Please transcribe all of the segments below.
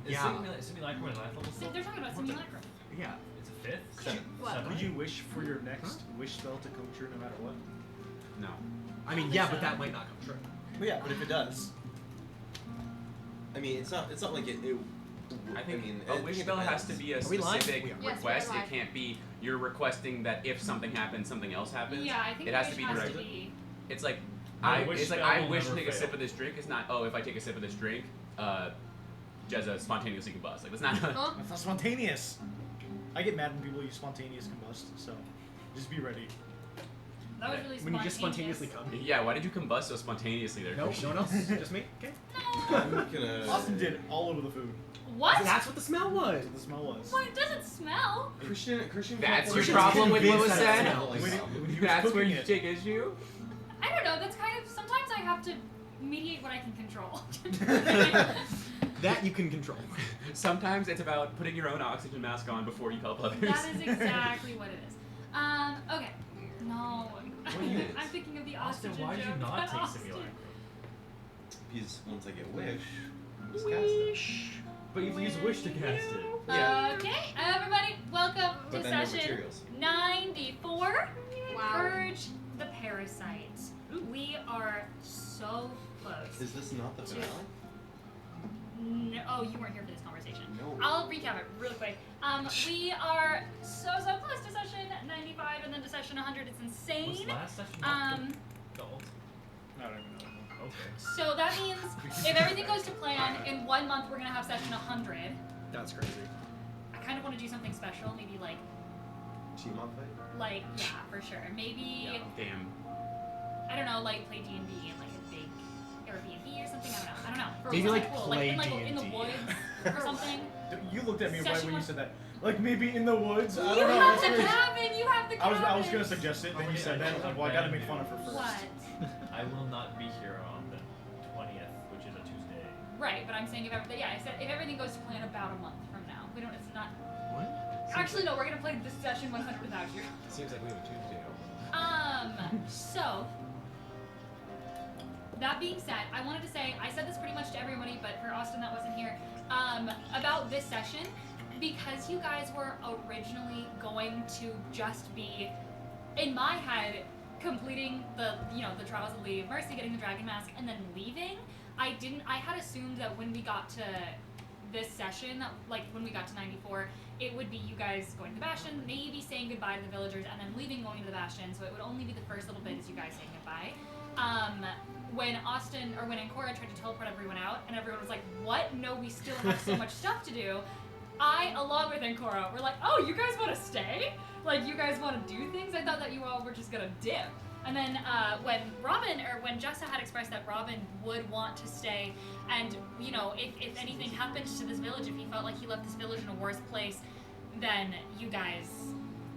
Is simulacrum and life level still? They're talking about simulacrum. Yeah. It's a 5th? 7. What? Would you wish for your next wish spell to come true no matter what? No. I mean, yeah, but that might not come true. Well, yeah, but if it does, I mean, it's not like it. I think mean, a wish spell has to be a we live? specific We are. Yes, request. we are It can't be you're requesting that if something happens, something else happens. Yeah, I think it the has wish to be has directed. to be. It's like No, wish it's like spell I will wish to never take a fail. sip of this drink. It's not if I take a sip of this drink, Jezza spontaneously combust. Like that's not. Huh? That's not spontaneous. I get mad when people use spontaneous combust, so just be ready. That was really When you just spontaneous. spontaneously come. Yeah, why did you combust so spontaneously there? No, Christian? no one else. Just me. Okay. I'm gonna. Austin did it all over the food. What? That's what the smell was. That's what the smell was. What? It doesn't smell. Christian. That's your Christian's problem with what was convinced that said. it smells. When he was That's where cooking you it. take issue. I don't know. That's kind of. Sometimes I have to mediate what I can control. That you can control. Sometimes it's about putting your own oxygen mask on before you help others. That is exactly what it is. Okay. No. What is? I'm thinking of the Austin, oxygen why did you joke, not but take Austin. simulacrum? Because once I get wish, I'm just cast it. But you use wish to cast it. Yeah. Okay, everybody, welcome But to then no session materials. 94. Wow. Purge the Parasite. We are so close. Is this not the finale? No, oh, you weren't here for this conversation. No. I'll recap it real quick. We are so close to session 95 and then to session 100. It's Was insane. last session not Um, the ult? I don't even know. Okay. so that means if everything goes to plan, in 1 month we're gonna have session 100. That's crazy. I kind of want to do something special, maybe like Team up fight? yeah, for sure. Maybe Damn. I don't know, like play D&D in like a big Airbnb or something. I don't know. Or Maybe, something like, cool. play like in the D&D. woods or something. You looked at me right Session when you one- said that. Like maybe in the woods. I You don't know. have that's the weird. cabin. You have the cabin. I was gonna suggest it, then you said that. I was like, well, I gotta make fun of her first. What? I will not be here on the 20th, which is a Tuesday. Right, but I'm saying if everything, I said if everything goes to plan about a month from now. We don't. It's not. What? Actually, no. We're gonna play this session 100 without you. Seems like we have a Tuesday. So. That being said, I wanted to say, I said this pretty much to everybody, but for Austin that wasn't here, about this session, because you guys were originally going to just be, in my head, completing the Trials of the Lady of Mercy, getting the Dragon Mask, and then leaving. I had assumed that when we got to this session, that, like, when we got to 94, it would be you guys going to the Bastion, maybe saying goodbye to the villagers, and then leaving, going to the Bastion, so it would only be the first little bit as you guys saying goodbye. When Ancora tried to teleport everyone out, and everyone was like, what? No, we still have so much stuff to do. I, along with Ancora, were like, oh, you guys want to stay? Like, you guys want to do things? I thought that you all were just gonna dip. And then when Jessa had expressed that Robin would want to stay, and, you know, if anything happened to this village, if he felt like he left this village in a worse place than you guys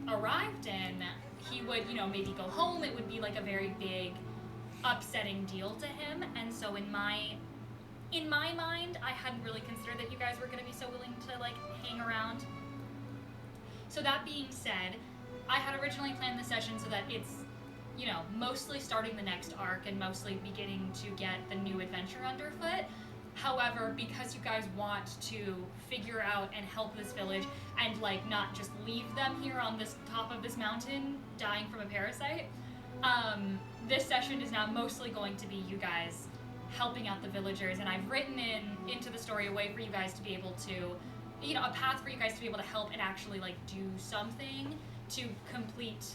arrived in, he would, you know, maybe go home. It would be like a very big, upsetting deal to him. And so in my mind, I hadn't really considered that you guys were going to be so willing to, like, hang around. So that being said, I had originally planned the session so that it's, you know, mostly starting the next arc and mostly beginning to get the new adventure underfoot. However, because you guys want to figure out and help this village and, like, not just leave them here on this top of this mountain dying from a parasite, this session is now mostly going to be you guys helping out the villagers, and I've written into the story a way for you guys to be able to, you know, a path for you guys to be able to help and actually, like, do something to complete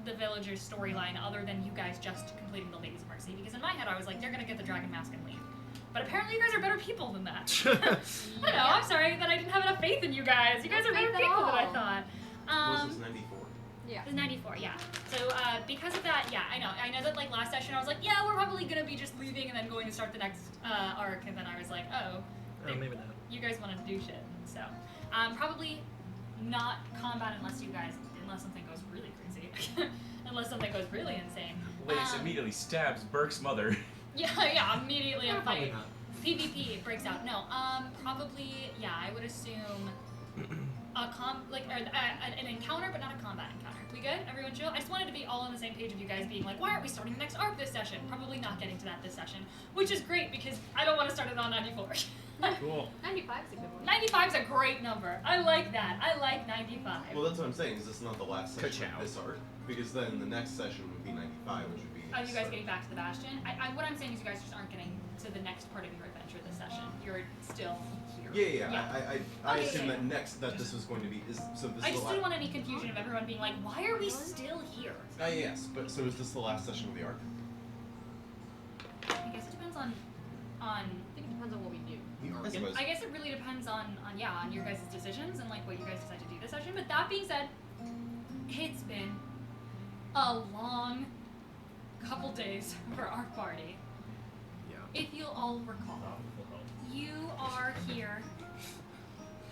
the villagers' storyline other than you guys just completing the Ladies of Mercy. Because in my head, I was like, they're gonna get the Dragon Mask and leave. But apparently you guys are better people than that. I don't know, I'm sorry that I didn't have enough faith in you guys. You guys are better people than I thought. Was this 94? Yeah. It was 94, yeah. So, because of that, yeah, I know that, like, last session I was like, yeah, we're probably gonna be just leaving and then going to start the next arc, and then I was like, oh, Maybe not. you guys wanted to do shit. So, probably not combat unless something goes really crazy. Unless something goes really insane. Lace immediately stabs Burke's mother. Yeah, immediately a Probably fight. not. PvP breaks out. No, probably, yeah, I would assume an encounter, but not a combat encounter. We good? Everyone chill? I just wanted to be all on the same page of you guys being like, why aren't we starting the next arc this session? Probably not getting to that this session, which is great because I don't want to start it on 94. Cool. 95's a good one. 95's a great number. I like that. I like 95. Well, that's what I'm saying. Is this not the last session Ka-chow. of this arc? Because then the next session would be 95, which would be. Are you guys getting back to the Bastion? What I'm saying is you guys just aren't getting to the next part of your adventure this session. You're still here. Yeah. I Okay, assume yeah. that next that this was going to be is so this I is just the didn't last. want any confusion of everyone being like, why are we still here? Yes, but so is this the last session of the arc? I guess it depends on I think it depends on what we do. I suppose. I guess it really depends on your guys' decisions and like what you guys decide to do this session. But that being said, it's been a long couple days for our party. Yeah. If you'll all recall, you are here,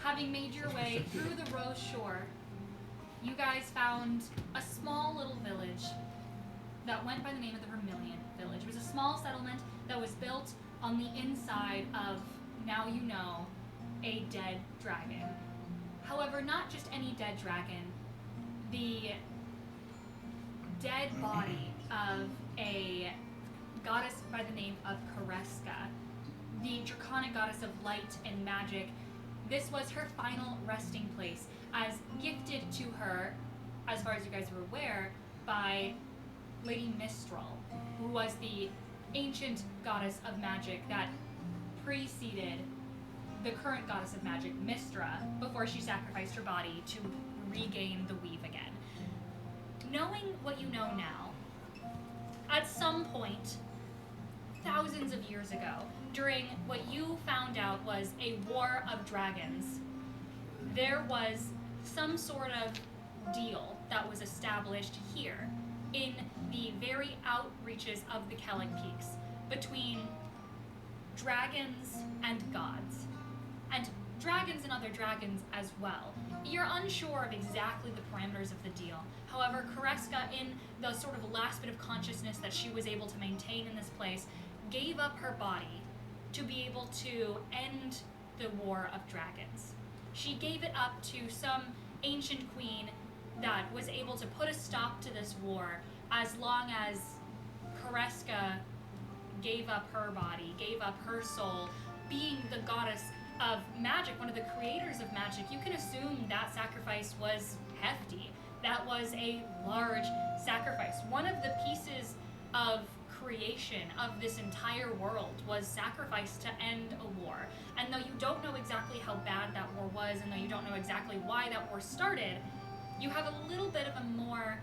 having made your way through the Rose Shore. You guys found a small little village that went by the name of the Vermilion Village. It was a small settlement that was built on the inside of, now you know, a dead dragon. However, not just any dead dragon, the dead body of a goddess by the name of Kareska, the draconic goddess of light and magic. This was her final resting place, as gifted to her, as far as you guys were aware, by Lady Mistral, who was the ancient goddess of magic that preceded the current goddess of magic, Mistra, before she sacrificed her body to regain the weave again. Knowing what you know now, at some point, thousands of years ago, during what you found out was a war of dragons, there was some sort of deal that was established here in the very outreaches of the Kellic Peaks between dragons and gods, and dragons and other dragons as well. You're unsure of exactly the parameters of the deal. However, Kareska, in the sort of last bit of consciousness that she was able to maintain in this place, gave up her body to be able to end the war of dragons. She gave it up to some ancient queen that was able to put a stop to this war as long as Kareska gave up her body, gave up her soul. Being the goddess of magic, one of the creators of magic, you can assume that sacrifice was hefty. That was a large sacrifice. One of the pieces of creation of this entire world was sacrificed to end a war. And though you don't know exactly how bad that war was, and though you don't know exactly why that war started, you have a little bit of a more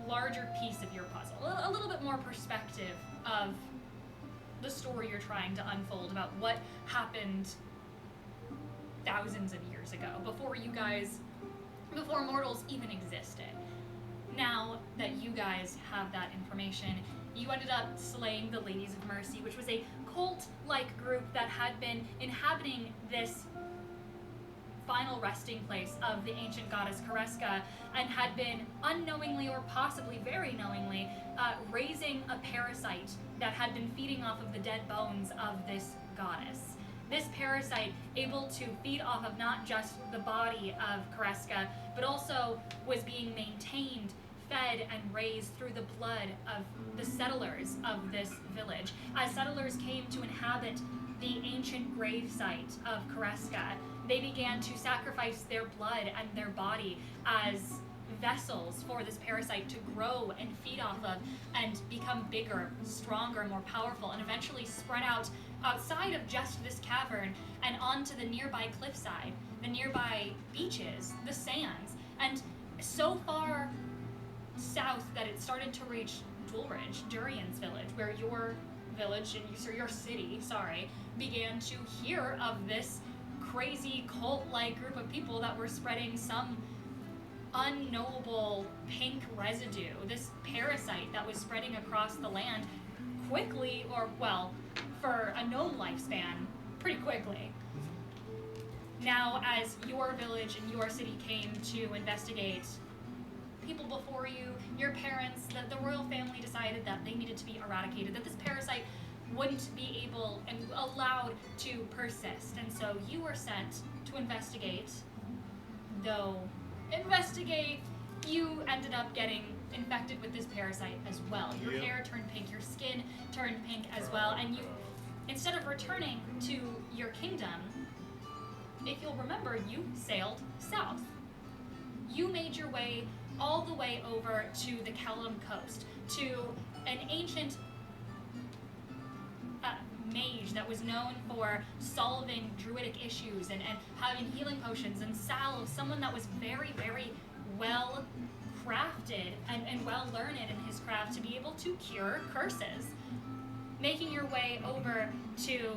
larger piece of your puzzle, a little bit more perspective of the story you're trying to unfold about what happened thousands of years ago, before mortals even existed. Now that you guys have that information, you ended up slaying the Ladies of Mercy, which was a cult-like group that had been inhabiting this final resting place of the ancient goddess Kareska, and had been unknowingly or possibly very knowingly raising a parasite that had been feeding off of the dead bones of this goddess. This parasite able to feed off of not just the body of Kareska, but also was being maintained, fed, and raised through the blood of the settlers of this village. As settlers came to inhabit the ancient grave site of Kareska, they began to sacrifice their blood and their body as vessels for this parasite to grow and feed off of and become bigger, stronger, more powerful, and eventually spread out outside of just this cavern and onto the nearby cliffside, the nearby beaches, the sands, and so far south that it started to reach Dulridge, Durian's village, where your village and your city, began to hear of this crazy cult-like group of people that were spreading some unknowable pink residue, this parasite that was spreading across the land quickly, or well, for a known lifespan, pretty quickly. Now, as your village and your city came to investigate people before you, your parents, the royal family decided that they needed to be eradicated, that this parasite wouldn't be able and allowed to persist. And so you were sent to investigate though investigate, you ended up getting infected with this parasite as well. Your Yep. hair turned pink, your skin turned pink as well, and you, instead of returning to your kingdom, if you'll remember, you sailed south. You made your way all the way over to the Kellum coast, to an ancient mage that was known for solving druidic issues and having healing potions and salves, someone that was very, very well crafted and well learned in his craft to be able to cure curses. Making your way over to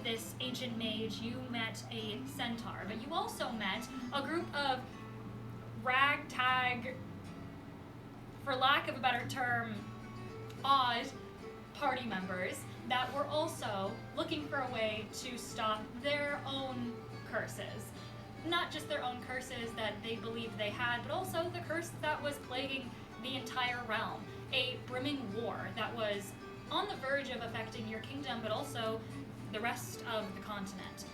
this ancient mage, you met a centaur, but you also met a group of ragtag, for lack of a better term, odd party members that were also looking for a way to stop their own curses. Not just their own curses that they believed they had, but also the curse that was plaguing the entire realm. A brimming war that was on the verge of affecting your kingdom, but also the rest of the continent.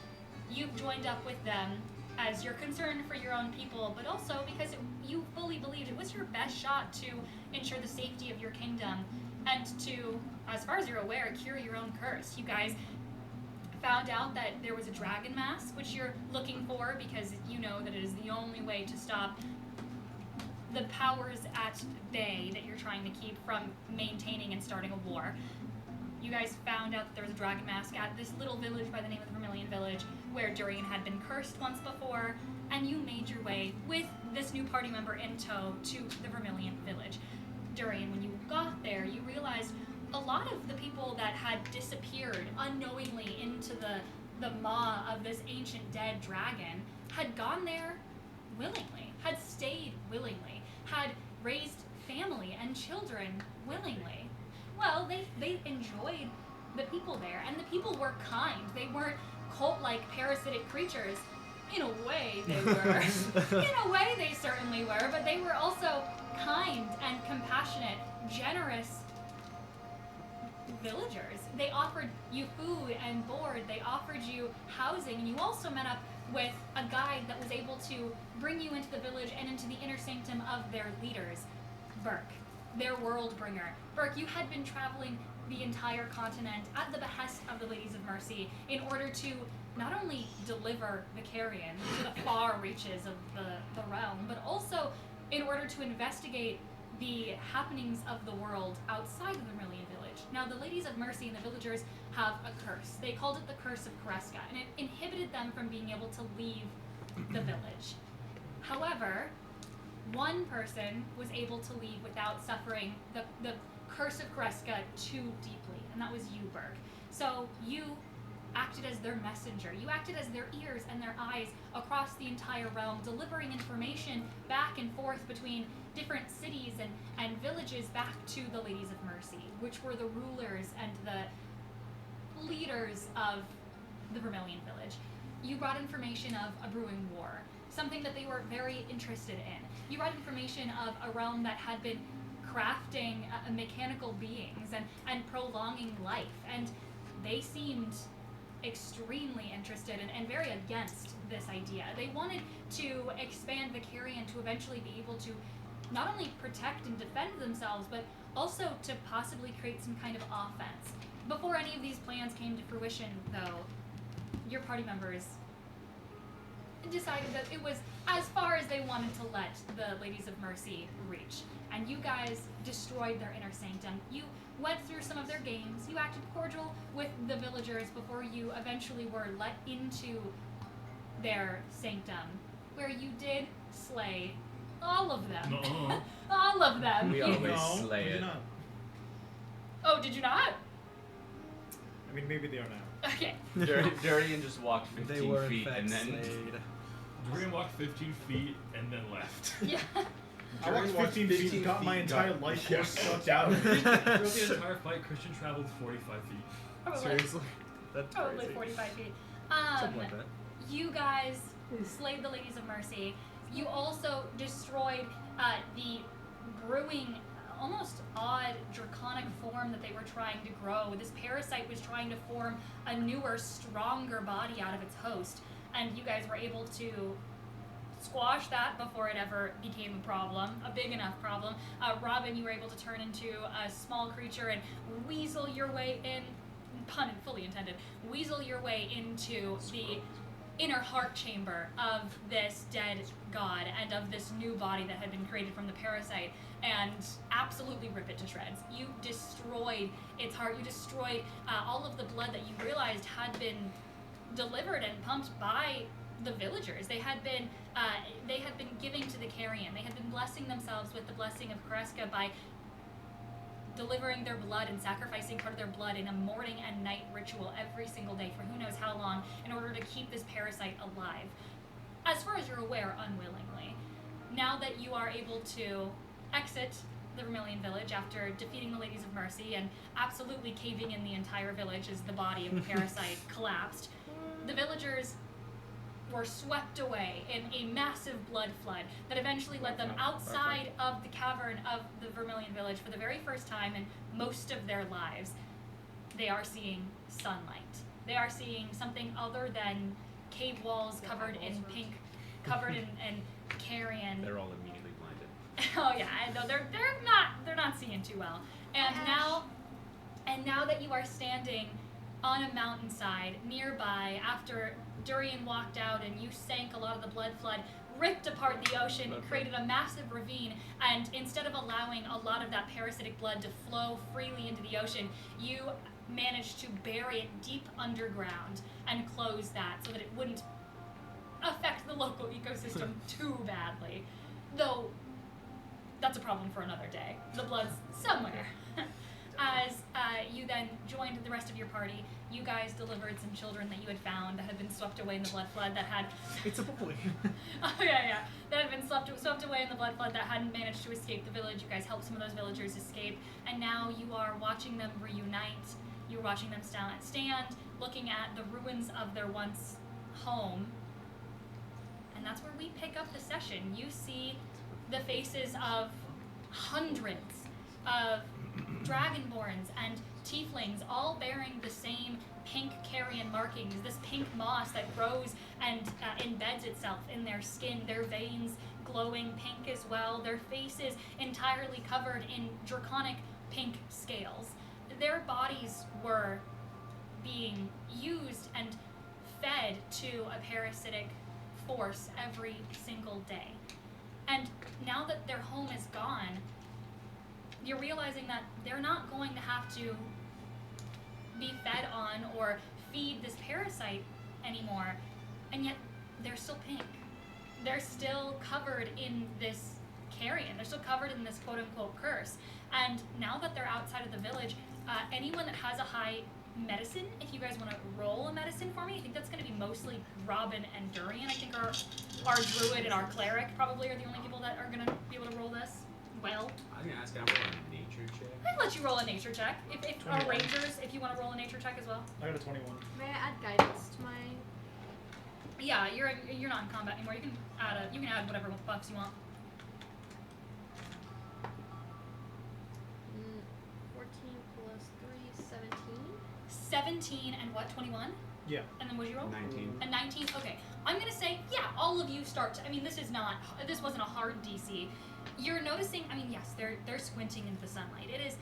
You've joined up with them as you're concerned for your own people, but also because you fully believed it was your best shot to ensure the safety of your kingdom and to, as far as you're aware, cure your own curse. You guys found out that there was a dragon mask, which you're looking for because you know that it is the only way to stop the powers at bay that you're trying to keep from maintaining and starting a war. You guys found out that there was a dragon mask at this little village by the name of the Vermilion Village, where Durian had been cursed once before, and you made your way with this new party member in tow to the Vermilion Village. Durian, when you got there, you realized a lot of the people that had disappeared unknowingly into the maw of this ancient dead dragon had gone there willingly, had stayed willingly, had raised family and children willingly. Well, they enjoyed the people there, and the people were kind. They weren't cult-like parasitic creatures. In a way, they were. In a way, they certainly were, but they were also kind and compassionate, generous villagers. They offered you food and board, they offered you housing, and you also met up with a guide that was able to bring you into the village and into the inner sanctum of their leaders, Burke, their world bringer. Burke, you had been traveling the entire continent at the behest of the Ladies of Mercy in order to not only deliver the carrion to the far reaches of the realm, but also in order to investigate the happenings of the world outside of the Vermilion Village. Now, the Ladies of Mercy and the villagers have a curse. They called it the Curse of Kreska, and it inhibited them from being able to leave the village. However, one person was able to leave without suffering the Curse of Kreska too deeply, and that was you, Burke. So you acted as their messenger. You acted as their ears and their eyes across the entire realm, delivering information back and forth between different cities and villages back to the Ladies of Mercy, which were the rulers and the leaders of the Vermilion Village. You brought information of a brewing war, something that they were very interested in. You brought information of a realm that had been crafting mechanical beings and prolonging life, and they seemed extremely interested and very against this idea. They wanted to expand the carrion to eventually be able to not only protect and defend themselves, but also to possibly create some kind of offense. Before any of these plans came to fruition, though, your party members decided that it was as far as they wanted to let the Ladies of Mercy reach. And you guys destroyed their inner sanctum. You went through some of their games. You acted cordial with the villagers before you eventually were let into their sanctum, where you did slay all of them. No. All of them. We You- always No, slay we it. did not. Oh, did you not? I mean, maybe they are now. Okay. Durian just walked 15 They were in feet fact and then slayed. Durian walked 15 feet and then left. Yeah. I walked 15 feet and got my entire life force sucked out of me. Throughout the entire fight, Christian traveled 45 feet. Probably. Seriously? That's Probably crazy. 45 feet. Something like that. You guys slayed the Ladies of Mercy. You also destroyed the brewing, almost odd draconic form that they were trying to grow. This parasite was trying to form a newer, stronger body out of its host, and you guys were able to squash that before it ever became a problem, a big enough problem. Robin, you were able to turn into a small creature and weasel your way in, pun fully intended, weasel your way into the inner heart chamber of this dead god and of this new body that had been created from the parasite, and absolutely rip it to shreds. You destroyed its heart. You destroyed all of the blood that you realized had been delivered and pumped by the villagers. They had been giving to the carrion. They had been blessing themselves with the blessing of Kreska by delivering their blood and sacrificing part of their blood in a morning and night ritual every single day for who knows how long in order to keep this parasite alive. As far as you're aware, unwillingly. Now that you are able to exit the Vermilion village after defeating the Ladies of Mercy and absolutely caving in the entire village as the body of the parasite collapsed, the villagers were swept away in a massive blood flood that eventually led them outside of the cavern of the Vermilion village for the very first time in most of their lives. They are seeing sunlight. They are seeing something other than cave walls covered in pink, covered in carrion. They're all immediately blinded. Oh yeah, I know they're not seeing too well. And now that you are standing on a mountainside nearby after Durian walked out and you sank a lot of the blood flood, ripped apart the ocean, created a massive ravine, and instead of allowing a lot of that parasitic blood to flow freely into the ocean, you managed to bury it deep underground and close that so that it wouldn't affect the local ecosystem too badly. Though, that's a problem for another day. The blood's somewhere. As you then joined the rest of your party, you guys delivered some children that you had found that had been swept away in the blood flood that had... It's a boy. Oh, yeah. That had been swept away in the blood flood that hadn't managed to escape the village. You guys helped some of those villagers escape, and now you are watching them reunite. You're watching them stand, looking at the ruins of their once home. And that's where we pick up the session. You see the faces of hundreds of dragonborns and tieflings, all bearing the same pink carrion markings, this pink moss that grows and embeds itself in their skin, their veins glowing pink as well, their faces entirely covered in draconic pink scales. Their bodies were being used and fed to a parasitic force every single day. And now that their home is gone, you're realizing that they're not going to have to be fed on or feed this parasite anymore, and yet they're still pink. They're still covered in this carrion. They're still covered in this quote-unquote curse. And now that they're outside of the village, anyone that has a high medicine, if you guys want to roll a medicine for me, I think that's going to be mostly Robin and Durian. I think our druid and our cleric probably are the only people that are going to be able to roll this well. I was gonna ask, can I roll a nature check? I'd let you roll a nature check. If our rangers, if you want to roll a nature check as well. I got a 21. May I add guidance to my... Yeah, you're not in combat anymore. You can add whatever buffs you want. 14 plus 3, 17. 17 and what, 21? Yeah. And then what did you roll? 19. A 19? Okay. I'm going to say, yeah, all of you start to, I mean, this wasn't a hard DC. You're noticing, I mean, yes, they're squinting into the sunlight. It is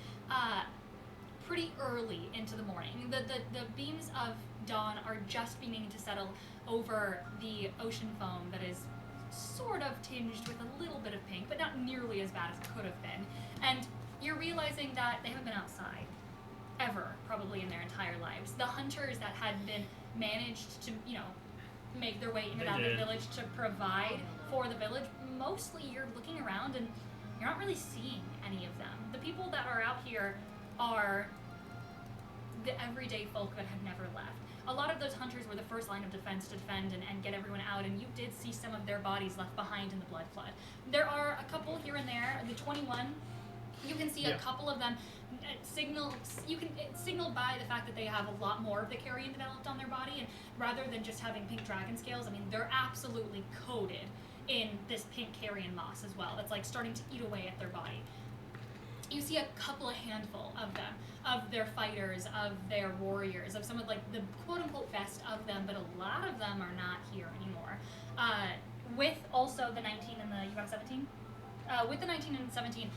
pretty early into the morning. The beams of dawn are just beginning to settle over the ocean foam that is sort of tinged with a little bit of pink, but not nearly as bad as it could have been. And you're realizing that they haven't been outside ever, probably in their entire lives. The hunters that had been managed to, make their way in and out of the village to provide for the village, mostly you're looking around and you're not really seeing any of them. The people that are out here are the everyday folk that have never left. A lot of those hunters were the first line of defense to defend and get everyone out, and you did see some of their bodies left behind in the blood flood. There are a couple here and there. The 21, you can see a couple of them signaled by the fact that they have a lot more of the carrion developed on their body, and rather than just having pink dragon scales, I mean, they're absolutely coated in this pink carrion moss as well. That's like starting to eat away at their body. You see a handful of them, of their fighters, of their warriors, of some of like the quote-unquote best of them, but a lot of them are not here anymore. with also the 19 and the, you got a 17? With the 19 and 17,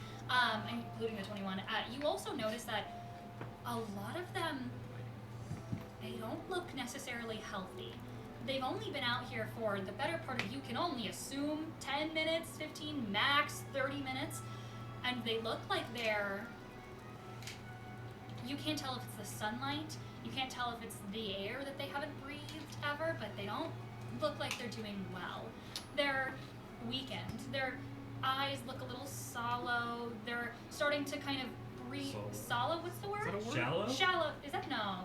including the 21, you also notice that a lot of them, they don't look necessarily healthy. They've only been out here for the better part of, you can only assume, 10 minutes, 15, max 30 minutes, and they look like they're, you can't tell if it's the sunlight, you can't tell if it's the air that they haven't breathed ever, but they don't look like they're doing well. They're weakened. Their eyes look a little sallow. They're starting to kind of breathe. Sallow? What's the word? Is that a word? Shallow? Shallow. Is that no?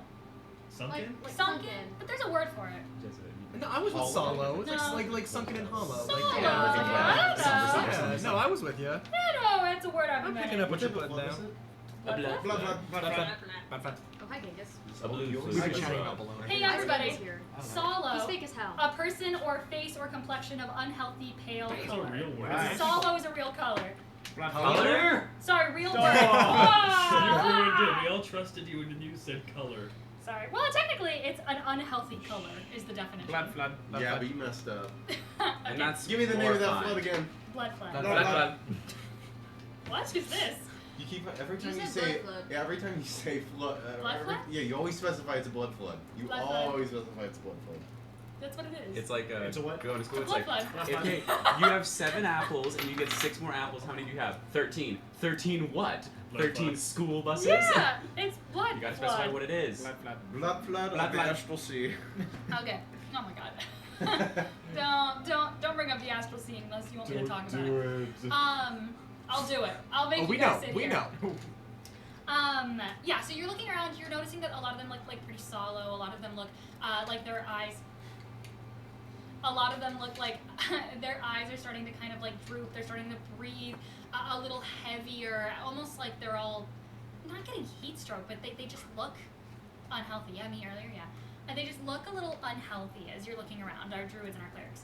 Sunken? Like Sunken. But there's a word for it. No, I was with Hollow. Solo. It's No. like sunken in hollow. Solo. Like, I don't know. Yeah, no, I was with you. No, it's a word I've I'm been picking up what you're What putting is down. it? A blood. Blood, blood, blood, blood. Bad. Oh, hi, Genghis. A blue. We We were fluid. chatting about baloney. Hey, Why is everybody. Genghis here? He's Solo. fake as hell. A person or face or complexion of unhealthy pale That's a color. real word. Right. Solo is a real color. Color? Sorry, real word. You Ah! ruined it. We all trusted you and you said color. Sorry. Well, technically, it's an unhealthy color is the definition. Blood. Yeah, but you messed up. And that's Give me the name of that horrifying. flood again. Blood flood. Blood Blood. What is this? You keep every time You you said say blood flood. yeah, every time you say flood. Blood flood? Yeah, you always specify it's a blood flood. You Blood flood. always specify it's a blood flood. That's what it is. It's like It's a what? going to school. a It's blood like flood. if you have 7 apples and you get 6 more apples. How many do you have? 13. 13 what? Blood 13 flood. school buses. Yeah, it's blood You gotta flood. specify what it is. Blood flood Blood of the flood. astral sea. Okay. Oh my god. don't bring up the astral scene unless you want me to talk about it. I'll do it. I'll make Oh, you we guys know. sit We here. know. Yeah, so you're looking around, you're noticing that a lot of them look like pretty sallow, a lot of them look like their eyes, a lot of them look like their eyes are starting to kind of like droop, they're starting to breathe a little heavier, almost like they're all, not getting heat stroke, but they just look unhealthy. Yeah, me earlier, yeah. And they just look a little unhealthy as you're looking around, our druids and our clerics.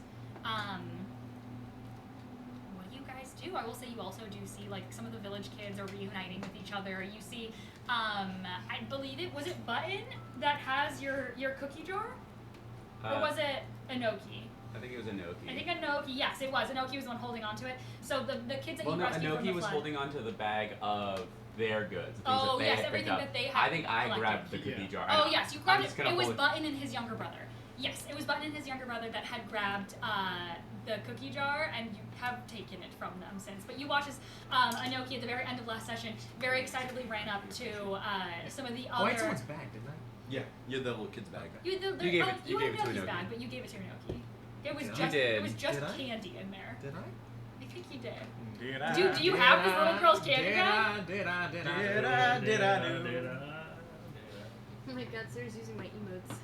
What do you guys do? I will say you also do see like some of the village kids are reuniting with each other. You see, I believe was it Button that has your cookie jar? Or was it Inoki? I think it was Inoki. I think Inoki, yes, it was. Inoki was the one holding on to it. So the kids that Well, you no, rescued from Inoki the was flood. holding on to the bag of their goods. The things Oh, that they yes, had everything picked up. that they had I think I collected. grabbed the cookie Yeah. jar. Oh yes, you grabbed I'm it. just gonna It was hold Button and his younger brother. Yes, it was Button and his younger brother that had grabbed the cookie jar, and you have taken it from them since. But you watch as Inoki at the very end of last session very excitedly ran up to some of the Oh, I other. had someone's bag, didn't I? Yeah, you had the little kid's bag. You, the, You gave oh, it- you had gave it to Inoki's Inoki. bag, but you gave it to Inoki. It was You just did. it was just Did I? candy in there. Did I? I think you did. Did I? Do you have this little girl's candy bag? Did I? Did I do? Oh my god, Sarah's using my emotes.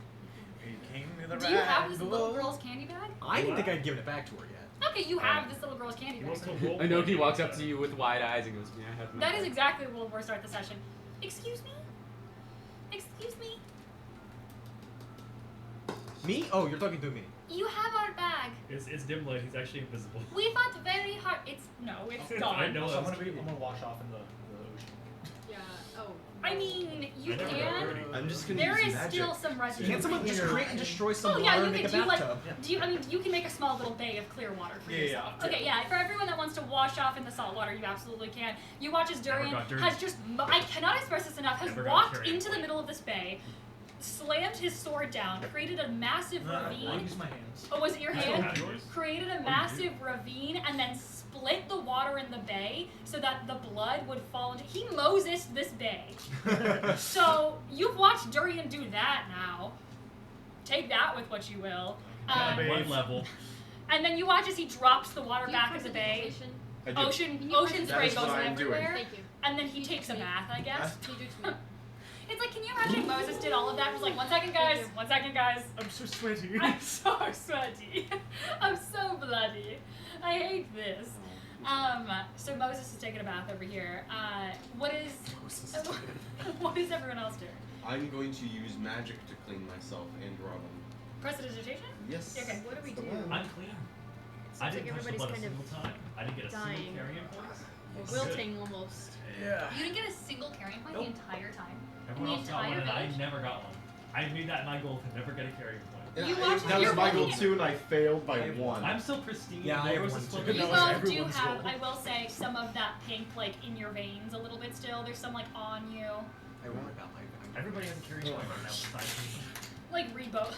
He came to the Do you have right this little door. girl's candy bag? I didn't think I'd given it back to her yet. Okay, you have this little girl's candy He bag. wants to roll Inoki one. walks up to you with wide eyes and goes, "Yeah, I have my That bag." is exactly where we'll start the session. Excuse me? Excuse me? Me? Oh, you're talking to me. You have our bag. It's dim light. He's actually invisible. We fought very hard. It's I gone. know. Also, I'm that's gonna true. wash off in the ocean. Yeah, oh. I mean, you I never got can. dirty. I'm just gonna There use is magic. still some residue. Can't someone just create and destroy some Oh water yeah, you and make can a do like. bathtub? Do you? I mean, you can make a small little bay of clear water for Yeah, yourself. yeah. Okay, yeah. For everyone that wants to wash off in the salt water, you absolutely can. You watch as Never Durian got dirty. has just. I cannot express this enough. Has Never got walked dirty. into the middle of this bay, slammed his sword down, created a massive I ravine. use my hands. Oh, was it your You still hand? have yours? Created a massive ravine and then split the water in the bay so that the blood would fall into. He Moses this bay. So you've watched Durian do that now. Take that with what you will. Babe. One level. And then you watch as he drops the water Do you back in have the bay. prestidigitation? I do. Ocean Can you ocean press- spray That is goes what I'm doing. everywhere. Thank you. And then he takes a bath, I guess. Can you do it to me? It's like, can you imagine if Moses did all of that? It was like, 1 second, guys. Thank you. 1 second, guys. I'm so sweaty. I'm so sweaty. I'm so bloody. I hate this. So Moses is taking a bath over here. What is what is everyone else doing? I'm going to use magic to clean myself and draw them. Prestidigitation? Yes. Okay, what do we that's the do? one. I'm clear. I Sounds didn't like touch the everybody's blood a kind single of time. I didn't get a dying. single carrying point. Or wilting almost. Yeah. You didn't get a single carrying point Nope. the entire time. Everyone The else got one, entire and I village? never got one. I made that my goal to never get a carrying point. Yeah, You watch That you're was my goal rolling- too, and I failed by one. I'm still pristine. Yeah, I There have was a one split too. You That in was both do everyone's have, goal. I will say, some of that pink like in your veins a little bit still. There's some like on you, I worry about my. Everybody has a carrying point right now besides me. like rebow,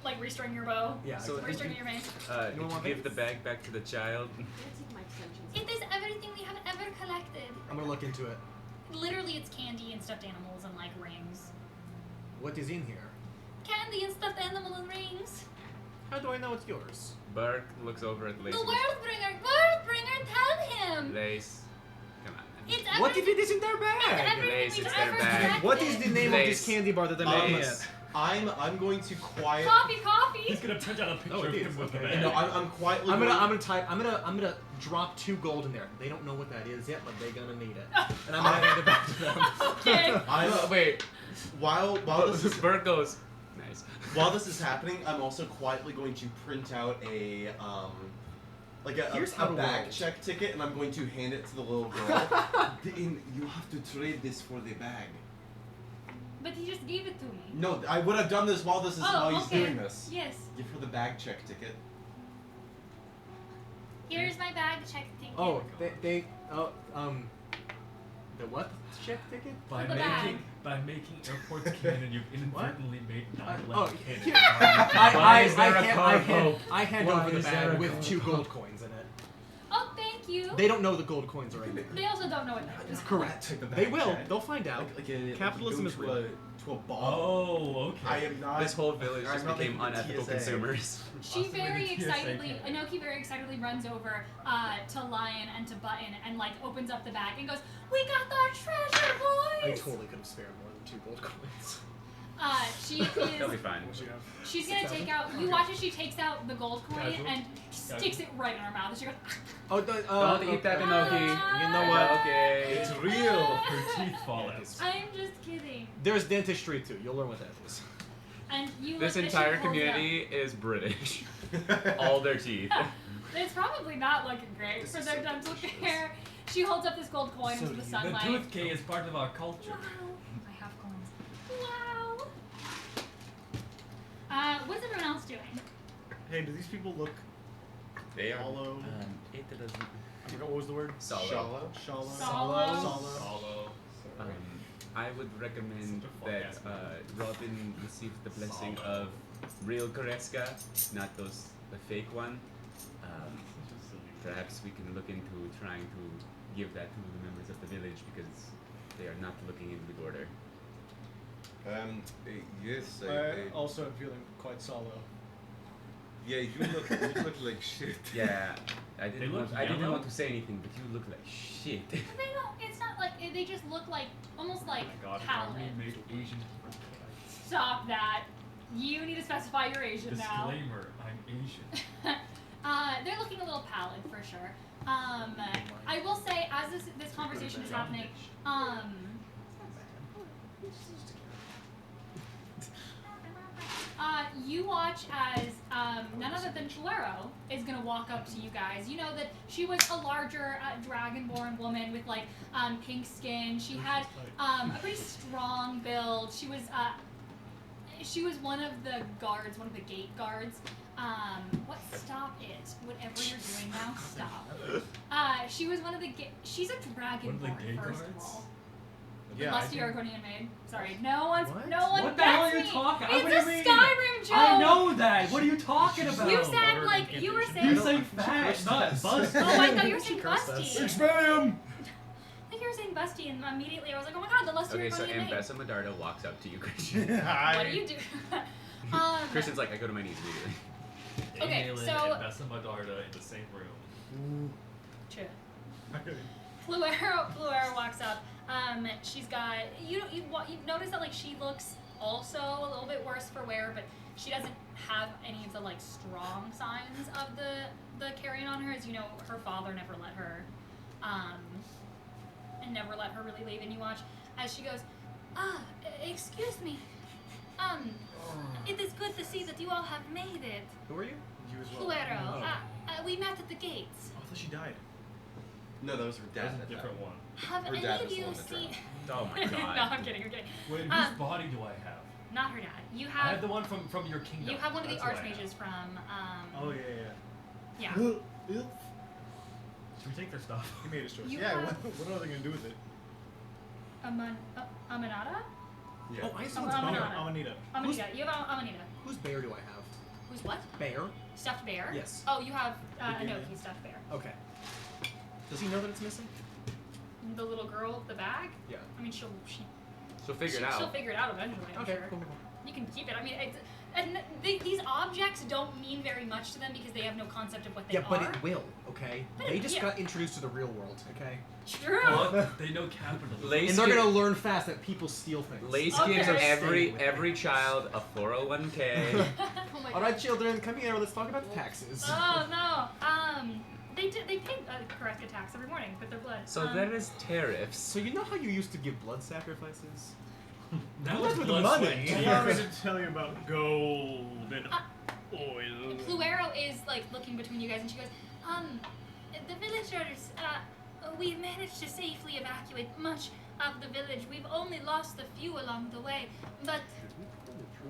like restring your bow, Yeah. So- restring your veins. Did want you give this? the bag back to the child? I'm gonna take my extensions. It is everything we have ever collected. I'm gonna look into it. Literally, it's candy and stuffed animals and like rings. What is in here? Candy and stuffed animal and rings. How do I know it's yours? Burke looks over at Lace. The Worldbringer, tell him. Lace, come on. It's What if everything- it is in their It's bag? everything Lace, we've it's their ever bag. collected. What is the name of Lace. this candy bar that I'm looking Lace. at? I'm going to quiet. Coffee. He's gonna print out a picture Oh, it of is, him with the okay. bag. No, I'm quietly. I'm going- gonna type. I'm gonna drop 2 gold in there. They don't know what that is yet, but they're gonna need it. And I'm gonna hand it back to them. Okay. Wait. While this is Burke goes. Nice. while this is happening, I'm also quietly going to print out a like Here's a how to bag roll. check ticket, and I'm going to hand it to the little girl. You have to trade this for the bag. But he just gave it to me. No, I would have done this while this is while he's okay. doing this. Yes. Give her the bag check ticket. Here's my bag check ticket. Oh, the what check ticket? By For the bag. making airports canon, you've inadvertently made 9/11 Oh, canon. Why is there a cargo? I hand Why over the is there bag a with 2 cargo? gold coins in it. Oh, thank you. They don't know the gold coins are in there. They also don't know what that is. Correct. Take the They bag will. check. They'll find out. Capitalism is real. To a ball. Oh, okay. I am not. This whole village I'm just not became making the unethical TSA. consumers. She Possibly very the TSA excitedly, canon. Anoki very excitedly runs over to Lion and to Button and like opens up the bag and goes, "We got our treasure, I boys!" totally could have spared more than 2 gold coins. She They'll be is. fine. What you have? She's gonna take out. You watch as she takes out the gold coin Casual. and sticks it right in her mouth. And she goes, Oh, Don't eat that, Inoki. You know what? Okay. It's real. Her teeth fall out. "I'm just kidding." There's dentistry too. You'll learn what that is. And you. This look as she entire holds it up. community is British. All their teeth. It's probably not looking great This for is their so dental delicious. care. She holds up this gold coin So into the do you. The sunlight. tooth K is part of our culture. Wow. I have coins. Wow. What's everyone else doing? Hey, do these people look They are. hollow? It doesn't. I forgot what was the word? Solo. Shallow. Solo. Hollow. I would recommend Such a that fuck-ass Robin receive the blessing Solo. of real Koreska, not the fake one. Perhaps we can look into trying to give that to the members of the village because they are not looking into the order. Yes, I also am feeling quite solo. yeah, you look like shit. Yeah, I They didn't look want yellow? to say anything, but you look like shit. They don't. It's not like they just look like almost like Oh my god, pallid. we made Asian for Stop that. You need to specify you're Asian now. Disclaimer, I'm Asian. They're looking a little pallid for sure. I will say, as this conversation is happening, you watch as none other than Chalero is gonna walk up to you guys. You know that she was a larger dragonborn woman with like pink skin. She had a pretty strong build. She was one of the guards, one of the gate guards. What? Stop it! Whatever you're doing now, stop. She was one of the. She's a dragonborn, One of the gate first of guards? all. Yeah, Lusty Argonian maid. Sorry, no one's. What? No one What the hell gets are you me. talking- It's what do you a mean? Skyrim joke. I know that! What are you talking about? You said like you were saying. You say fat, not bust. Oh, I thought you were saying Curse us. busty. Expellium! I think you were saying busty, and immediately I was like, oh my god, the Lusty Okay, so Argonian maid. Ambessa Medarda walks up to you, Christian. What do you do? Christian's like, I go to my knees immediately. Okay, Amelin so- and Bessa Medarda in the same room. True. Fluero walks up. She's got you notice that like she looks also a little bit worse for wear, but she doesn't have any of the like strong signs of the carrion on her. As you know, her father never let her and never let her really leave. And you watch as she goes, excuse me. It is good to see that you all have made it. Who are you? You as well. Fluero, Oh. we met at the gates. I thought she died. No, that was her That's dad. a different one. Have Her any dad of was the you one that seen? Oh my No, god. I'm kidding. I'm kidding. Wait, Um, whose body do I have? not her dad. You I have have the one from your kingdom. you have one of the That's what I have. archmages from Oh yeah. yeah. Should we take their stuff? He made his choice. You Yeah. have- What are they gonna do with it? Amanada? Yeah. Oh, I used to Oh, want to Amanada. Amanita. Amanita. You have Amanita. Whose bear do I have? Who's what? Bear? Stuffed bear? Yes. Oh, you have Big no, Indian. he's stuffed bear. Okay. Does he know that it's missing? The little girl with the bag? Yeah. I mean, she'll figure it out. She'll figure it out eventually, I'm Okay, sure. cool, cool. You can keep it. I mean, these objects don't mean very much to them because they have no concept of what they Yeah, are. but it will, okay? But They it- just yeah. got introduced to the real world, okay? True. Well, they know capitalism. Lace And they're gi- gonna learn fast that people steal things. Lace Okay. gives Stay every child a 401k. Oh my god. Alright, children, come here, let's talk about the taxes. Oh no. They pay correct tax every morning with their blood. So there is tariffs. So you know how you used to give blood sacrifices? That Blood was with blood, money. sweat, Do tears. you want me to tell you about gold and oil? Pluero is like looking between you guys, and she goes, the villagers, we've managed to safely evacuate much of the village. We've only lost a few along the way, but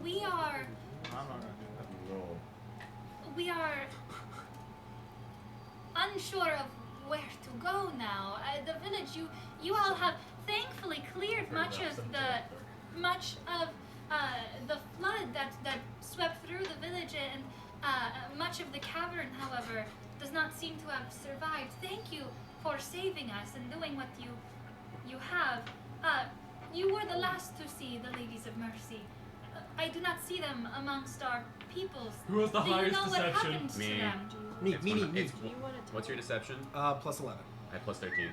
we are I'm not gonna do that. No. we are unsure of where to go now. The village, you all have thankfully cleared much of the flood that swept through the village, and much of the cavern, however, does not seem to have survived. Thank you for saving us and doing what you have. You were the last to see the Ladies of Mercy. I do not see them amongst our peoples. Who has the Do you highest know what deception? happened to Me. them? Me. Do you wanna Tell What's your deception? Plus 11. I have plus 13.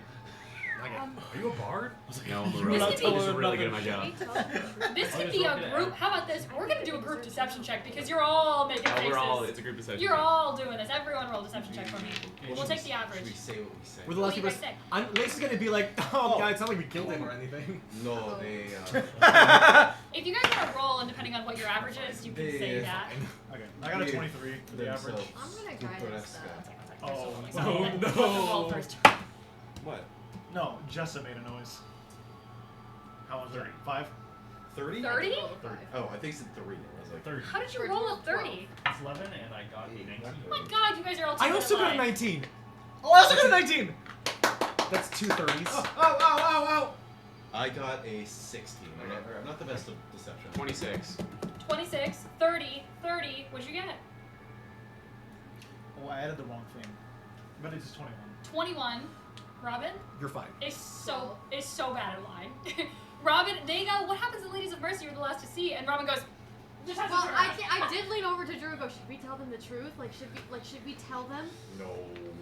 Okay. Are you a bard? No, I'm a You're rogue. not I'm telling just them really good at nothing. my job. This Oh, could just be look a at group. it. How about this? We're gonna do a group deception check because you're all making Oh, faces. we're all. It's a group deception. You're all doing this. Everyone roll a deception check for me. We'll Should take we- the average. Should we say what we say? We're the last What do you people. guys say? Lace is gonna be like, oh, God, it's not like we killed him or anything. No, they. If you guys want to roll, and depending on what your average is, you can They- say that. Okay, I got a Yeah. 23 for the average. themselves I'm gonna guide us, Purge. though. Oh, So, no. then let's roll first. What? No, Jessa made a noise. How was 30? 5? 30? 30? Roll a five. Oh, I think it's 3. I was like, 30. How did you For roll a 12. 30? It's 11, and I got 19. Oh my God, you guys are all. I too also good got at a lying. 19. Oh, I also got a 19! That's 2 30s. Oh! I got a 16. I'm not the best of deception. 26. 26, 30, 30. What'd you get? Oh, I added the wrong thing. But it's 21. 21. Robin You're fine. is so bad at lying. Robin, they go, what happens to the Ladies of Mercy? You're the last to see. And Robin goes, just has to Well, turn I, around. I did lean over to Drew and go, should we tell them the truth? Should we tell them? No.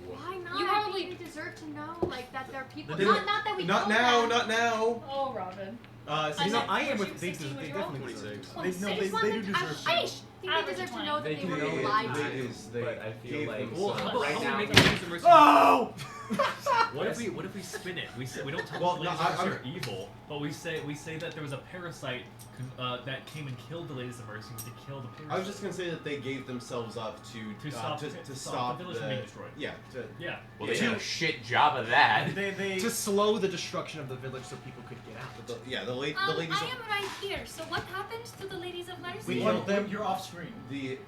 Why not? You I probably- think they deserve to know, that they're people. They Not didn't- that we Not told now, them. not now. Oh, Robin. So You know, I am Would you- with. They 16 would you roll? definitely deserve 26. it. They, no, I they, just want they them do to- deserve I to. think they Average deserve to 20. know that they They were do. lied They to. is, they But I feel gave like themselves- right now. Oh! What if we spin it? We say we don't tell Well, the no, ladies of I'm- Mercy are evil, but we say that there was a parasite that came and killed the ladies of Mercy to kill the parasite. I was just gonna say that they gave themselves up to stop the village from being destroyed. Yeah. Yeah. Well, they Yeah. did a shit job of that. They To slow the destruction of the village so people could get out. The ladies. I am right here. So what happened to the Ladies of Mercy? We Well, killed them. You're off screen. The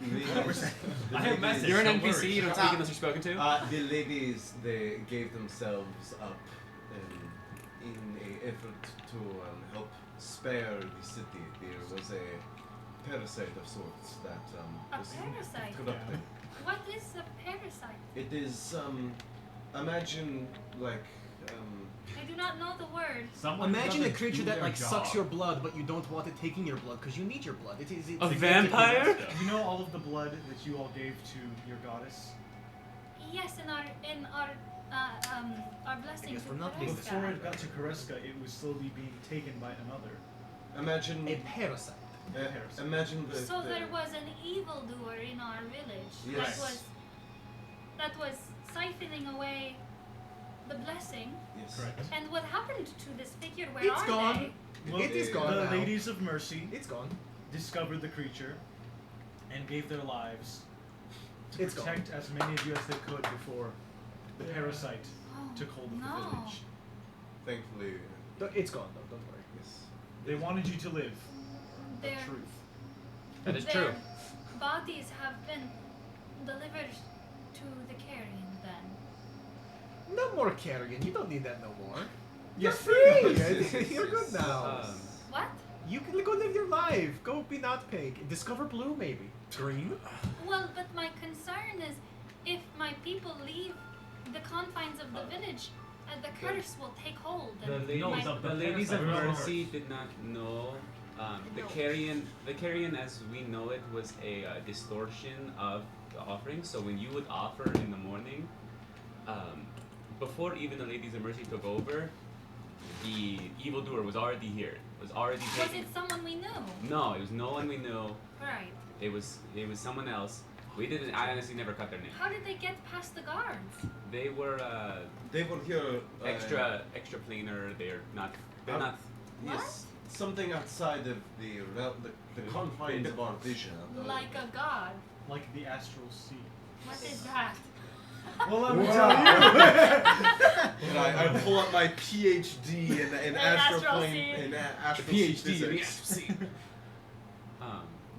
I have a message. You're an Don't NPC. worry. You don't speak unless you're spoken to. The ladies, they gave themselves up in an effort to help spare the city. There was a parasite of sorts that A was parasite? corrupting. What is a parasite? It is imagine like I do not know the word. Someone Imagine a doesn't creature do that their like sucks job. your blood, but you don't want it taking your blood because you need your blood. It's A vampire? You know all of the blood that you all gave to your goddess? Yes, in our blessing guess to we're not Peresca. Before it got to Kareska, it was slowly being taken by another. imagine a parasite. imagine the So there was an evildoer in our village Yes. that was siphoning away the blessing. yes. Correct. And what happened to this figure? Where It's are gone. they? Well, It is gone The now. Ladies of Mercy It's gone. discovered the creature and gave their lives to It's gone. protect as many of you as they could before the parasite Oh, took hold of no. the village. Thankfully, It's gone though. Don't worry. yes. They wanted you to live. The Their, truth. That is their true. bodies have been delivered to the carrion then. No more carrion. You don't need that no more. You're Yes, free. You're good now. What? You can go live your life. Go be not pink. Discover blue, maybe. Green. Well, but my concern is if my people leave the confines of the village, the curse will take hold. The And No, ladies, the the ladies of parasite. mercy did not know. The carrion, as we know it, was a distortion of the offering. So when you would offer in the morning, before even the ladies of mercy took over, the evildoer was already here. Was already was taking. it someone we knew? No, it was no one we knew. Right. It was someone else. We didn't. I honestly never cut their name. How did they get past the guards? They were They were here. extra planar. They're not. Yes, something outside of the confines of our vision. Like a god. Like the astral sea. What is that? Well, let me Wow. tell you. And I pull up my PhD in astral astroplane sea. in astral PhD physics.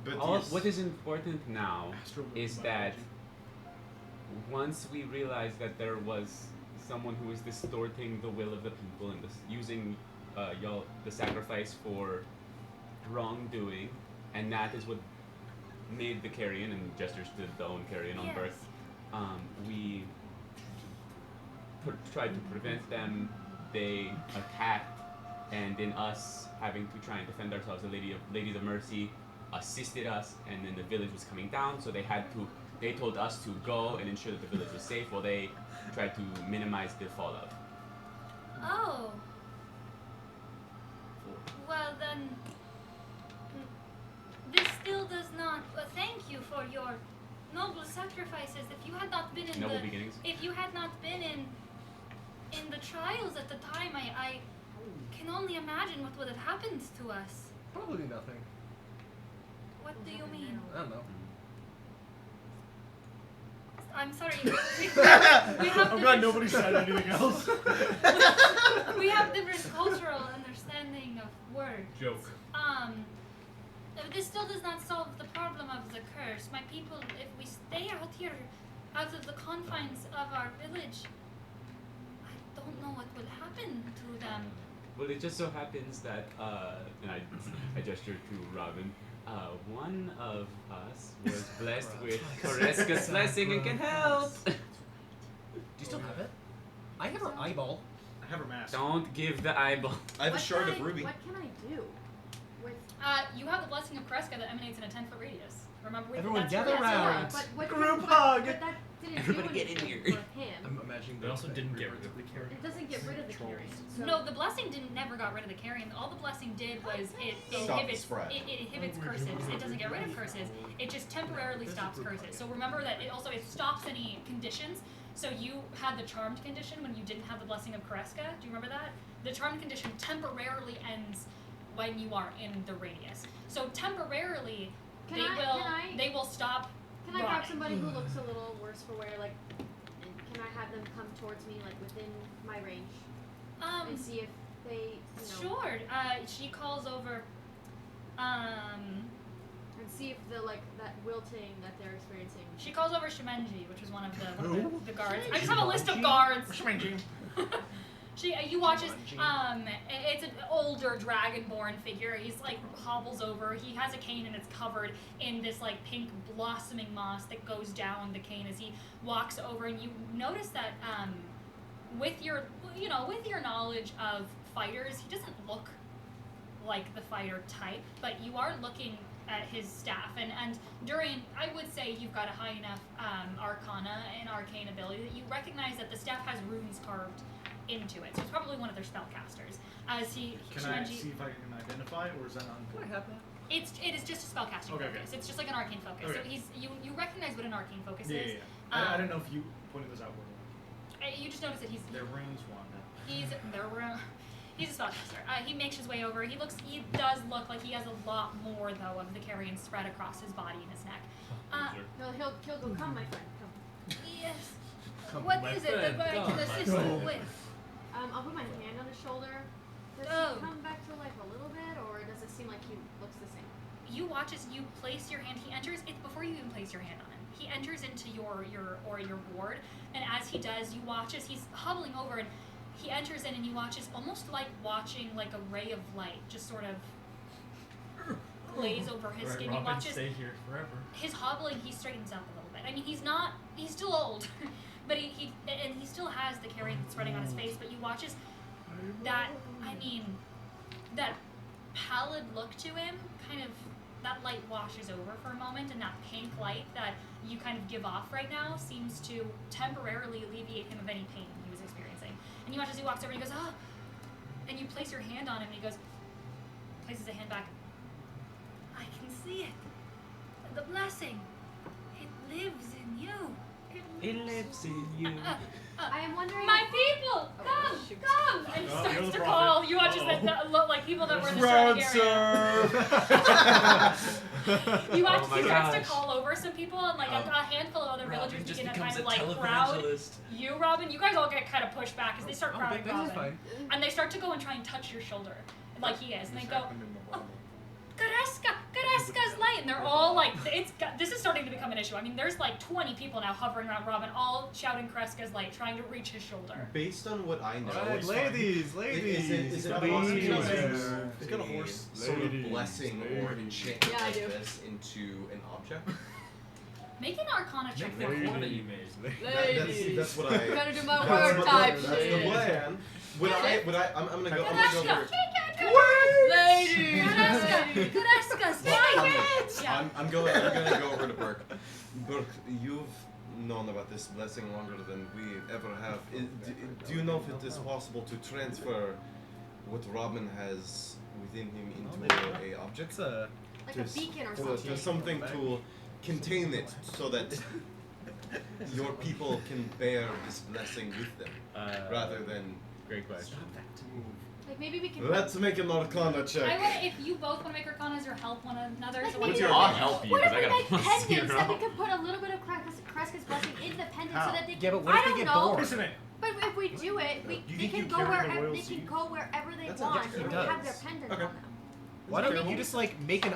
But all, yes. what is important now Astral is that once we realized that there was someone who was distorting the will of the people and using the sacrifice for wrongdoing, and that is what made the carrion and gestures to the own carrion on Yes. birth. We tried to prevent them. They attacked, and in us having to try and defend ourselves, the ladies of mercy assisted us, and then the village was coming down, so they told us to go and ensure that the village was safe while they tried to minimize the fallout. Oh. Well then, this still does not. Thank you for your noble sacrifices. If you had not been in Noble beginnings. if you had not been in the trials at the time, I can only imagine what would have happened to us. Probably nothing. What do you mean? I don't know. I'm sorry. We have I'm glad nobody said anything else. we have different cultural understanding of words. Joke. This still does not solve the problem of the curse. My people, if we stay out here, out of the confines of our village, I don't know what will happen to them. Well, it just so happens that, and I gesture to Robin, one of us was blessed with Koreska's blessing and can help. Do you still have it? I have her eyeball. I have her mask. Don't give the eyeball. I have a What shard can of I- ruby. What can I do? With You have the blessing of Kreska that emanates in a 10-foot radius. Remember, Everyone that's gather that's around. but what Group but, hug. But that didn't Everybody do get in anything here. for him. I'm imagining They also didn't get rid of the carrion. It doesn't get rid of the carrion. So No, the blessing never got rid of the carrion. All the blessing did was it Stop inhibits the spread. it inhibits curses. It doesn't get rid of curses. It just temporarily stops curses. So remember that it stops any conditions. So you had the charmed condition when you didn't have the blessing of Kreska. Do you remember that? The charmed condition temporarily ends when you are in the radius. So temporarily Can they will stop. Can I grab rotting. somebody who looks a little worse for wear? Like, and can I have them come towards me, like within my range, and see if they, Sure. She calls over. and see if the that wilting that they're experiencing. She calls over Shimenji, which is one of Who? the guards. I just have a list of guards. Shmangy. You watch as it's an older dragonborn figure. He's like hobbles over. He has a cane and it's covered in this like pink blossoming moss that goes down the cane as he walks over. And you notice that with your knowledge of fighters, he doesn't look like the fighter type, but you are looking at his staff, and during, I would say you've got a high enough arcana and arcane ability that you recognize that the staff has runes carved into it, so it's probably one of their spellcasters. As he, Can I Shimenji- see if I can identify, or is that not important? have that. it is just a spellcasting Okay, focus. okay. It's just like an arcane focus. So Okay. you recognize what an arcane focus Yeah, is. yeah, yeah. I don't know if you pointed this out. You just notice that he's Their runes Wanda. He's a spellcaster. He makes his way over. He does look like he has a lot more though of the carrion spread across his body and his neck. He'll go. Come, my friend. Come. Yes. Come, What my is it that friend, I come, can my assist friend. you with? I'll put my hand on his shoulder. Does Oh. he come back to life a little bit, or does it seem like he looks the same? you watch as you place your hand. He enters. It's before you even place your hand on him. He enters into your ward, and as he does, you watch as he's hobbling over, and he enters in, and you watch as almost like watching like a ray of light just sort of glaze over his skin. You watch as stay here forever. his hobbling, he straightens up a little bit. I mean, he's still old, but he still has the carry spreading on his face. But you watch as that pallid look to him, kind of, that light washes over for a moment, and that pink light that you kind of give off right now seems to temporarily alleviate him of any pain he was experiencing. And you watch as he walks over and he goes, ah, and you place your hand on him and he goes, places a hand back. I can see it. The blessing. It lives in you. It lives in you. I am wondering. My people, come, shoot. come! And Oh, starts you're the to prophet. call. You watch as that look like people that were in the surrounding area. You watch Oh as he my starts to gosh. call over some people, and like a handful of other villagers just begin to becomes kind of a like crowd televangelist. you, Robin. You guys all get kind of pushed back as they start crowding This is Robin, fine. and they start to go and try and touch your shoulder, like he is, and they go, Kareska's light, and they're all like, this is starting to become an issue. I mean, there's like 20 people now hovering around Robin, all shouting Kareska's light, trying to reach his shoulder. Based on what I know, Alright, ladies, ladies. is it Ladies. possible to Ladies. move He's got a a horse. sort of Ladies. blessing or enchantment Yeah, I like do. this into an object? Make an Arcana check Make for the me. corner that you made. That's what I. Gotta do my That's work the- type That's the shit. plan. I'm gonna go Kareska! over. Ladies. Kareska's light! Yeah. I'm gonna go over to Burke. Burke, you've known about this blessing longer than we ever have. Do you know if it is possible to transfer what Robin has within him into a object? It's a Like a beacon or to something. something to contain it, so that your people can bear this blessing with them, rather than. Great question. Like maybe we can. Let's make an Arcana check. I want if you both want to make Arcanas or help one another. Like so maybe what's we your I'll can- help you, What if 'cause I we got a make plus pendants that we 0. can put a little bit of Kreska's blessing in the pendant How? so that they can. Yeah, but what I if they don't get know. bored? Listen it. But if we do it, You they think can you go carry the wherever royal they can seed? go wherever they That's want, actually and they does. have their pendant Okay. on them. Why don't you just like make an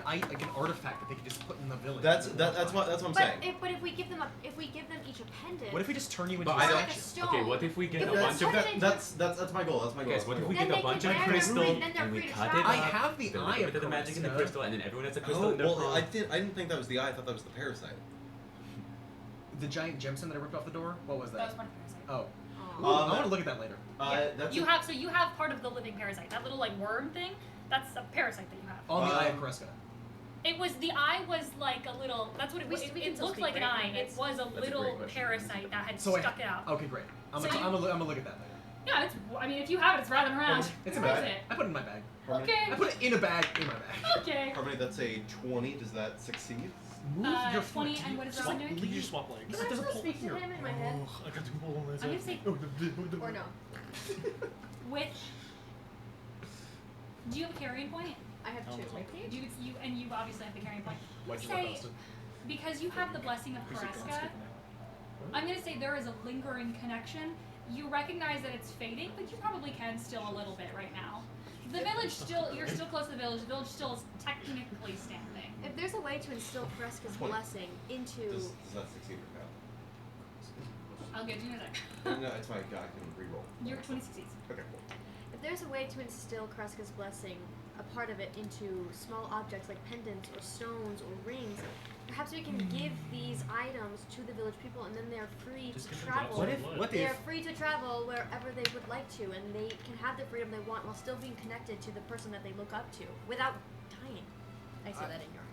artifact that they can just put in the village? That's what I'm But saying. if we give them each a pendant, What if we just turn you into But a I or don't- like a statue? stone. Okay, what if we get If a we bunch put of it into- That's my goal. That's my goal. Guys, what if we Then get they a bunch can of wear it, crystal then they're and we free to cut it travel. I up, have the then we eye put of it to the magic in the Kreska. crystal, and then everyone has a crystal Oh, in their well, palm. I didn't think that was the eye. I thought that was the parasite. The giant gemstone that I ripped off the door? What was That that? was one parasite. Oh. Aw. I want to look at that later. That's You have part of the living parasite. That little like worm thing. That's a parasite that you have. On the eye of Um, Kreska. The eye was like a little. That's what it was. We can It still looked speak like an great eye. It language. was a a little great question. parasite that had So I- stuck it out. Okay, great. I'm So gonna you- look at that later. Yeah, it's. I mean, if you have it, it's rattling around. It's in Where my is bag. it? I put it in my bag. Okay. I put it in a bag in my bag. Okay. Harmony, that's a 20. Does that succeed? Move 20 foot. and what is Swap, Robin doing? you just swap legs. Can I There's a still pole speak to here. him in my head? Oh, I got to pull on this. I'm gonna say Or no? with. Do you have a carrying point? I have two. You obviously have the carrying point. Why'd you Say, let Austin? because you have the blessing of Kareska, I'm gonna say there is a lingering connection. You recognize that it's fading, but you probably can still a little bit right now. The village still, you're still close to the village. The village still is technically standing. If there's a way to instill Kreska's blessing into. Does that succeed or fail? I'll get you in a sec. No, it's fine. I can re-roll. Your 20 succeeds. Okay, cool. If there's a way to instill Kreska's blessing, a part of it, into small objects like pendants or stones or rings, perhaps we can give these items to the village people, and then they're free Just to give them travel. What They if are free to travel wherever they would like to, and they can have the freedom they want while still being connected to the person that they look up to without dying. I say that in your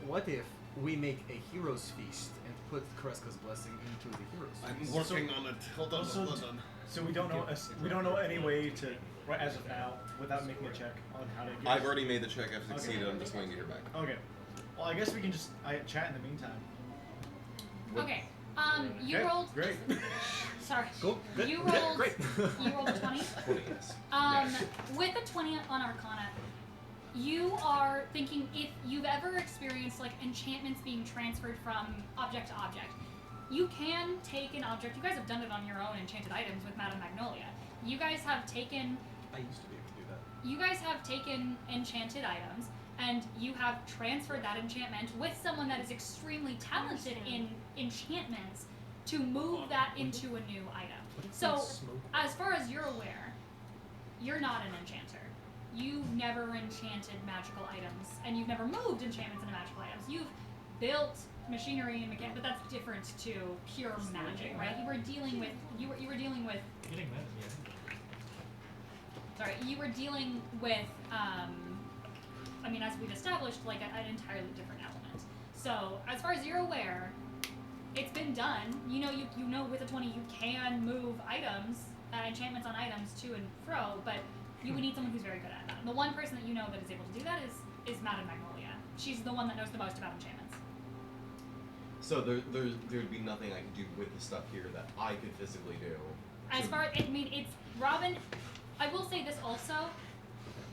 what if we make a hero's feast and put Kreska's blessing into the hero's feast? on it. Hold on. So we don't know any way to, right as of now, without making a check on how to get. I've already made the check. I've succeeded. I'm just waiting to hear back. Okay. Well, I guess we can just chat in the meantime. Okay. You Okay, rolled. Great. Sorry. Cool. Good. You Good. rolled. Great. You rolled a 20. 20, yes. With a 20 on Arcana, you are thinking if you've ever experienced like enchantments being transferred from object to object, you can take an object. You guys have done it on your own enchanted items with Madame Magnolia. You guys have taken I used to be able to do that. You guys have taken enchanted items and you have transferred that enchantment with someone that is extremely talented in enchantments to move that into a new item. So, as far as you're aware, you're not an enchanter. You've never enchanted magical items, and you've never moved enchantments into magical items. You've built machinery and mechanics, but that's different to pure magic, right? You were dealing with Getting mad at me. sorry, you were dealing with I mean, as we've established, like an entirely different element. So, as far as you're aware, it's been done. You know with a 20 you can move items, enchantments on items to and fro, but you would need someone who's very good at that. And the one person that you know that is able to do that is Madame Magnolia. She's the one that knows the most about enchantments. So there'd be nothing I could do with the stuff here that I could physically do. As far as, I mean, it's Robin. I will say this also.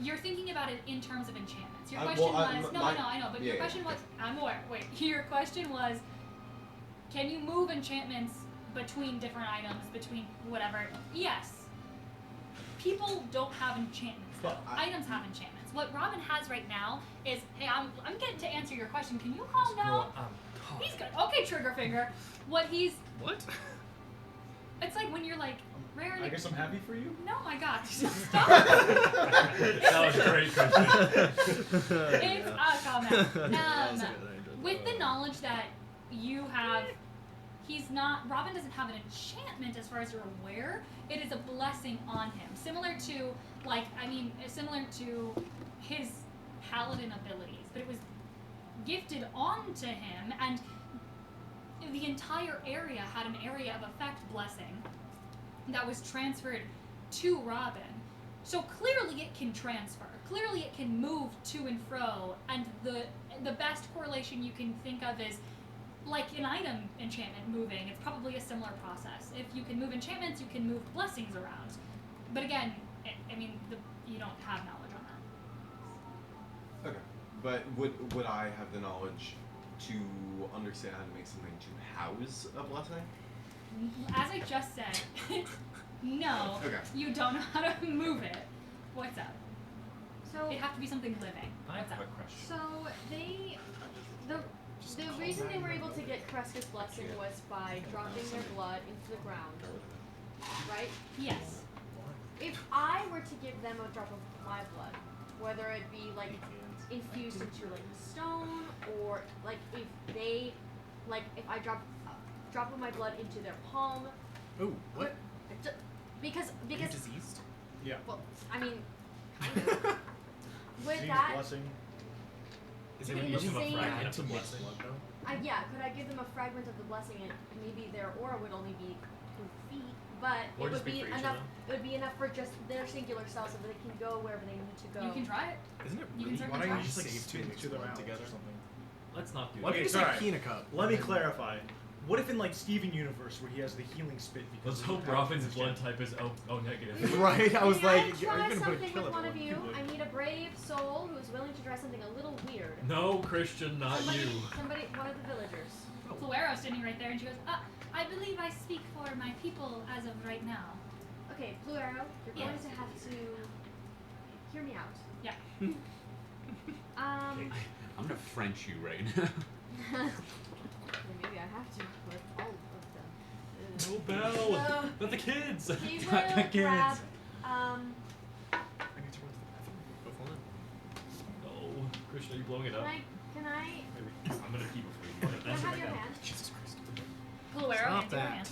You're thinking about it in terms of enchantments. Your question was no, I know, but your question was I'm aware. Wait, your question was, can you move enchantments between different items, between whatever? Yes. People don't have enchantments. Though. Items have enchantments. What Robin has right now is, hey, I'm getting to answer your question. Can you calm down? He's good. Okay, trigger finger. What? It's like when you're like rare. I guess I'm happy for you. No, my God, stop. That was great, Christian. It's a comment. With the knowledge that you have, Robin doesn't have an enchantment as far as you're aware. It is a blessing on him. Similar to his paladin abilities, but it was gifted onto him, and the entire area had an area of effect blessing that was transferred to Robin. So clearly it can transfer. Clearly it can move to and fro, and the best correlation you can think of is like an item enchantment moving. It's probably a similar process. If you can move enchantments, you can move blessings around. But again, I mean, you don't have knowledge on that. Okay, but would I have the knowledge to understand how to make something to house a blessing? As I just said, no, Okay. you don't know how to move it. What's up? So It'd have to be something living. I What's have up? a question. so the reason they were able to get Kreska's blessing was by dropping their blood into the ground, right? Yes. If I were to give them a drop of my blood, whether it be like infused into like stone, or like if I drop of my blood into their palm, Ooh, what? because Are you diseased? Yeah. well, I mean, kind of. With Disease that, blessing. Is it it using using a a fragment That's a to mix blessing. blood though? could I give them a fragment of the blessing, and maybe their aura would only be 2 feet, but Or it just would be be for each of enough. them? It would be enough for just their singular selves, so that they can go wherever they need to go. You can try it. Isn't it You can really certainly Why don't try. you just like Save spin two to the blood round together. or something? Let's not do What that. if Okay, it's sorry. like pee in a cup? Let me clarify. What if in like Steven universe where he has the healing spit? Let's because of hope the Robin's powers blood of type is O negative. Right, I was May like, I are you try gonna put a something kill with one of everyone? you? I need a brave soul who's willing to try something a little weird. No, Christian, not you. Somebody, one of the villagers. Fluero's sitting right there, and she goes, I believe I speak for my people as of right now. Okay, Fluero, you're going Yes. to have to hear me out. Yeah. I'm gonna French you right now. Maybe I have to with all of them. No bell. So, Not the kids. he Not the will kids. grab, I need to run to the bathroom before that. No, Christian, are you blowing it up? can I I'm gonna pee before you blow it. can I That's have what your I got. hand? Jesus Christ. Fluero, Stop hands your that. hand.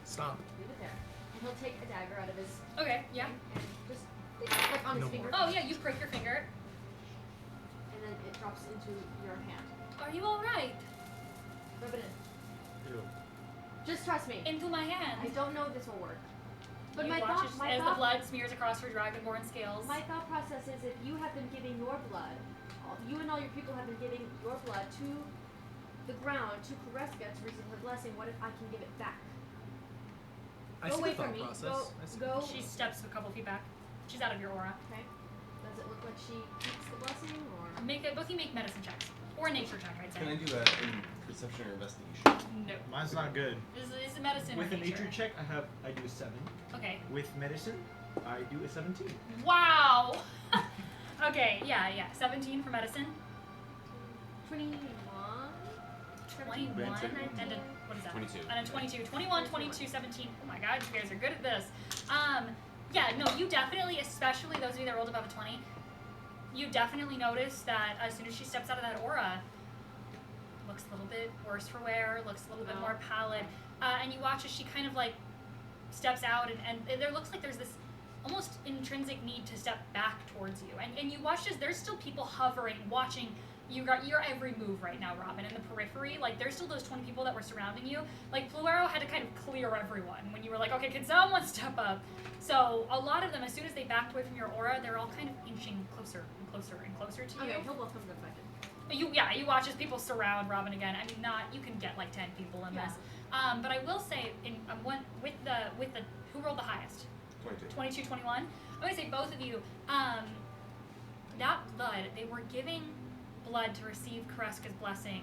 Stop. Leave it there. And he'll take a dagger out of his Okay, yeah. and just like on his No finger. Oh, yeah, you prick your finger. And then it drops into your hand. Are you alright? Rub it in. Ew. Just trust me. Into my I hand. don't know if this will work. But You my watch thought, as, my as the thought, blood smears across her dragonborn scales. my thought process is if you have been giving your blood, you and all your people have been giving your blood to the ground, to Kreska to receive her blessing, what if I can give it back? I Go see away the thought from me. process. I see. Go. She steps a couple feet back. She's out of your aura. Okay. Does it look like she keeps the blessing, or? Both of you make medicine checks. Or a nature check, I'd say. Can I do that in perception or investigation? No. Mine's not good. This is a medicine With or a nature check, I do a 7. Okay. With medicine, I do a 17. Wow! Okay, yeah. 17 for medicine. 21. 21 and a, what is that? 22. And a 22. 21, 22, 17. Oh my god, you guys are good at this. Yeah, no, you definitely, especially those of you that rolled above a 20, you definitely notice that as soon as she steps out of that aura, looks a little bit worse for wear, looks a little bit more pallid, and you watch as she kind of like steps out, and there looks like there's this almost intrinsic need to step back towards you, and you watch as there's still people hovering, watching you got your every move right now, Robin, in the periphery. Like, there's still those 20 people that were surrounding you. Like, Fluero had to kind of clear everyone when you were like, okay, can someone step up? So a lot of them, as soon as they backed away from your aura, they're all kind of inching closer and closer and closer to you. Okay, he'll welcome the second. You watch as people surround Robin again. I mean, you can get like 10 people in this. But I will say, with the who rolled the highest? 22. 22, 21. I'm gonna say both of you. That blood, they were giving blood to receive Kareska's blessing.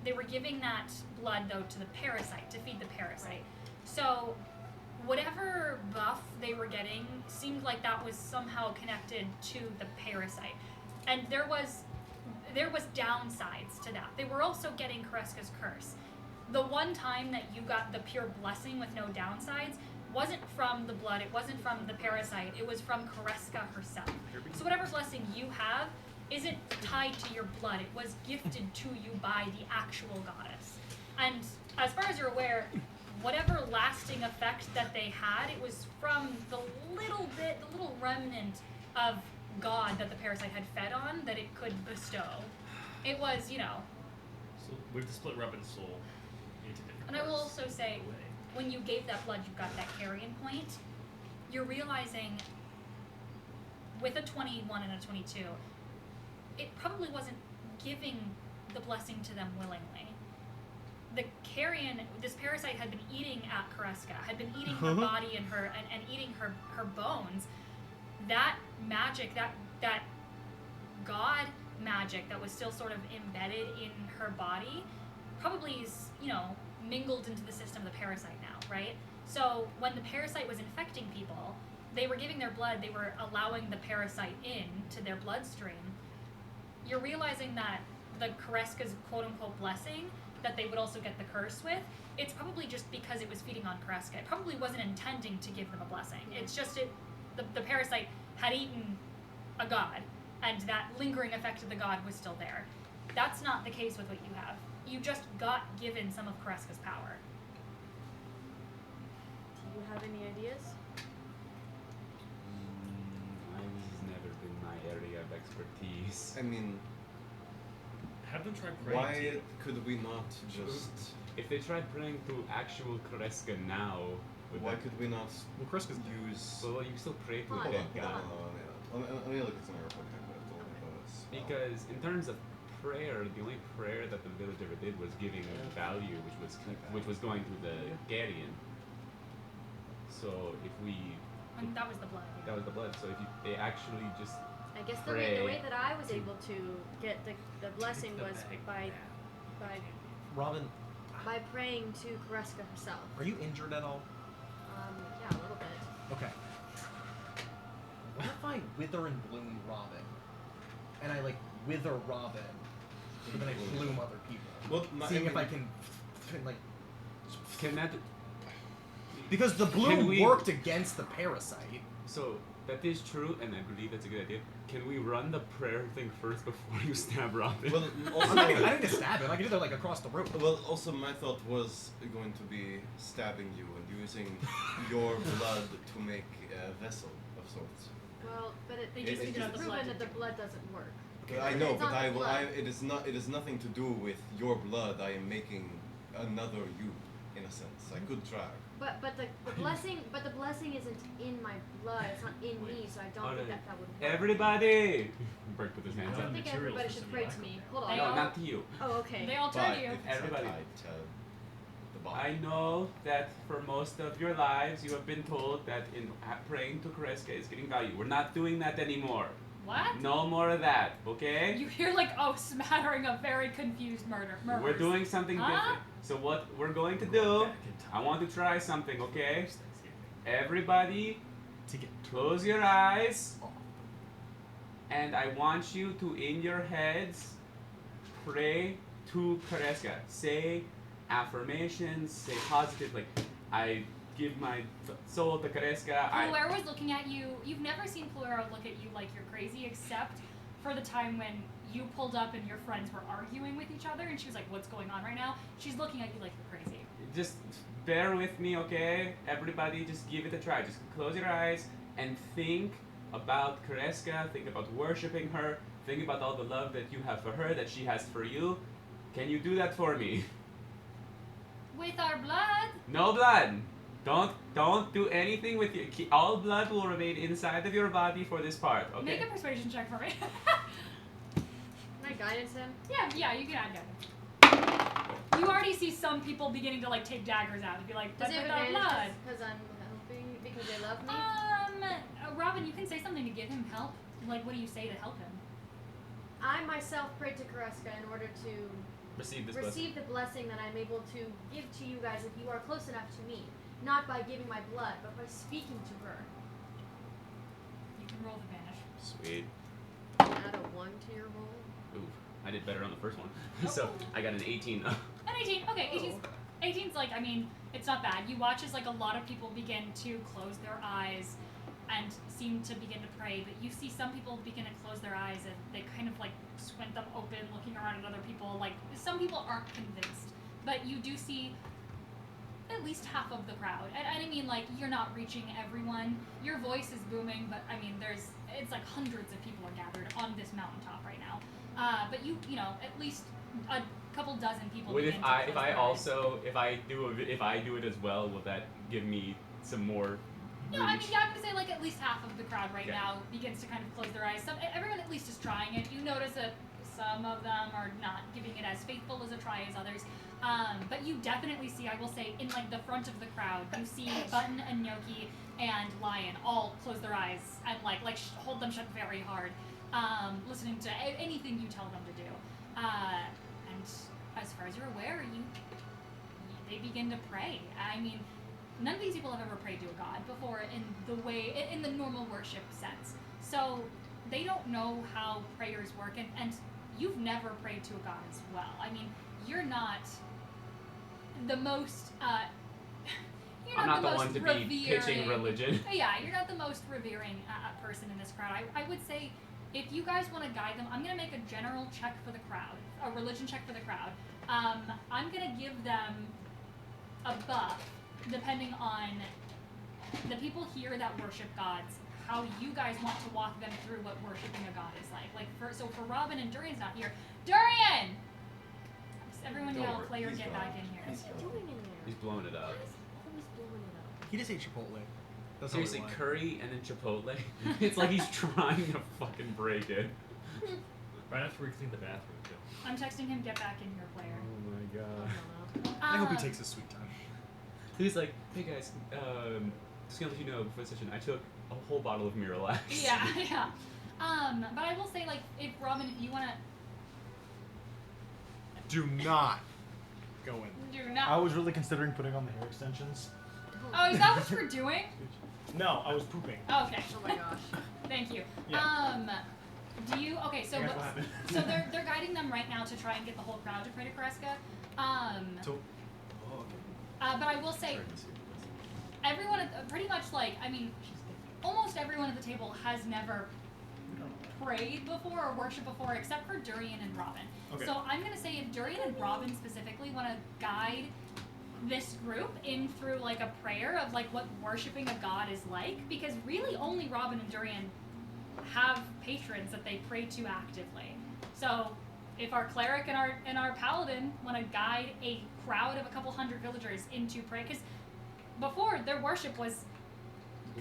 They were giving that blood though to the parasite, to feed the parasite. Right. So whatever buff they were getting seemed like that was somehow connected to the parasite. And there was downsides to that. They were also getting Kareska's curse. The one time that you got the pure blessing with no downsides wasn't from the blood, it wasn't from the parasite, it was from Kareska herself. So whatever blessing you have isn't tied to your blood, it was gifted to you by the actual goddess. And as far as you're aware, whatever lasting effect that they had, it was from the little remnant of God that the parasite had fed on that it could bestow. It was, So we have to split Robin's soul into different And I will parts also say, of the way. when you gave that blood, you got that carrion point. You're realizing with a 21 and a 22, it probably wasn't giving the blessing to them willingly. The carrion, this parasite had been eating at Kareska, had been eating her body and and eating her bones. That magic, that god magic that was still sort of embedded in her body probably is, mingled into the system of the parasite now, right? So when the parasite was infecting people, they were giving their blood, they were allowing the parasite in to their bloodstream. You're realizing that the Kareska's quote-unquote blessing that they would also get the curse with, it's probably just because it was feeding on Kareska. It probably wasn't intending to give them a blessing. It's just the parasite had eaten a god, and that lingering effect of the god was still there. That's not the case with what you have. You just got given some of Kareska's power. Do you have any ideas? It's never been my area of expertise. I mean, Have them try praying to why you. could we not just? If they tried praying to actual Kareska now, would Why that- could we not Well, Kreska's use? Well, you can still pray to Hold a on, dead hold god. on. Let me look at some real quick. Because in terms of prayer, the only prayer that the village ever did was giving value, which was going to the Garian. So if we, And that was the blood. that was the blood. So if they actually just I guess the way Pray that I was able to get the blessing was by Robin, praying to Kareska herself. are you injured at all? Yeah, a little bit. Okay. What if I wither and bloom Robin? And I wither Robin, and then I bloom other people. Well, Seeing if I can, can that. because the Can bloom we- worked against the parasite. So that is true, and I believe that's a good idea. Can we run the prayer thing first before you stab Robin? Well, I'm not also, gonna, I need to stab him. I can do that across the room. well, also my thought was going to be stabbing you and using your blood to make a vessel of sorts. Well, but They It- just it figured out the proven blood. that the blood doesn't work. I know, It's but not the blood. it is not. It is nothing to do with your blood. I am making another you, in a sense. I could try. But the blessing isn't in my blood. It's not in me, so I don't think that would work. Everybody! Burke put his I hands don't up. think materials everybody for should some pray lack to of me. it. Hold on. They No, all- not to you. Oh, okay. They all turn But to you. if it's Everybody. not tied to the body. I know that for most of your lives you have been told that praying to Kareska is getting value. We're not doing that anymore. What? No more of that, okay? You hear smattering of very confused murmurs. We're doing something Huh? different. So what we're going to Going do, back in time. I want to try something, okay? Thanksgiving. Everybody, To get close your eyes and I want you to, in your heads, pray to Kareska. Say affirmations, say positive, like, I give my soul to Kareska. Fluero was looking at you. You've never seen Fluero look at you like you're crazy, except for the time when you pulled up and your friends were arguing with each other, and she was like, what's going on right now? She's looking at you like you're crazy. Just bear with me, okay? Everybody, just give it a try. Just close your eyes and think about Kareska, think about worshiping her, think about all the love that you have for her, that she has for you. Can you do that for me? With our blood? No blood. Don't do anything with your. All blood will remain inside of your body for this part. Okay. Make a persuasion check for me. Can I guidance him? yeah, you can add guidance. You already see some people beginning to like take daggers out and be like, Does but it without advantage blood. because I'm helping because they love me? Robin, you can say something to give him help. Like, what do you say to help him? I myself prayed to Kareska in order to Receive this blessing. receive the blessing that I'm able to give to you guys if you are close enough to me. Not by giving my blood, but by speaking to her. You can roll the vanish. Sweet. Add a 1 to your roll. Ooh, I did better on the first one. So I got an 18. An 18. Okay, 18's like, I mean, it's not bad. You watch as like a lot of people begin to close their eyes and seem to begin to pray, but you see some people begin to close their eyes and they kind of like squint them open, looking around at other people. Like, some people aren't convinced, but you do see at least half of the crowd. And I mean, like, you're not reaching everyone. Your voice is booming, but I mean, it's like hundreds of people are gathered on this mountaintop right now. But you know, at least a couple dozen people. If begin to I close their eyes. if I do it as well, will that give me some more? No, I mean, yeah, I'm gonna say like at least half of the crowd right Okay. now begins to kind of close their eyes. Everyone at least is trying it. You notice that some of them are not giving it as faithful as a try as others. But you definitely see, I will say, in like the front of the crowd, you see Button and Gnocchi and Lion all close their eyes and like hold them shut very hard, listening to anything you tell them to do. And as far as you're aware, they begin to pray. I mean, none of these people have ever prayed to a god before in the normal worship sense. So they don't know how prayers work, and you've never prayed to a god as well. I mean, you're not the most I'm not the one to be pitching religion. Yeah, you're not the most revering person in this crowd. I would say if you guys want to guide them, I'm going to make a general check for the crowd, a religion check for the crowd. I'm going to give them a buff depending on the people here that worship gods, how you guys want to walk them through what worshiping a god is like. So for Robin and Durian's not here. Durian! Everyone Don't yell, worry, player, he's get gone. back in here. What's he doing in there? He's blowing it up. Why is he always blowing it up? He just ate Chipotle. That's Seriously, all we want. curry and then Chipotle. It's like he's trying to fucking break it. Right after we clean the bathroom, too. I'm texting him, get back in here, player. Oh my god. I hope he takes his sweet time. He's like, hey guys, just gonna let you know before the session, I took a whole bottle of Miralax. Yeah, yeah. But I will say, like, if Robin, if you wanna Do not go in. do I not. was really considering putting on the hair extensions. Oh, is that what you're doing? No, I was pooping. Oh, okay. Oh my gosh. Thank you. Yeah. Do you? Okay, so Guess what happened? so they're guiding them right now to try and get the whole crowd to pray to Kareska. So, But I will say, everyone, pretty much like, I mean, almost everyone at the table has never prayed before or worshipped before, except for Durian and Robin. Okay. So I'm gonna say if Durian and Robin specifically want to guide this group in through like a prayer of like what worshiping a god is like, because really only Robin and Durian have patrons that they pray to actively. So if our cleric and our paladin want to guide a crowd of a couple hundred villagers into prayer, because before their worship was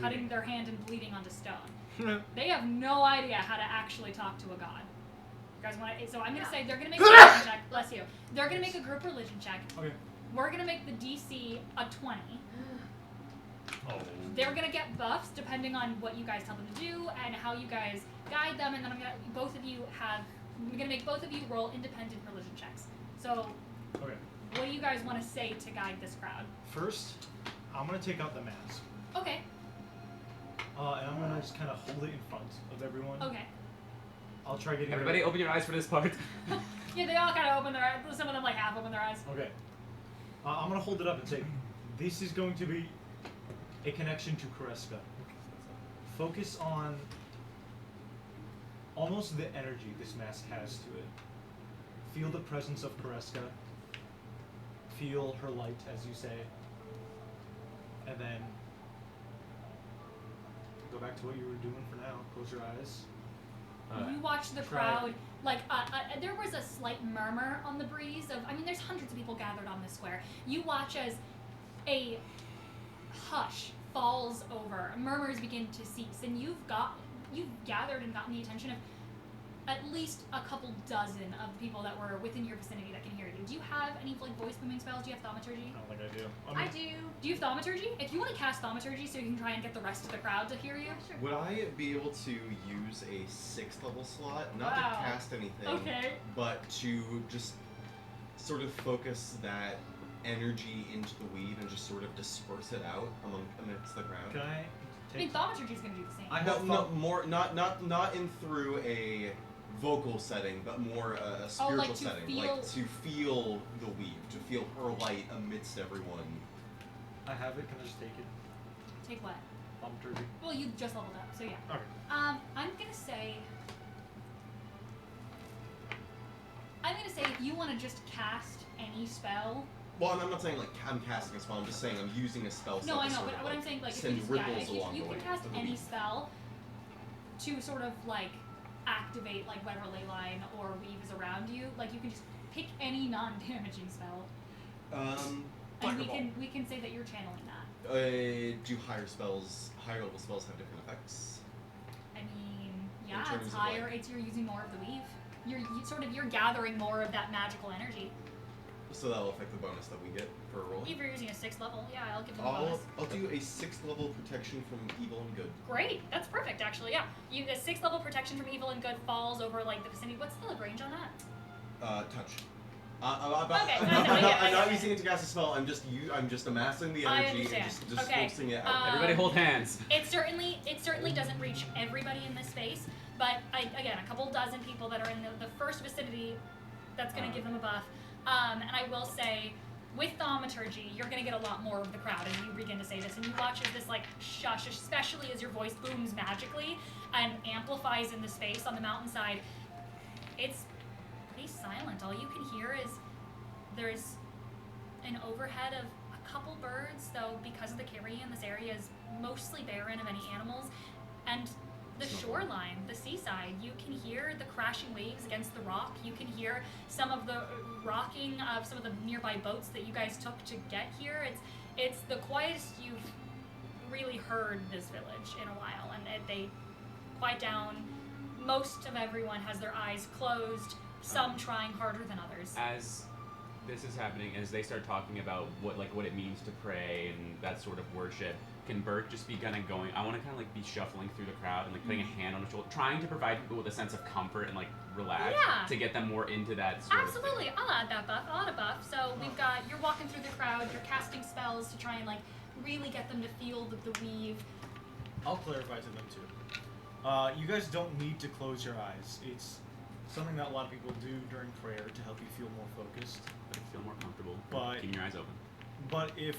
cutting their hand and bleeding onto stone. They have no idea how to actually talk to a god. You guys want to? So I'm gonna say they're gonna make a religion check. Bless you. They're gonna make a group religion check. okay. We're gonna make the DC a 20. Oh. They're gonna get buffs depending on what you guys tell them to do and how you guys guide them, and then I'm gonna make both of you roll independent religion checks. So Okay. what do you guys want to say to guide this crowd? First, I'm gonna take out the mask. Okay. And I'm gonna just kind of hold it in front of everyone. Okay. I'll try getting. Everybody, open your eyes for this part. Yeah, they all kind of open their eyes. Some of them like half open their eyes. Okay. I'm gonna hold it up and say, this is going to be a connection to Kreska. Focus on almost the energy this mask has to it. Feel the presence of Kreska. Feel her light, as you say. And then go back to what you were doing for now. Close your eyes. You watch the try. crowd, like, there was a slight murmur on the breeze of, I mean, there's hundreds of people gathered on this square. You watch as a hush falls over, murmurs begin to cease, and you've gathered and gotten the attention of at least a couple dozen of the people that were within your vicinity that can hear you. Do you have any, like, voice booming spells? Do you have thaumaturgy? I don't think I do. I do. Do you have thaumaturgy? If you want to cast thaumaturgy so you can try and get the rest of the crowd to hear you. Yeah, sure. Would I be able to use a 6th level slot? Not Wow. to cast anything, Okay. but to just sort of focus that energy into the weave and just sort of disperse it out amidst the crowd. Can I I mean, take... thaumaturgy is going to do the same. I No, have no, more not in through a vocal setting, but more a spiritual like to setting, feel- like to feel the weave, to feel her light amidst everyone. I have it. Can I just take it? Take what? Thaumaturgy. Well, you just leveled up, so yeah. Okay. I'm gonna say if you want to just cast any spell. Well, I'm not saying like I'm casting a spell. I'm just saying I'm using a spell. No, set I to know, sort but of, what I'm saying, like, if send you, ripples if along you the can way cast of the any weave. spell to sort of like activate like whatever ley line or weave is around you, like you can just pick any non-damaging spell, and we can say that you're channeling that. Do higher level spells have different effects? I mean, In yeah, terms it's of, higher. like- It's you're using more of the weave. You're gathering more of that magical energy. So that'll affect the bonus that we get for a roll. If you're using a 6th level, yeah, I'll give you a bonus. I'll do a 6th level protection from evil and good. Great, that's perfect actually. Yeah, the 6th level protection from evil and good falls over like the vicinity. What's the range on that? Touch. Okay, I'm not okay. using it to cast a spell. I'm just amassing the I energy and understand. just Okay, forcing it out. Everybody hold hands. It certainly doesn't reach everybody in this space, but again, a couple dozen people that are in the first vicinity, that's going to give them a buff. And I will say, with thaumaturgy, you're going to get a lot more of the crowd as you begin to say this, and you watch as this like shush, especially as your voice booms magically and amplifies in the space on the mountainside. It's pretty silent. All you can hear is there's an overhead of a couple birds, though because of the Caribbean, this area is mostly barren of any animals, and the shoreline, the seaside, you can hear the crashing waves against the rock. You can hear some of the rocking of some of the nearby boats that you guys took to get here. It's the quietest you've really heard this village in a while, and they quiet down. Most of everyone has their eyes closed, some trying harder than others. As this is happening, as they start talking about what it means to pray and that sort of worship, can Burke just be kind of going? I want to kind of like be shuffling through the crowd and like putting a hand on the shoulder, trying to provide people with a sense of comfort and like relax Yeah. to get them more into that sort Absolutely, I'll add that buff. I'll add a buff. So you're walking through the crowd, you're casting spells to try and like really get them to feel the weave. I'll clarify to them too. You guys don't need to close your eyes. It's something that a lot of people do during prayer to help you feel more focused. of feel more comfortable, But- keeping your eyes open. But if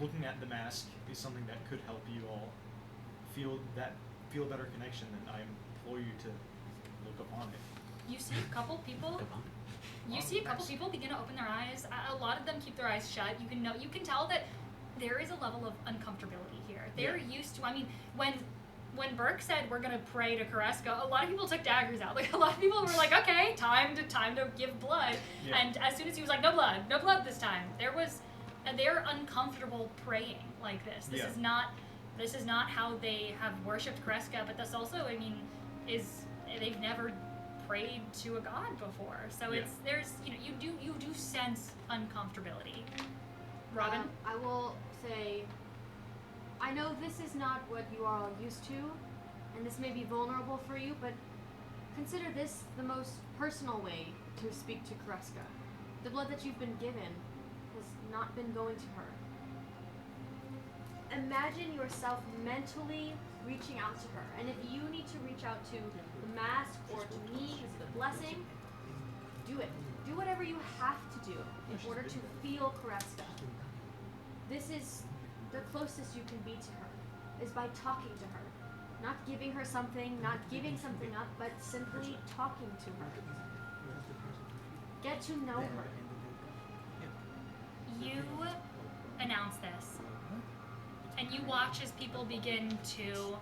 looking at the mask is something that could help you all feel a better connection, then I implore you to look upon it. You see a couple people. You see a couple people begin to open their eyes. A lot of them keep their eyes shut. You can tell that there is a level of uncomfortability here. They're used to. I mean, when Burke said we're gonna pray to Kreska, a lot of people took daggers out. Like a lot of people were like, okay, time to give blood. Yeah. And as soon as he was like, no blood this time, they're uncomfortable praying like this. This is not how they have worshipped Kreska. But this also, I mean, they've never prayed to a god before. So you do sense uncomfortability. Robin? I will say, I know this is not what you are all used to, and this may be vulnerable for you, but consider this the most personal way to speak to Kreska. The blood that you've been given has not been going to her. Imagine yourself mentally reaching out to her. And if you need to reach out to the mask or to me as the blessing, do it. Do whatever you have to do in order to feel Kreska. This is the closest you can be to her, is by talking to her. Not giving her something, not giving something up, but simply talking to her. Get to know her. You announce this, and you watch as people begin to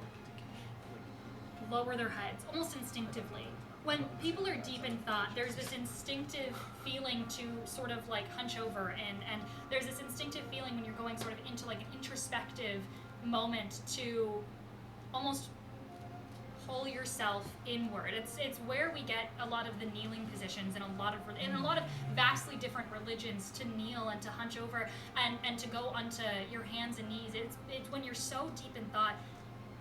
lower their heads, almost instinctively. When people are deep in thought, there's this instinctive feeling to sort of like hunch over, and there's this instinctive feeling when you're going sort of into like an introspective moment to almost pull yourself inward. It's where we get a lot of the kneeling positions in a lot of vastly different religions, to kneel and to hunch over and to go onto your hands and knees. It's when you're so deep in thought,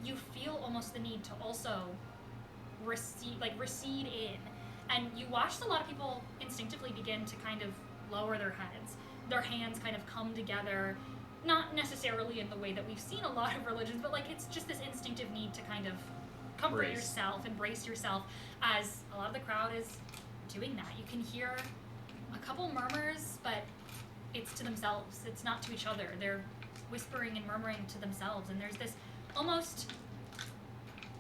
you feel almost the need to also recede in, and you watch a lot of people instinctively begin to kind of lower their heads. Their hands kind of come together, not necessarily in the way that we've seen a lot of religions, but like it's just this instinctive need to kind of comfort yourself, embrace yourself, as a lot of the crowd is doing that. You can hear a couple murmurs, but it's to themselves. It's not to each other. They're whispering and murmuring to themselves, and there's this almost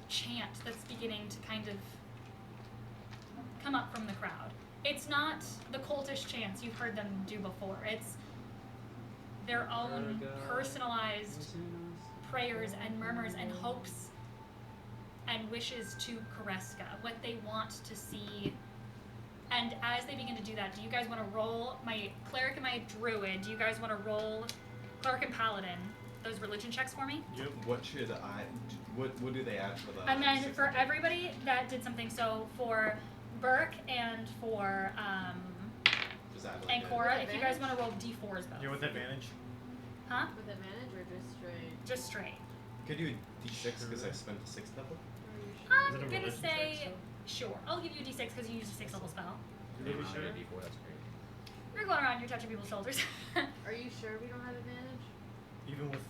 chant that's beginning to kind of come up from the crowd. It's not the cultish chants you've heard them do before. It's their own personalized prayers and murmurs and hopes and wishes to Kreska, what they want to see. And as they begin to do that, do you guys want to roll, my cleric and my druid, do you guys want to roll cleric and paladin those religion checks for me? Yep. What should I? What do they add for that? And then for everybody that did something, so for Burke and for Is that and like Cora, if you guys want to roll d4s both. You're with advantage. Huh? With advantage or just straight? Just straight. Could you d6 because I spent the 6th level? I'm Is it a gonna religion say check, sure. I'll give you a d6 because you used a 6th level spell. Maybe sure. D4, that's great. You're going around, you're touching people's shoulders. Are you sure we don't have advantage? Even with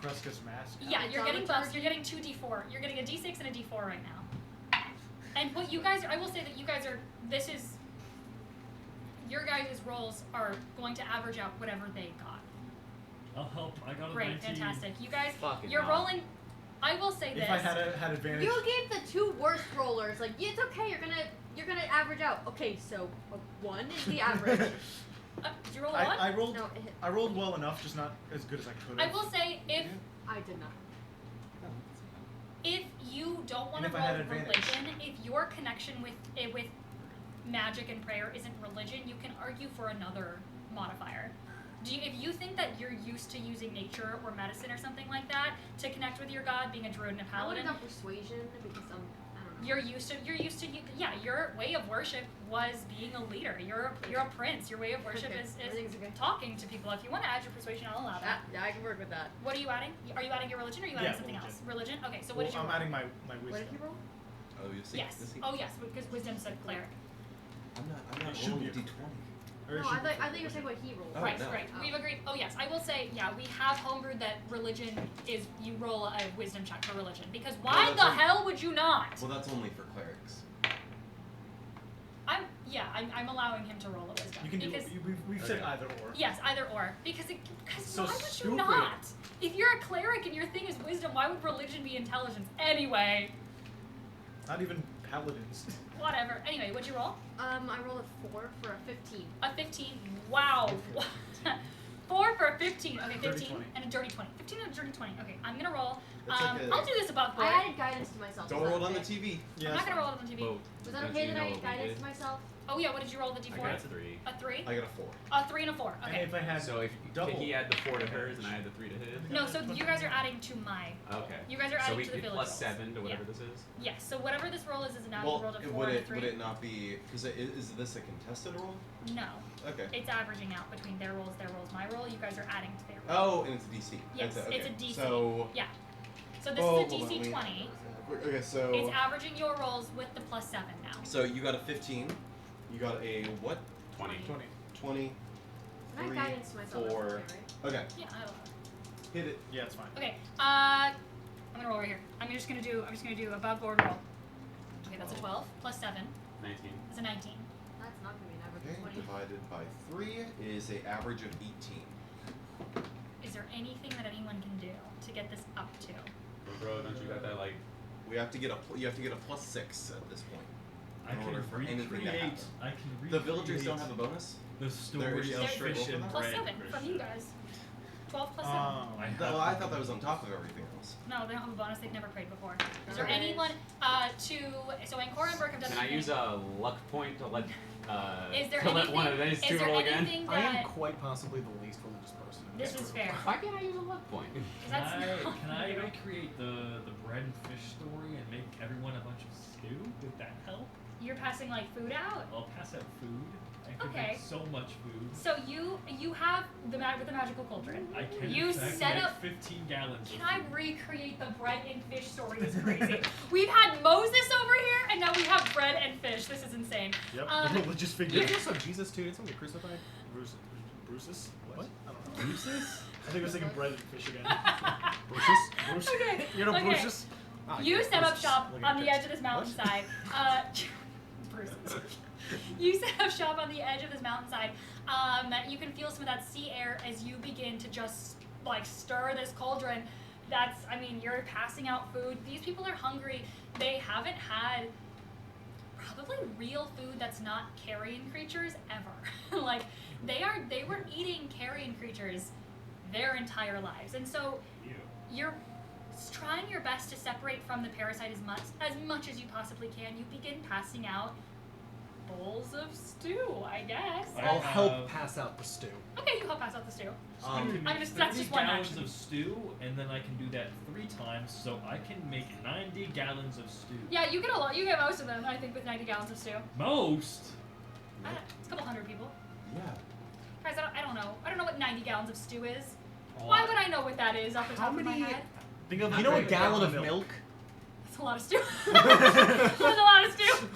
Kreska's mask. Yeah, It's you're getting buffs. thaumaturgy? You're getting 2 d4. You're getting a d6 and a d4 right now. And what you guys are, I will say that you guys are, this is, your guys' rolls are going to average out whatever they got. I'll help. I got a Great, 19. fantastic. You guys, Fucking you're hell. rolling, I will say this. If I had advantage. You gave the two worst rollers. Like, yeah, it's okay. You're gonna average out. Okay, so a 1 is the average. Did you roll a 1? I rolled. No, it hit. I rolled well enough, just not as good as I could I have. will say, if I did not. if you don't want And to if I roll had advantage. religion, if your connection with magic and prayer isn't religion, you can argue for another modifier. If you think that you're used to using nature or medicine or something like that to connect with your god, being a druid and a I would paladin, have done persuasion because I don't know. you're used to yeah, your way of worship was being a leader. You're a prince. Your way of worship Okay, is everything's okay. talking to people. If you want to add your persuasion, I'll allow that. Yeah, I can work with that. What are you adding? Are you adding your religion or are you adding Yeah, something religion. else? Religion? Okay, so Well, what did you I'm roll? adding my What wisdom. did he roll? Oh, you see. Yes. Oh yes, because wisdom's a cleric. I'm not It should rolling be a a d20. Or it No, should I be thought you were saying what he rolled. Oh, Right, no. right. Oh. We've agreed. Oh yes, I will say, yeah, we have homebrewed that religion is you roll a wisdom check for religion because why Well, the that's hell would you not? Well, that's only for clerics. I'm allowing him to roll a wisdom You can do. because We've said Okay. either or. yes, either or because So why would you stupid. not? If you're a cleric and your thing is wisdom, why would religion be intelligence anyway? Not even paladins. Whatever. Anyway, what'd you roll? I rolled a 4 for a 15. A 15. Wow. 4 for a 15. Okay, 15 Dirty 20. and a dirty 20. 15 and a dirty 20. Okay, I'm gonna roll. That's okay. I'll do this above board. I added guidance to myself. Don't Is that roll on the okay? TV. Yeah, I'm not that's gonna roll fine. it on TV. Well, Was that don't okay you that know I what did we guidance did? to myself? Oh yeah, what did you roll the I d4? got a 3. A 3? I got a 4. A 3 and a 4. And Okay. if I had So if double, he add the 4 to hers and I add the 3 to his. No, so you guys are adding to my. Okay. You guys are So adding we to the get village plus rolls. 7 to whatever Yeah. this is. Yes. So whatever this roll is now Well, you rolled a 4 would and a it 3. would it not be? Because is this a contested roll? No, Okay. it's averaging out between their rolls, my roll. You guys are adding to their roll. Oh, and it's a DC. Yes, That's it. it's Okay. a DC. So. Yeah. So this Oh, is a hold on, DC wait. 20. Okay, so. It's averaging your rolls with the plus 7 now. So you got a 15. You got a what? 20. 20. 20. And I Three, guidance to myself. four. That's okay, right? Okay. Yeah, I don't know. Hit it. Yeah, it's fine. Okay. I'm gonna roll right here. I'm just gonna do above board roll. Okay, that's a 12 plus 7. 19. That's a 19. That's not gonna be an average Okay, of 20. divided by 3 is a average of 18. Is there anything that anyone can do to get this up to? Bro, don't you got that like? You have to get a plus 6 at this point. I In can order for anything to recreate. happen. I can recreate. The villagers don't have a bonus? The story They're of straight fish over and that? Plus bread. 7 from you guys. 12 plus 7. I have Well, I thought that was on top of everything else. No, they don't have a bonus. They've never prayed before. Is there Okay. anyone so Ancora and Burke have done Can I something. use a luck point to let Is there to let anything? one of these Is two there roll again? anything I am that? quite possibly the least religious person. in This this is group. fair. Why can't I use a luck point? 'Cause that's not Can I fair. recreate the bread and fish story and make everyone a bunch of stew? Would that help? You're passing like food out. I'll pass out food. I can Okay. make so much food. So you have with the magical cauldron. I can You in fact set make up. 15 gallons. Can of I food. recreate the bread and fish story? This is crazy. We've had Moses over here, and now we have bread and fish. This is insane. Yep. Religious Did figure. you also Jesus too? Did someone get crucified? Bruce's? What? I don't know. Bruce's? I think I was thinking bread and fish again. Bruce's? Bruce? Okay, You know okay. Bruce's? Ah, You yeah, set up Bruce's. shop Look on at the this. edge of this mountainside. Bruce's. You set up shop on the edge of this mountainside. You can feel some of that sea air as you begin to just like stir this cauldron. You're passing out food. These people are hungry. They haven't had probably real food that's not carrion creatures ever. Like they were eating carrion creatures their entire lives, and so you're trying your best to separate from the parasite as much as you possibly can. You begin passing out bowls of stew, I guess. I'll I help have- pass out the stew. Okay, you help pass out the stew. I can I'm make just- that's 30 just one gallons action. of stew, and then I can do that 3 times, so I can make 90 gallons of stew. Yeah, you get a lot. You get most of them, I think, with 90 gallons of stew. Most. It's a couple hundred people. Yeah. Guys, I don't know. I don't know what 90 gallons of stew is. Why would I know what that is off the top of my head? Think of You know a the gallon of milk? That's a lot of stew. That's a lot of stew.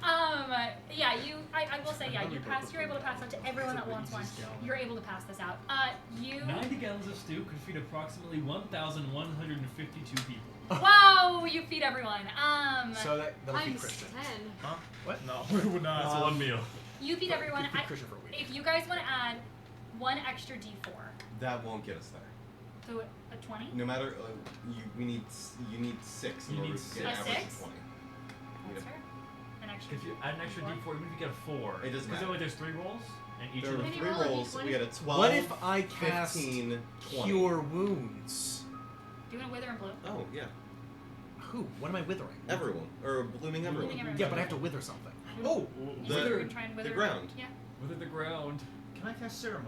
I will say, you're able to pass out to everyone that wants one. You're able to pass this out. 90 gallons of stew could feed approximately 1,152 people. Wow, you feed everyone. So that'll be Times Christian. 10. Huh? What? No, we would not. That's one meal. You feed everyone. Feed Christian for a week. If you guys want to add one extra D4, That won't get us there. so a 20. No matter, you need 6 in You order need to get A an average 6? of 20. That's fair. An extra. If you add an extra D4. D4, even if you get a 4, It doesn't because matter. there's 3 rolls, and each There of were them. Maybe 3 roll a rolls, D20. we had a 12, What if I cast 15, 20. Cure Wounds? Do you want to wither and blue? Oh, yeah. Who? What am I withering? Everyone. Or blooming everyone. Blooming everyone. Yeah, but I have to wither something. Oh! You said you were trying to wither. ground. Yeah. Wither the ground. Can I cast ceremony?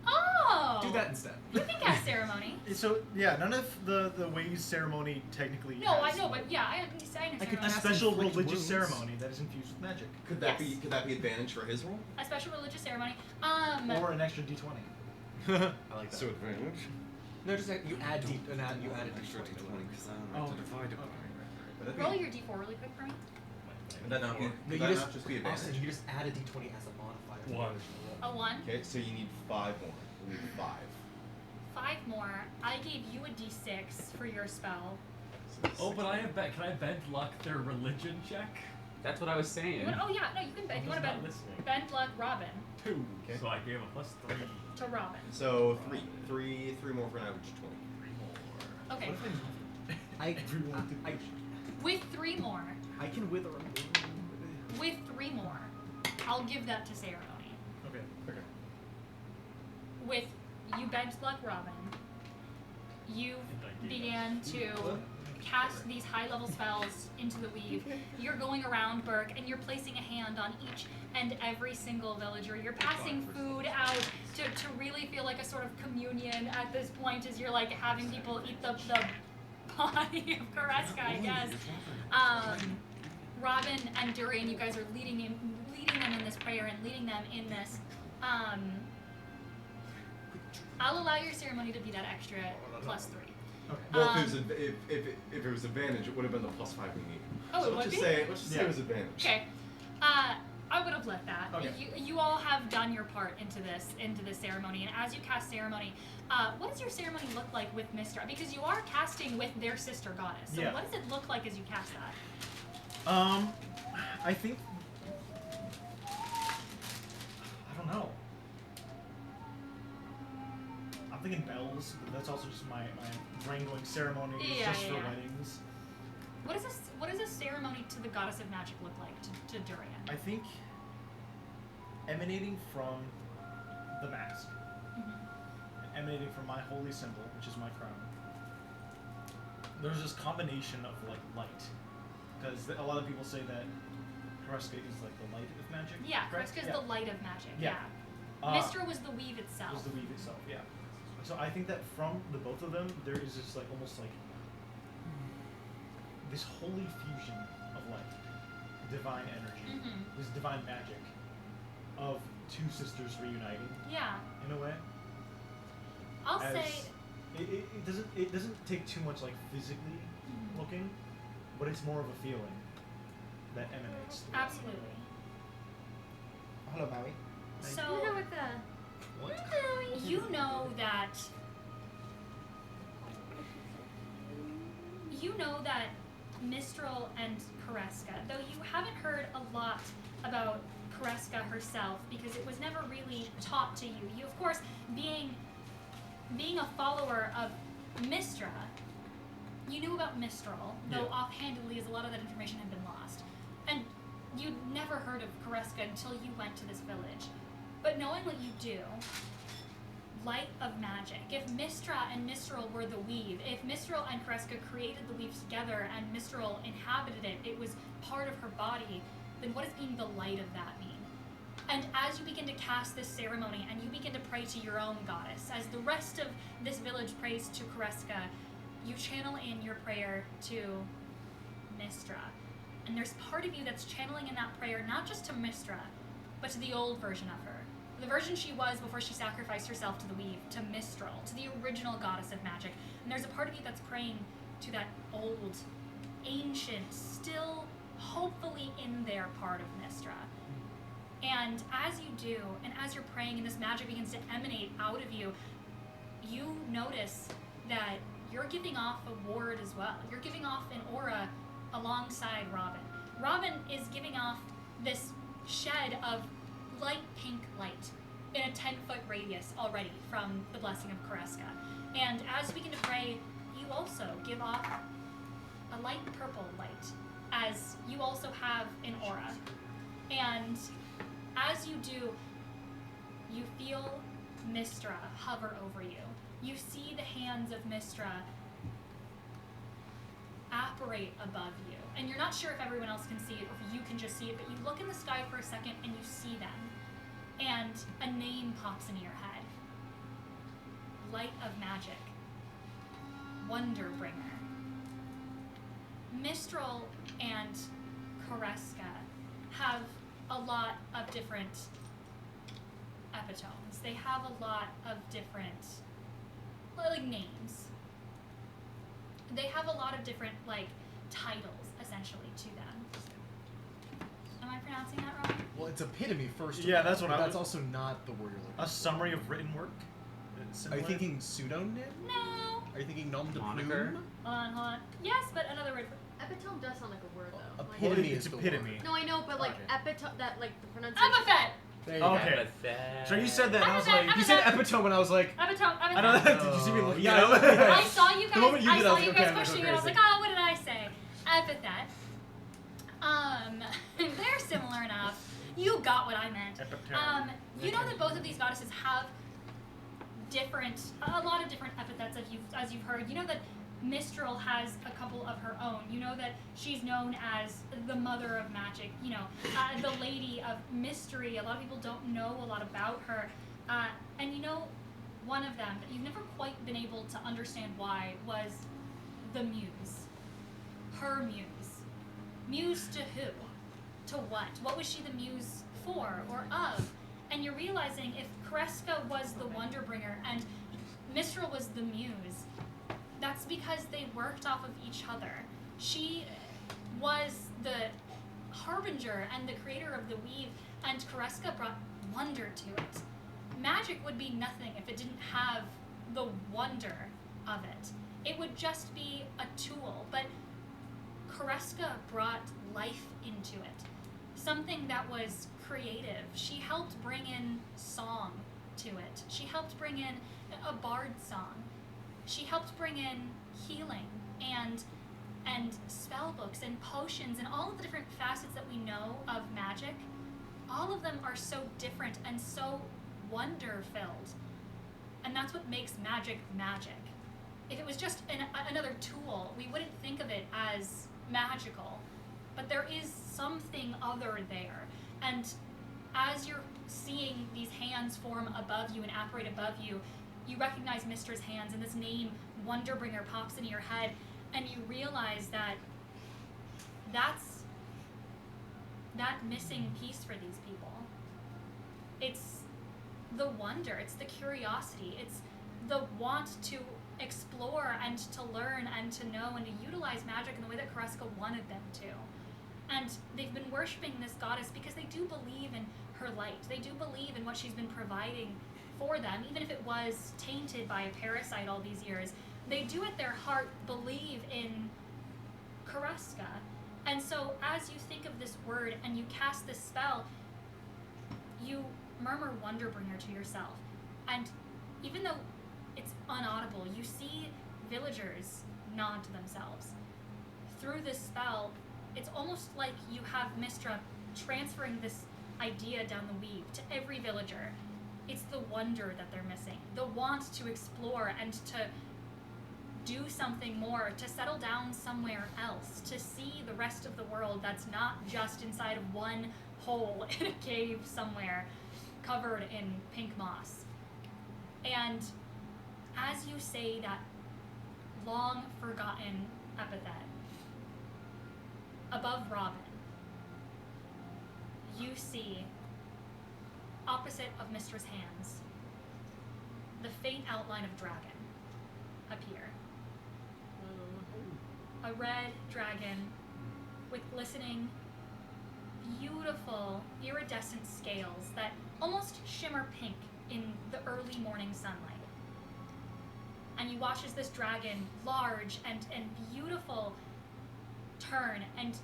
Oh. Do that instead. You can cast ceremony. So yeah, none of the ways ceremony technically. No, I has know, but yeah, I know I could a ceremony. cast special inflict religious wounds. ceremony that is infused with magic, Could that Yes. be advantage for his roll? A special religious ceremony. or an extra D20. I like that. advantage. No, just you add you add a Extra D20 to D20 it. because Oh, to divide it by. Would that roll be- your D4 really quick for me. Would that not be? No, Could you that just, not just be Austin, advantage? you just add a D20 as a modifier. for the One. original roll. A 1. Okay, so you need 5 more. You need 5. 5 more. I gave you a D6 for your spell. So Oh, but can I bend luck their religion check? That's what I was saying. Oh yeah, no, you can bend. I You was want to not bend? listening. Bend luck Robin 2. Okay. So I gave a +3. to Robin. So 3 more for an average of 20. 3 more. Okay. I With 3 more. I can wither a With 3 more. I'll give that to ceremony. Okay. Okay. With you bent luck Robin. You began to cast these high-level spells into the weave. You're going around, Burke, and you're placing a hand on each and every single villager. You're passing food out to really feel like a sort of communion at this point as you're like having people eat the body of Kareska, I guess. Robin and Durian, you guys are leading them in this prayer and leading them in this. I'll allow your ceremony to be that extra +3. Okay. Well, if it was advantage, it would have been the +5 we need. Oh, so it let's would just be? say it was advantage. Okay. I would have let that. Okay. You all have done your part into this ceremony, and as you cast ceremony, what does your ceremony look like with Mistra? Because you are casting with their sister goddess. So Yeah. what does it look like as you cast that? I think. I don't know. I'm thinking bells, but that's also just my brain going ceremony is just for weddings. What does a ceremony to the goddess of magic look like to Durian? I think emanating from the mask, and emanating from my holy symbol, which is my crown. There's this combination of like light, because a lot of people say that Kreska is like the light of magic. Yeah, correct? Kreska is the light of magic. Yeah. Mistra was the weave itself. Was the weave itself, yeah. So I think that from the both of them, there is this like almost like this holy fusion of like divine energy, this divine magic of two sisters reuniting Yeah. in a way. I'll As say. it doesn't take too much like physically looking, but it's more of a feeling that emanates. through it. Absolutely. Hello, Maui. So with the What? you know that Mistral and Kreska, though you haven't heard a lot about Kreska herself because it was never really taught to you. You, of course, being a follower of Mistra, you knew about Mistral, though Yeah. offhandedly, as a lot of that information had been lost. And you'd never heard of Kreska until you went to this village. But knowing what you do, light of magic, if Mistra and Mistral were the weave, if Mistral and Kreska created the weave together and Mistral inhabited it, it was part of her body, then what does being the light of that mean? And as you begin to cast this ceremony and you begin to pray to your own goddess, as the rest of this village prays to Kreska, you channel in your prayer to Mistra. And there's part of you that's channeling in that prayer not just to Mistra, but to the old version of her. The version she was before she sacrificed herself to the weave, to Mistral, to the original goddess of magic. And there's a part of you that's praying to that old, ancient, still hopefully in there part of Mistra. And as you do, and as you're praying and this magic begins to emanate out of you, you notice that you're giving off a ward as well. You're giving off an aura alongside Robin. Robin is giving off this shed of light pink light in a 10-foot radius already from the blessing of Kreska. And as you begin to pray, you also give off a light purple light, as you also have an aura. And as you do, you feel Mistra hover over you. You see the hands of Mistra apparate above you. And you're not sure if everyone else can see it or if you can just see it, but you look in the sky for a second and you see them. And a name pops into your head. Light of Magic. Wonder Bringer. Mistral and Kreska have a lot of different epitomes. They have a lot of different, like, names. They have a lot of different, like, titles, essentially, to them. Am I pronouncing that wrong? Well, it's epitome first. Yeah, of all, that's what but I That's was- also not the word you're looking A for. summary of written work. Are you thinking pseudonym? No. Are you thinking nom de Moniker? plume? Hold on. Yes, but another word for epitome does sound like a word though. Like, Epitome it's is the epitome. word. no, I know, but like Okay. epitome, that like the pronunciation. epithet. There you Okay. So you said that, and I was like, go. You said epitome, and I was like, Epitome. I don't know. Did you see me looking Yeah, at it? I saw you guys. The moment you I did, saw I was you like, guys okay, I'm gonna questioning go it. I was like, crazy. oh, what did I say? Epithet. They're similar enough. You got what I meant. Epitome. You know that both of these goddesses have a lot of different epithets as you've heard. You know that Mistral has a couple of her own. You know that she's known as the mother of magic, you know, the lady of mystery. A lot of people don't know a lot about her. And you know, one of them that you've never quite been able to understand why was the Muse. Her Muse. Muse to who? To what? What was she the muse for or of? And you're realizing if Kreska was the Wonder Bringer and Mistral was the muse, that's because they worked off of each other. She was the harbinger and the creator of the weave And Kareska brought wonder to it. Magic would be nothing if it didn't have the wonder of it. It would just be a tool, but Kareska brought life into it. Something that was creative. She helped bring in song to it. She helped bring in a bard song. She helped bring in healing and spell books and potions and all of the different facets that we know of magic. All of them are so different and so wonder-filled. And that's what makes magic magic. If it was just another tool, we wouldn't think of it as magical. But there is something other there. And as you're seeing these hands form above you and apparate above you, you recognize Mistra's hands, and this name, Wonderbringer, pops into your head, and you realize that that's that missing piece for these people. It's the wonder, it's the curiosity, it's the want to explore and to learn and to know and to utilize magic in the way that Kareska wanted them to. And they've been worshiping this goddess because they do believe in her light. They do believe in what she's been providing for them, even if it was tainted by a parasite all these years. They do at their heart believe in Kareska. And so as you think of this word and you cast this spell, you murmur Wonderbringer to yourself. And even though it's unaudible, you see villagers nod to themselves. Through this spell, it's almost like you have Mistra transferring this idea down the weave to every villager. It's the wonder that they're missing, the want to explore and to do something more, to settle down somewhere else, to see the rest of the world that's not just inside of one hole in a cave somewhere covered in pink moss. And as you say that long forgotten epithet, above Robin, you see, opposite of Mistra's hands, the faint outline of dragon appear. A red dragon with glistening, beautiful, iridescent scales that almost shimmer pink in the early morning sunlight. And you watch as this dragon, large and beautiful, turn, and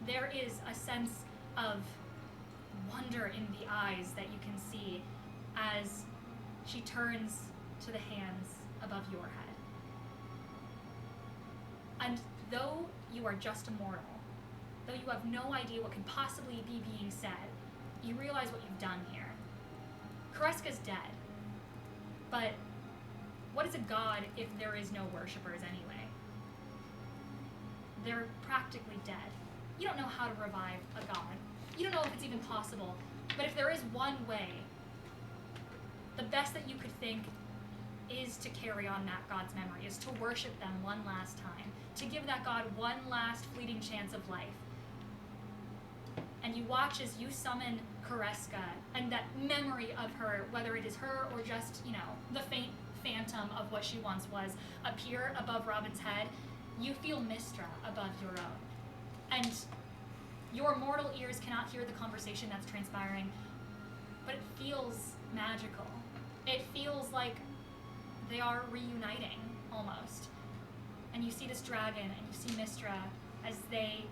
there is a sense of wonder in the eyes that you can see as she turns to the hands above your head. And though you are just a mortal, though you have no idea what could possibly be being said, you realize what you've done here. Kareska's dead, but what is a god if there is no worshippers anyway? They're practically dead. You don't know how to revive a god. You don't know if it's even possible, but if there is one way, the best that you could think is to carry on that god's memory, is to worship them one last time, to give that god one last fleeting chance of life. And you watch as you summon Kareska, and that memory of her, whether it is her or just, the faint phantom of what she once was, appear above Robin's head. You feel Mistra above your own. And your mortal ears cannot hear the conversation that's transpiring, but it feels magical. It feels like they are reuniting, almost. And you see this dragon, and you see Mistra as they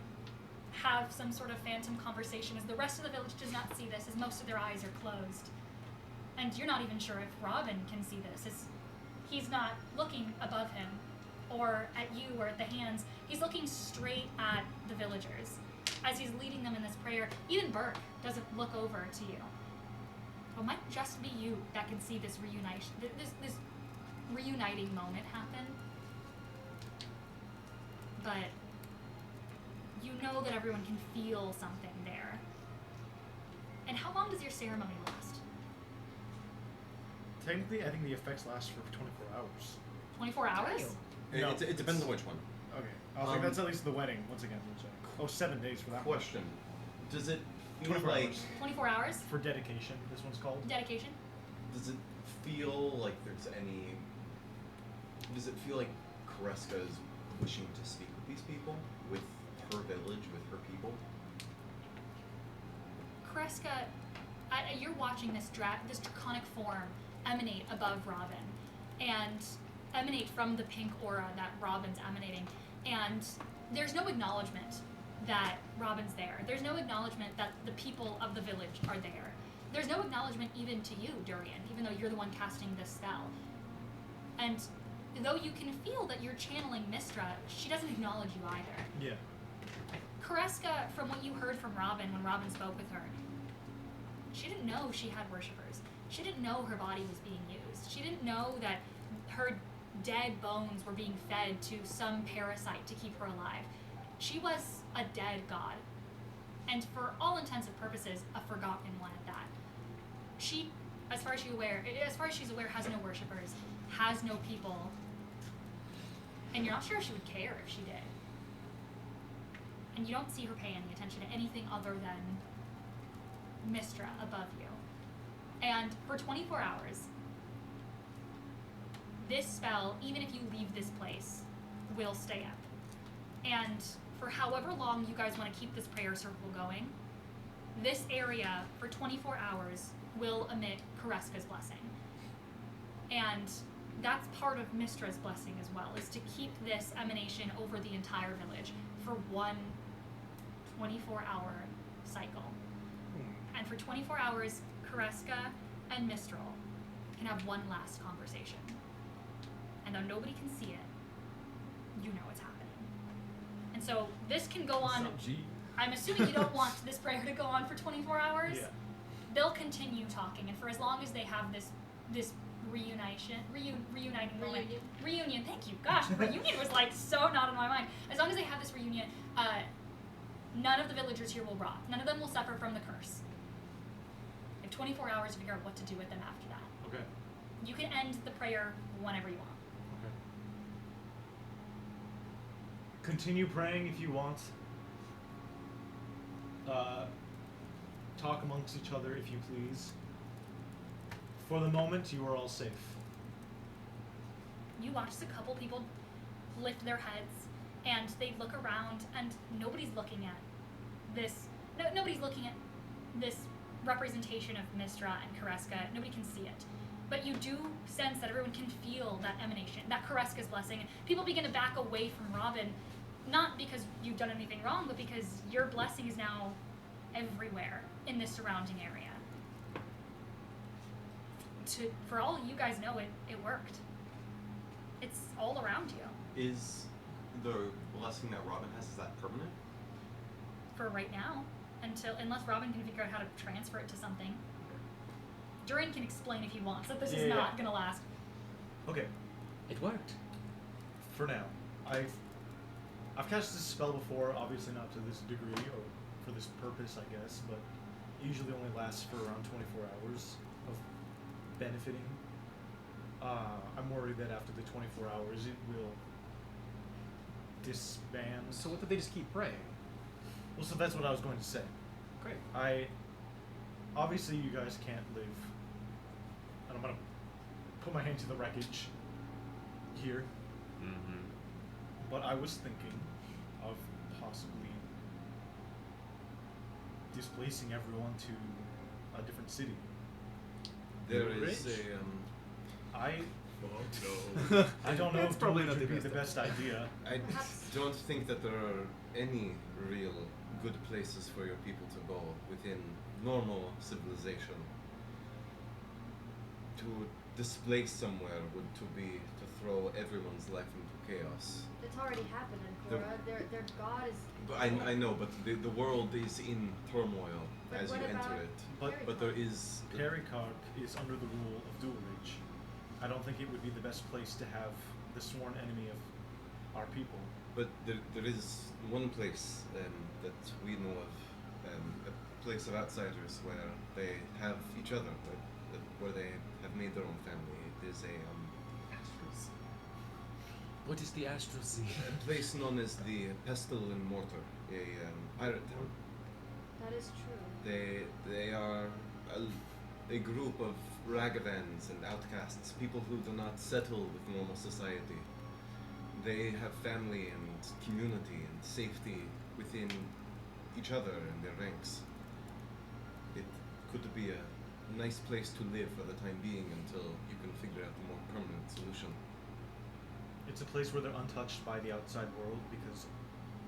have some sort of phantom conversation, as the rest of the village does not see this, as most of their eyes are closed. And you're not even sure if Robin can see this, as he's not looking above him, or at you, or at the hands. He's looking straight at the villagers, as he's leading them in this prayer. Even Burke doesn't look over to you. It might just be you that can see this reunition, this reuniting moment happen. But you know that everyone can feel something there. And how long does your ceremony last? Technically, I think the effects last for 24 hours. 24 hours? No. It depends on which one. Okay. I think that's at least the wedding. Once again, we'll check. Oh, 7 days for that one. Question: does it feel 24 like hours. 24 hours? For dedication, this one's called. Dedication? Does it feel like there's any? Does it feel like Kareska is wishing to speak with these people, with her village, with her people? Kareska you're watching this draconic form emanate above Robin, and emanate from the pink aura that Robin's emanating, and there's no acknowledgement that Robin's there. There's no acknowledgement that the people of the village are there. There's no acknowledgement even to you, Durian, even though you're the one casting this spell. And though you can feel that you're channeling Mistra, she doesn't acknowledge you either. Yeah. Kreska, from what you heard from Robin when Robin spoke with her, she didn't know she had worshippers. She didn't know her body was being used. She didn't know that her dead bones were being fed to some parasite to keep her alive. She was a dead god, and for all intents and purposes, a forgotten one at that. She, as far as she's aware, has no worshippers, has no people, and you're not sure if she would care if she did. And you don't see her pay any attention to anything other than Mistra above you. And for 24 hours, this spell, even if you leave this place, will stay up. And for however long you guys want to keep this prayer circle going, this area for 24 hours will emit Kreska's blessing. And that's part of Mistra's blessing as well, is to keep this emanation over the entire village for one 24-hour cycle. And for 24 hours, Kreska and Mistral can have one last conversation. And though nobody can see it, you know it's happening. And so this can go on. I'm assuming you don't want this prayer to go on for 24 hours. Yeah. They'll continue talking, and for as long as they have this reuniting moment. Reunion, thank you. Gosh, reunion was like so not in my mind. As long as they have this reunion, none of the villagers here will rot. None of them will suffer from the curse. You have 24 hours to figure out what to do with them after that. Okay. You can end the prayer whenever you want. Okay. Continue praying if you want. Talk amongst each other if you please. For the moment, you are all safe. You watch a couple people lift their heads, and they look around, and nobody's looking at this. Nobody's looking at this representation of Mistra and Kreska. Nobody can see it, but you do sense that everyone can feel that emanation, that Kreska's blessing. And people begin to back away from Robin, not because you've done anything wrong, but because your blessing is now everywhere in the surrounding area. For all you guys know, it worked. It's all around you. Is the blessing that Robin has, is that permanent? For right now, unless Robin can figure out how to transfer it to something. Durin can explain if he wants that this is not gonna last. Okay. It worked. For now, I've cast this spell before, obviously not to this degree or for this purpose, I guess, but it usually only lasts for around 24 hours of benefiting. I'm worried that after the 24 hours it will disband. So what if they just keep praying? Well, so that's what I was going to say. Great. Obviously you guys can't live, and I'm gonna put my hand to the wreckage here. Mm-hmm. But I was thinking of possibly displacing everyone to a different city. There Rich? is a I don't know That's if probably Purge not would the be the best best idea. I don't think that there are any real good places for your people to go within normal civilization. To displace somewhere would be to throw everyone's life into chaos. It's already happened in Korra. Their god is. But I know, but the world is in turmoil But as you what enter about it. But there is Perikarp is under the rule of Dual Ridge. I don't think it would be the best place to have the sworn enemy of our people. But there is one place that we know of, a place of outsiders where they have each other, where they have made their own family. It is a What is the Astral Sea? a place known as the Pestle and Mortar, a pirate town. That is true. They are a group of ragavans and outcasts, people who do not settle with normal society. They have family and community and safety within each other and their ranks. could be a nice place to live for the time being until you can figure out a more permanent solution. It's a place where they're untouched by the outside world because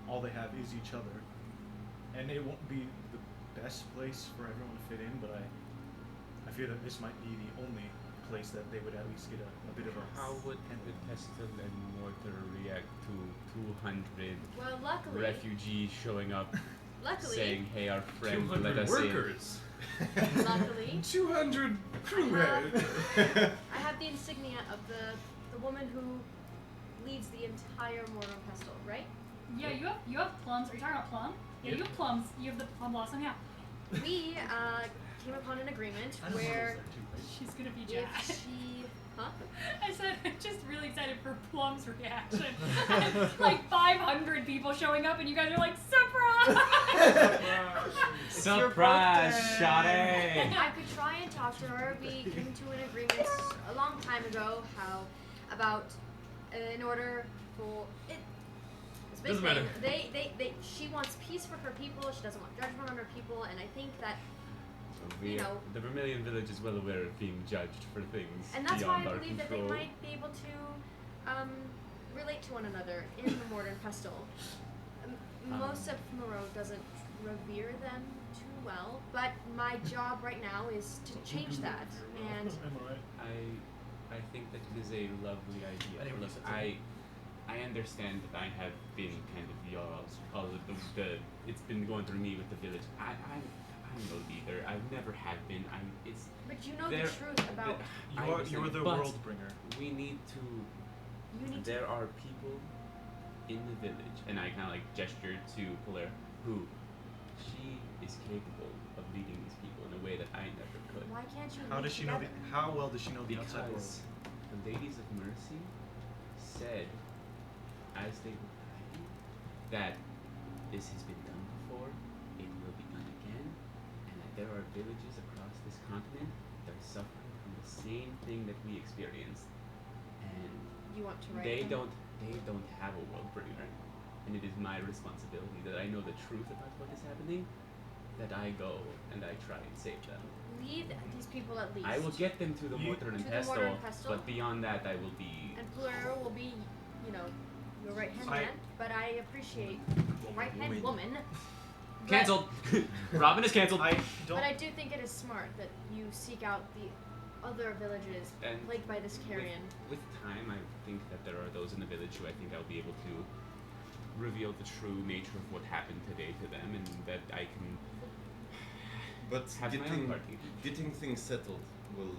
all they have is each other. And it won't be the best place for everyone to fit in, but I fear that this might be the only place that they would at least get a bit of a... How would the pestle and mortar react to 200 Well, luckily, refugees showing up luckily, saying, hey, our friend, 200 let us workers. luckily, 200 crewmen! I have the insignia of the woman who leads the entire mortar and pestle, right? Yeah, you have plums. Are you talking about plum? Yeah, you have plums. You have the plum blossom. Yeah. We came upon an agreement I know where She's gonna be if jacked. she, huh? I said, I'm just really excited for Plum's reaction. And, like 500 people showing up, and you guys are like, surprise! Surprise, birthday. Shawty! I could try and talk to her. We came to an agreement a long time ago. How about in order for it? It's Doesn't basically matter. she wants peace for her people. She doesn't want judgment on her people, and I think that you know. The Vermilion Village is well aware of being judged for things And that's why beyond I our believe that control. they might be able to relate to one another in the Mortar and Pestle. Most of Moreau doesn't revere them too well, but my job right now is to change that. And Am I right? I think that it is a lovely idea. I never Look, listened to I understand that I have been kind of y'all's all of the it's been going through me with the village. I'm no leader. I never have been. but you know There- the truth about You're the but world bringer. we need to. you need to. There are people in the village, and I kind of like gestured to Blair, who she is capable of leading these people in a way that I never could. Why can't you? How meet does she know? together? How well does she know the outside world? Because the Ladies of Mercy said, as they were praying, that this has been done before, it will be done again, and that there are villages across this continent that are suffering from the same thing that we experienced, and You want to write they them? don't have a world bringer, and it is my responsibility that I know the truth about what is happening, that I go and I try and save them. Lead these people at least. I will get them to the You- mortar and To the mortar pestle, and pestle? but beyond that I will be And Fleur will be, you know, your right hand I- man. But I appreciate right hand woman. But- cancelled. Robin is cancelled. I don't. But I do think it is smart that you seek out the other villages And plagued by this carrion. With time, I think that there are those in the village who I think I'll be able to reveal the true nature of what happened today to them, and that I can But have my own party. getting things settled will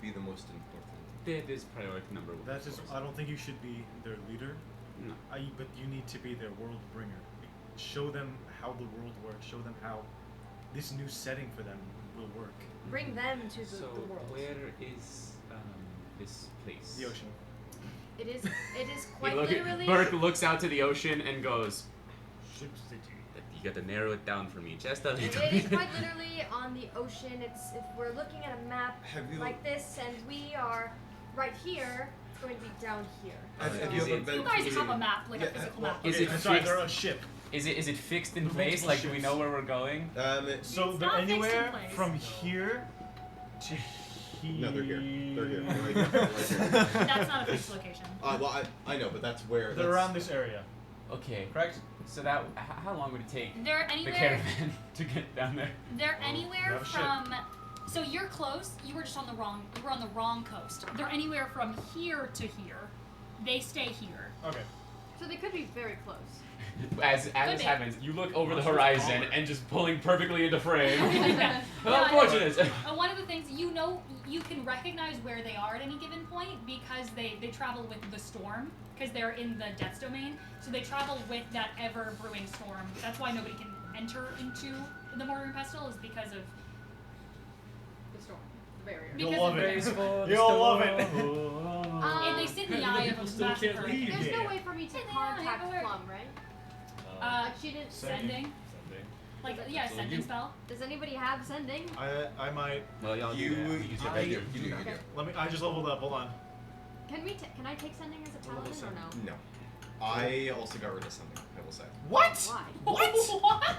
be the most important. That is priority number one. That of is. course. I don't think you should be their leader. No. But you need to be their world bringer. Show them how the world works. Show them how this new setting for them will work. Bring them to So the world. where is this place? The ocean. It is quite literally. Burke looks out to the ocean and goes, Ship City. "You got to narrow it down for me, just a It little is bit." quite literally on the ocean. It's if we're looking at a map Have you like this, and we are right here. It's going to be down here. Have So- you Is ever it- been You guys to have the- a map, like Yeah, a physical well, map. Is Okay, it I'm sorry, fixed? they're on a ship. Is it fixed in The place? multiple Like, do we ships. know where we're going? So It's they're not fixed in anywhere place. from here to here. No, they're here. They're here. That's not a fixed location. Well, I know, but that's where. They're that's, around this area. Okay. Correct? So that how long would it take They're the anywhere. caravan to get down there? They're you anywhere have a ship. from. So you're close. You were just on the wrong. You were on the wrong coast. They're anywhere from here to here. They stay here. Okay. So they could be very close. As Could this be. happens, you look over the Must be horizon taller. and just pulling perfectly into frame. Yeah. How Yeah, unfortunate! One of the things you know, you can recognize where they are at any given point because they travel with the storm because they're in the Death's domain. So they travel with that ever brewing storm. That's why nobody can enter into the Mortar and Pestle is because of. The storm, the barrier. Because You'll love of it. the- You'll love it. And they sit in the eye of a Still massive can't hurricane. leave. There's no Yeah. way for me to Yeah, contact yeah, Plum, right? Like she didn't. sending. Like yeah, So sending you- spell. Does anybody have sending? I might. Well, y'all You, do that. You use your I, regular. you do. Okay. I just leveled up. Hold on. Can I take sending as a paladin or no? No. I also got rid of something, I will say. What? Why? What? What?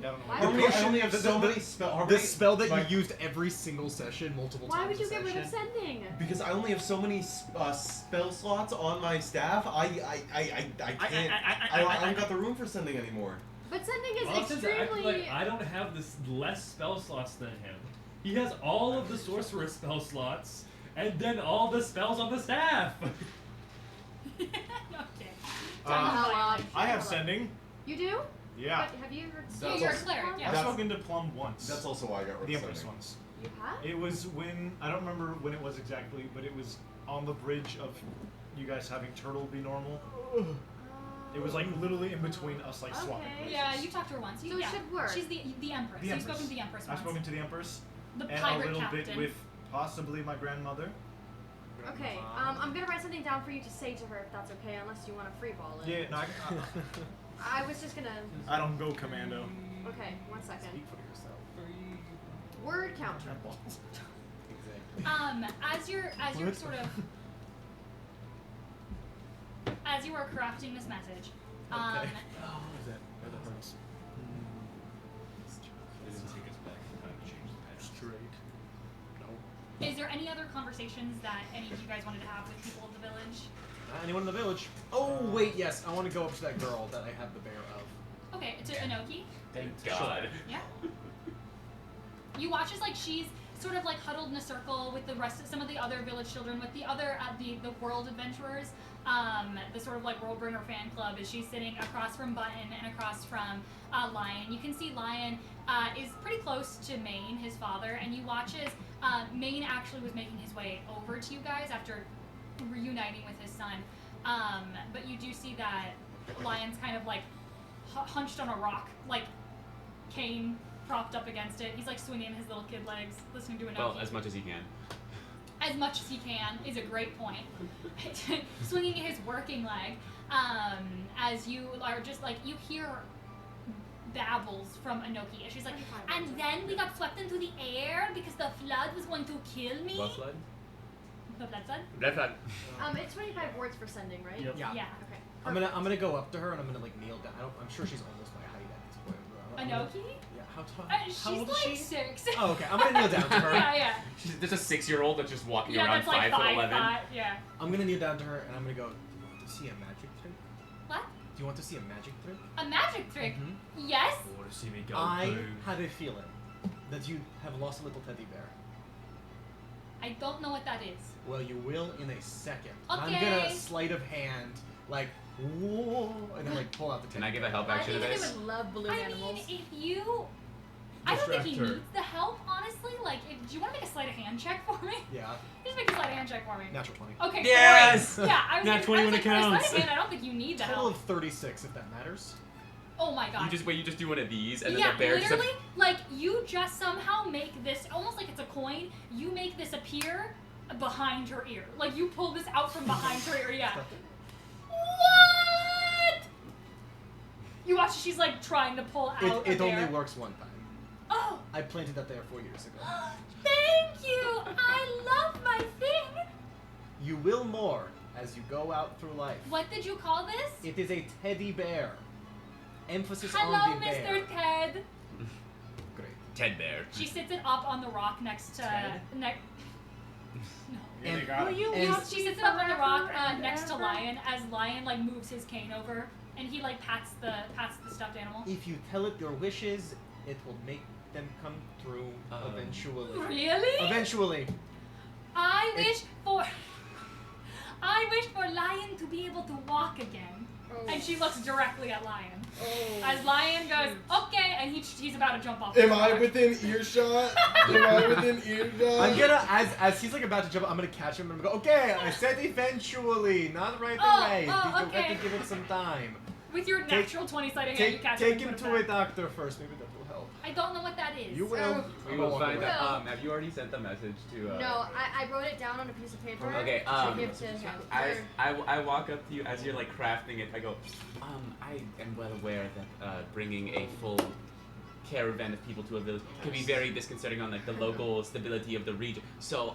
Yeah, I don't know. Why The would I potion- only have the- so the- many spells. The spell that Like- you used every single session, multiple Why times would you a get rid of session. sending? Because I only have so many spell slots on my staff, I can't. I don't got the room for sending anymore. But sending is Austin's acting extremely. like I don't have this less spell slots than him. He has all of the sorcerer spell slots, and then all the spells on the staff. Okay. I have sending. You do? Yeah. But have you ever? That's You're a also- cleric, yeah. I've That's- spoken to Plum once. That's also why I got rid the of Empress sending. once. You have? It was when I don't remember when it was exactly, but it was on the bridge of you guys having turtle be normal. It was like literally in between us, like swapping Okay. places. Yeah, you talked to her once. So it yeah. should work. She's the Empress. The So you've Empress. spoken to the Empress I've once. spoken to the Empress The and a pirate little captain. bit with possibly my grandmother. Okay. I'm gonna write something down for you to say to her if that's okay, unless you want to freeball it. Yeah, no, I was just gonna. I don't go commando. Okay, 1 second. Speak for yourself. Word counter. Exactly. As you're What? sort of as you are crafting this message, Okay. That hurts. It didn't take us back in time to change the past. Straight. No. is there any other conversations that any of you guys wanted to have with people of the village? Anyone in the village? Oh wait, yes. I want to go up to that girl that I have the bear of. Okay, to Inoki. Thank God. Yeah. You watch as like she's sort of like huddled in a circle with the rest of some of the other village children, with the other the world adventurers, the sort of like Worldbringer fan club. As she's sitting across from Button and across from Lion. You can see Lion is pretty close to Maine, his father, and you watch as Maine actually was making his way over to you guys after reuniting with his son. But you do see that Lion's kind of like hunched on a rock, like cane propped up against it. He's like swinging his little kid legs, listening to Inoki. Well, as much as he can. As much as he can is a great point. Swinging his working leg, as you are just like, you hear babbles from Inoki. And she's like, and then we got swept into the air because the flood was going to kill me. Blood flood? The blood flood? Blood flood. It's 25 words for sending, right? Yep. Yeah. Yeah. Okay. I'm gonna go up to her and I'm gonna like kneel down. I'm sure she's almost my height at this point. but I'm gonna- Inoki? Yeah. How tall? She's how old is like she? 6. Oh, okay. I'm gonna kneel down to her. yeah, yeah. There's a 6-year-old that's just walking Yeah, around that's like 5'11". 5'5", yeah. I'm gonna kneel down to her and I'm gonna go. Do you want to see a magic trick? What? Do you want to see a magic trick? A magic trick? Mhm. Yes? Want to see me go I through? have a feeling that you have lost a little teddy bear. I don't know what that is. Well, you will in a second. I'm Okay. gonna sleight of hand, like, whoa, and then like pull out the teddy Can I give a bear. help I action think to they this? would love balloon I animals. mean, if you... I don't think he Distract her. needs the help, honestly. Like, do you want to make a sleight of hand check for me? Yeah, Just make a sleight of hand check for me. natural 20. Okay, Yes! great. Yeah, I was Nat gonna, 20 I was when like, it for a sleight counts. of hand, I don't think you need the Total help. of 36, if that matters. Oh my god. You just do one of these, and then yeah, the bear just literally, like, you just somehow make this, almost like it's a coin, you make this appear behind her ear. Like, you pull this out from behind her ear, yeah. What? You watch, she's like trying to pull out It a only bear. works one time. Oh, I planted that there 4 years ago. thank you! I love my thing! You will more as you go out through life. What did you call this? It is a teddy bear. Emphasis Hello, on the Mr. bear. Ted. Great. Ted Bear. She sits it up on the rock next to... Ted? No. Yeah, they And- got it. And- She sits it up on the rock next to Lion as Lion like moves his cane over and he like pats the stuffed animal. If you tell it your wishes, it will make them come true eventually. Really? Eventually. I wish for Lion to be able to walk again. And she looks directly at Lion. As Lion goes, okay, and he's about to jump off. Am the I rock. within earshot? Am I within earshot? I'm gonna, as he's like about to jump, I'm gonna catch him and I'm gonna go, okay, I said eventually, not right away. oh, You have okay. to give it some time. With your natural 20 side of hand, you catch Take him him and put to a it back. doctor first, maybe that will help. I don't know what that is. You will. We will find away. out. Have you already sent the message to? No, I wrote it down on a piece of paper. Okay, to give to him. I walk up to you as you're like crafting it. I go, I am well aware that bringing a full caravan of people to a village can be very disconcerting on like the local stability of the region. So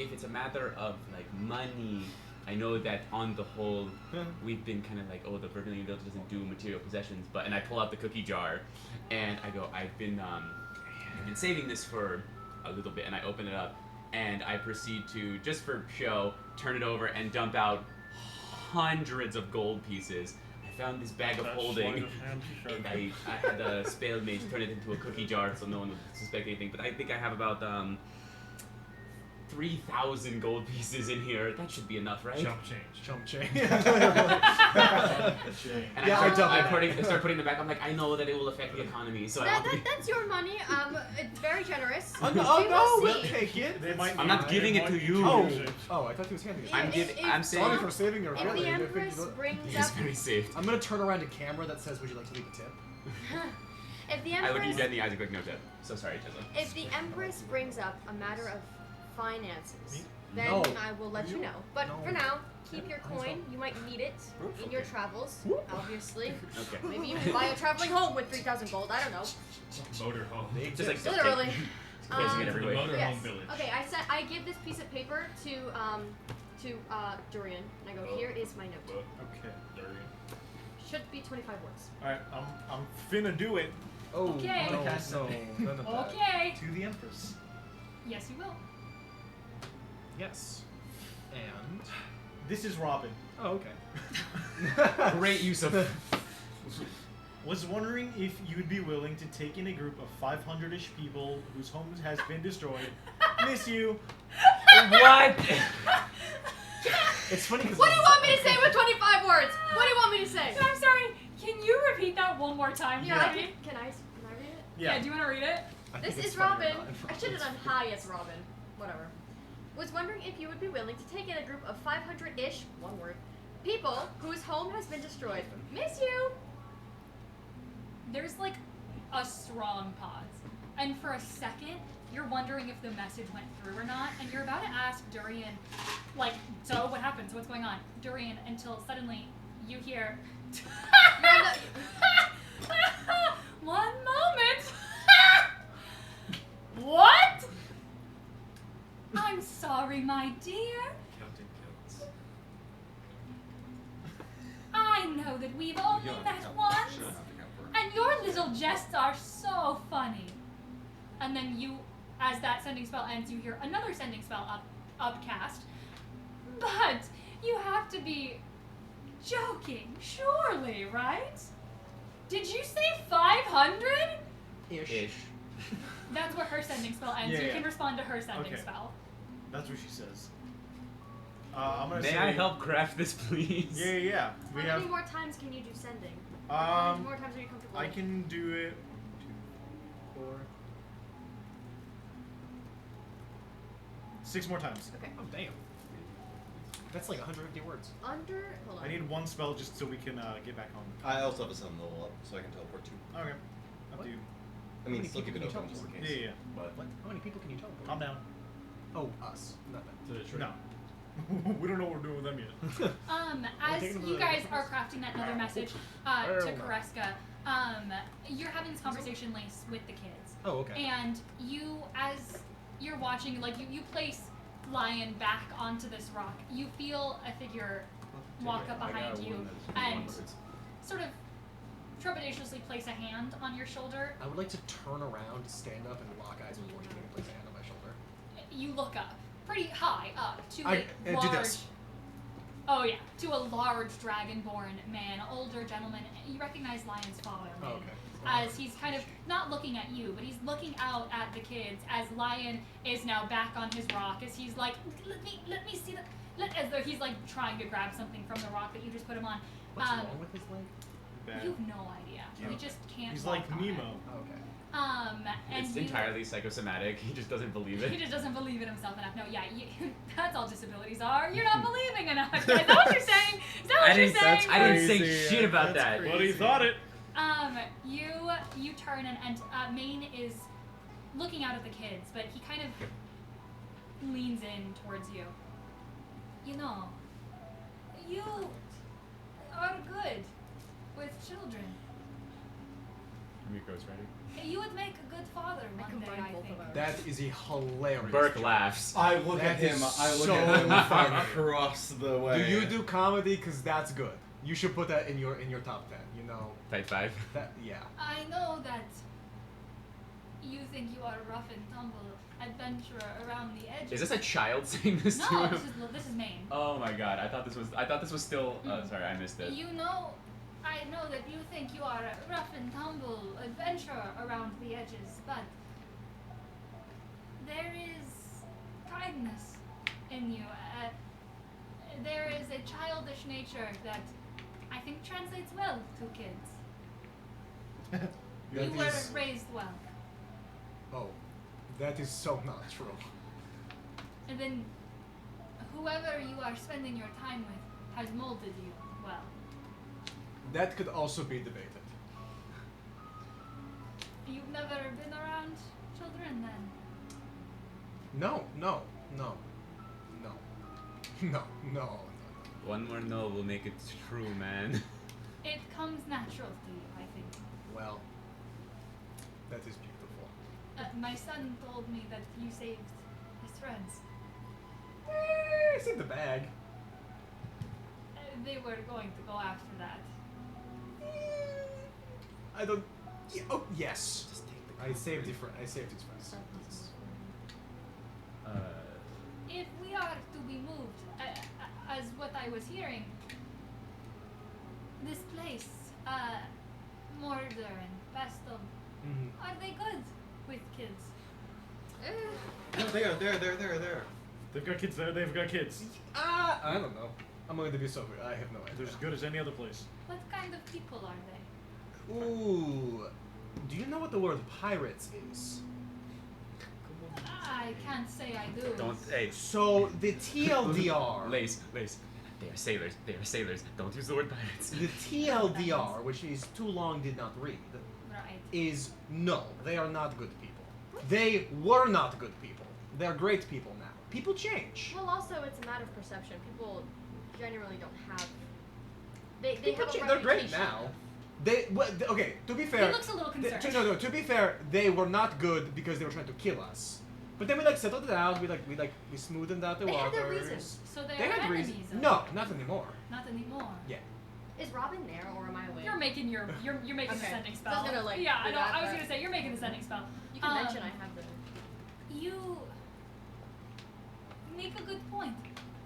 if it's a matter of like money I know that on the whole, we've been kind of like, oh, the Vermilion Village doesn't do material possessions, and I pull out the cookie jar, and I go, I've been saving this for a little bit, and I open it up, and I proceed to, just for show, turn it over and dump out hundreds of gold pieces. I found this bag of holding, and I had the Spale Mage turn it into a cookie jar so no one would suspect anything, but I think I have about 3,000 gold pieces in here. That should be enough, right? Chump change. Chump chain. And Yeah, I I start putting them back. I'm like, I know that it will affect the economy, so I want to be... That's your money. It's very generous. Oh, We no, will we'll see. take it. They might I'm not giving it to you. Oh, I thought he was handing it. I'm saying... Sorry for saving your If feeling. the Empress brings He's up, very safe. I'm gonna turn around to camera that says, "Would you like to leave a tip?" if the I look at you Empress, dead in the eyes and click no tip. So sorry, Chisholm. if the Empress brings up a matter of finances, then No. I will let you know. But No. for now, keep your I'm coin. You might need it in your travels, obviously. Okay. Maybe you can buy a traveling home with 3,000 gold. I don't know. Motorhome. Just like Literally. Placing it The everywhere. motorhome Yes. village. Okay, I give this piece of paper to Durian, and I go, here is my note. Okay. Should be 25 words. Alright, I'm finna do it Oh, Okay. no, Cast no, it. none of that. Okay. to the Empress. Yes, you will. Yes. And. This is Robin. Oh, okay. Great use of... Was wondering if you'd be willing to take in a group of 500-ish people whose homes has been destroyed. Miss you. What? It's funny because. What do you want me to say with 25 words? What do you want me to say? I'm sorry. Can you repeat that one more time? Yeah, for me? can I read it? Yeah. Do you want to read it? I think This it's is funny Robin. not in front I should have of done hi as Robin. Whatever. Was wondering if you would be willing to take in a group of 500-ish, one word, people whose home has been destroyed. Miss you. There's like a strong pause. And for a second, you're wondering if the message went through or not, and you're about to ask Durian, like, so what happened? So what's going on? Durian, until suddenly you hear one moment. What? I'm sorry, my dear. Counting kills. I know that we've only met once, and your little jests are so funny. And then you, as that sending spell ends, you hear another sending spell upcast. But you have to be joking, surely, right? Did you say 500? Ish. That's where her sending spell ends. Yeah, You yeah. can respond to her sending Okay. spell. That's what she says. I'm gonna May say. I help craft this, please? Yeah. We How have. many more times can you do sending? How many more times are you comfortable? I can do it. 2, 4. 6 more times. Okay. Oh, damn. That's like 150 words. Hold on. I need one spell just so we can get back home. I also have a sun level up, so I can teleport too. Okay. Up to you. I mean, many still keep it people open can you just in teleport? case. Yeah. What? How many people can you teleport? Calm down. Oh, us. Not them. To the tree. No. We don't know what we're doing with them yet. As taking them to you the guys different are place. crafting that another message to Kareska, you're having this conversation, Lace, with the kids. Oh, okay. And you, as you're watching, like you place Lion back onto this rock, you feel a figure walk up behind you and sort of trepidatiously place a hand on your shoulder. I would like to turn around, stand up, and lock eyes with Torch King and place a hand on my shoulder. You look up, pretty high up, to I a do large... this. Oh yeah, to a large dragonborn man, older gentleman. You recognize Lion's father, Oh, Lynn, okay. as he's kind of not looking at you, but he's looking out at the kids as Lion is now back on his rock, as he's like, let me see the, as though he's like trying to grab something from the rock that you just put him on. What's wrong with his leg? Bad. You have no idea. Yeah. He just can't. He's walk like on Nemo. it. Oh, okay. And It's you, entirely psychosomatic. He just doesn't believe He it. just doesn't believe in himself enough. No, yeah, that's all disabilities are. You're not believing enough. Is that what you're saying? Is that what you're saying? I didn't say Crazy. shit about That's that. But he thought it. You turn and Maine is looking out at the kids, but he kind of leans in towards you. You know, you are good with children. Miko it's ready. You would make a good father I one day, combined I both think. of ours. That is a hilarious. Burke joke. laughs. I look That at him. is I look so at him funny. across the way. Do you do comedy? Cause that's good. You should put that in your top 10. You know Type 5. that. Yeah. I know that you think you are a rough and tumble adventurer around the edges. Is this a child saying this to No, him? this is Maine. Oh my god, I thought this was still sorry, I missed it. You know, I know that you think you are a rough and tumble adventurer around the edges, but there is kindness in you. There is a childish nature that I think translates well to kids. You That were is- raised well. Oh, that is so not true. And then whoever you are spending your time with has molded you well. That could also be debated. You've never been around children then? No. One more no will make it true, man. It comes natural to you, I think. Well, that is beautiful. My son told me that you saved his friends. It's in the bag. They were going to go after that. I don't. Yeah, oh yes. I saved his friends. If we are to be moved, as what I was hearing, this place, Mordor and Pestle, Mhm. are they good with kids? No, there. They've got kids there. They've got kids. I don't know. I'm going to be sober. I have no idea. They're as good as any other place. What kind of people are they? Ooh. Do you know what the word pirates is? I can't say I do. Don't hey. So the TLDR. Lace. They are sailors. Don't use the word pirates. The TLDR, which is too long did not read, Right. is no, they are not good people. They were not good people. They're great people now. People change. Well, also it's a matter of perception. People generally don't have. They People have a change. They're great reputation. now. They okay. To be fair, He looks a little concerned. To be fair, they were not good because they were trying to kill us. But then we like settled it out. We smoothed out the They had waters. their reasons. So they're They had enemies. reasons. of- No, not anymore. Not anymore. Yeah. Is Robin there or am I away? You're making you're making the Okay. sending I spell. was gonna, like, yeah, I do know. that, I was but- gonna say you're making the sending spell. You can mention I have the. You make a good point.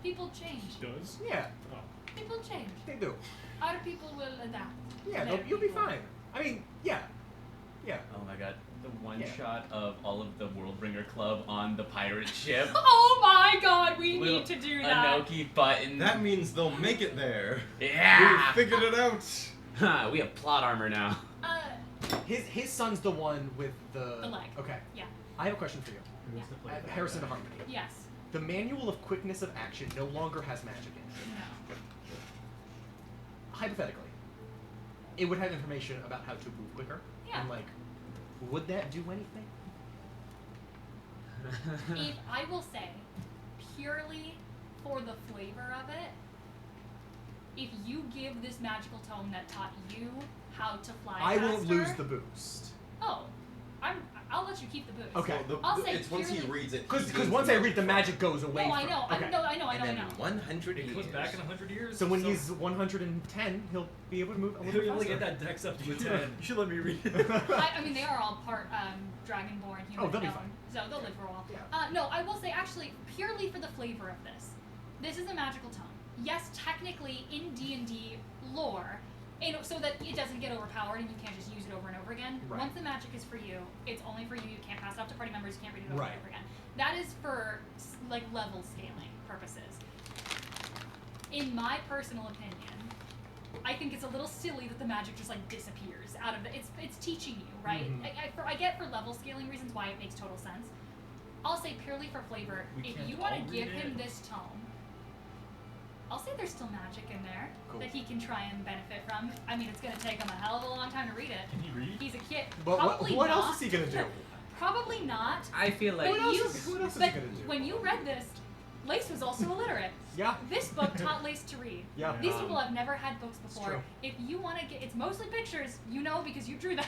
People change. Does? Yeah, Oh. People change. they do. Our people will adapt. Yeah, Their you'll be people. fine. I mean, yeah. Oh my god. The one Yeah. shot of all of the Worldbringer Club on the pirate ship. Oh my God, we Little need to do that. Anoki button. That means they'll make it there. Yeah! We figured it out. Ha, we have plot armor now. His son's the one with the leg. Okay. Yeah. I have a question for you. Who wants to play that? Harrison Harmony. Yes. The manual of quickness of action no longer has magic in it. No. Hypothetically, it would have information about how to move quicker. Yeah. And like, would that do anything? If I will say, purely for the flavor of it, if you give this magical tome that taught you how to fly I won't faster- lose the boost. Oh, I'll let you keep the boost. Okay. So I'll say it's once he purely- reads it. Because once I read, the magic goes away. No, I from know. it. Okay. I know. And then 100 It years. goes back in 100 years. So when he's 110, he'll be able to move a he'll little be able to faster. get that dex up to a 10. You should let me read it. I mean, they are all part dragonborn human. Oh, they'll be known, fine. So they'll live for a while. Yeah. No, I will say actually, purely for the flavor of this, this is a magical tome. Yes, technically in D&D lore, so that it doesn't get overpowered and you can't just use it over and over again. Right. Once the magic is for you, it's only for you. You can't pass it off to party members. You can't read it over Right. and over again. That is for like level scaling purposes. In my personal opinion, I think it's a little silly that the magic just like disappears out of the. It's teaching you, right? Mhm. I get for level scaling reasons why it makes total sense. I'll say purely for flavor. We If can't you want all to give read him it. this tome, I'll say there's still magic in there Cool. that he can try and benefit from. I mean, it's gonna take him a hell of a long time to read it. Can he read? He's a kid. But Probably what not. else is he gonna do? Probably not. I feel like But What else you, is he but gonna do? when you read this, Lace was also illiterate. Yeah. This book taught Lace to read. Yeah. These people have never had books It's before. true. If you want to get, it's mostly pictures, you know, because you drew them.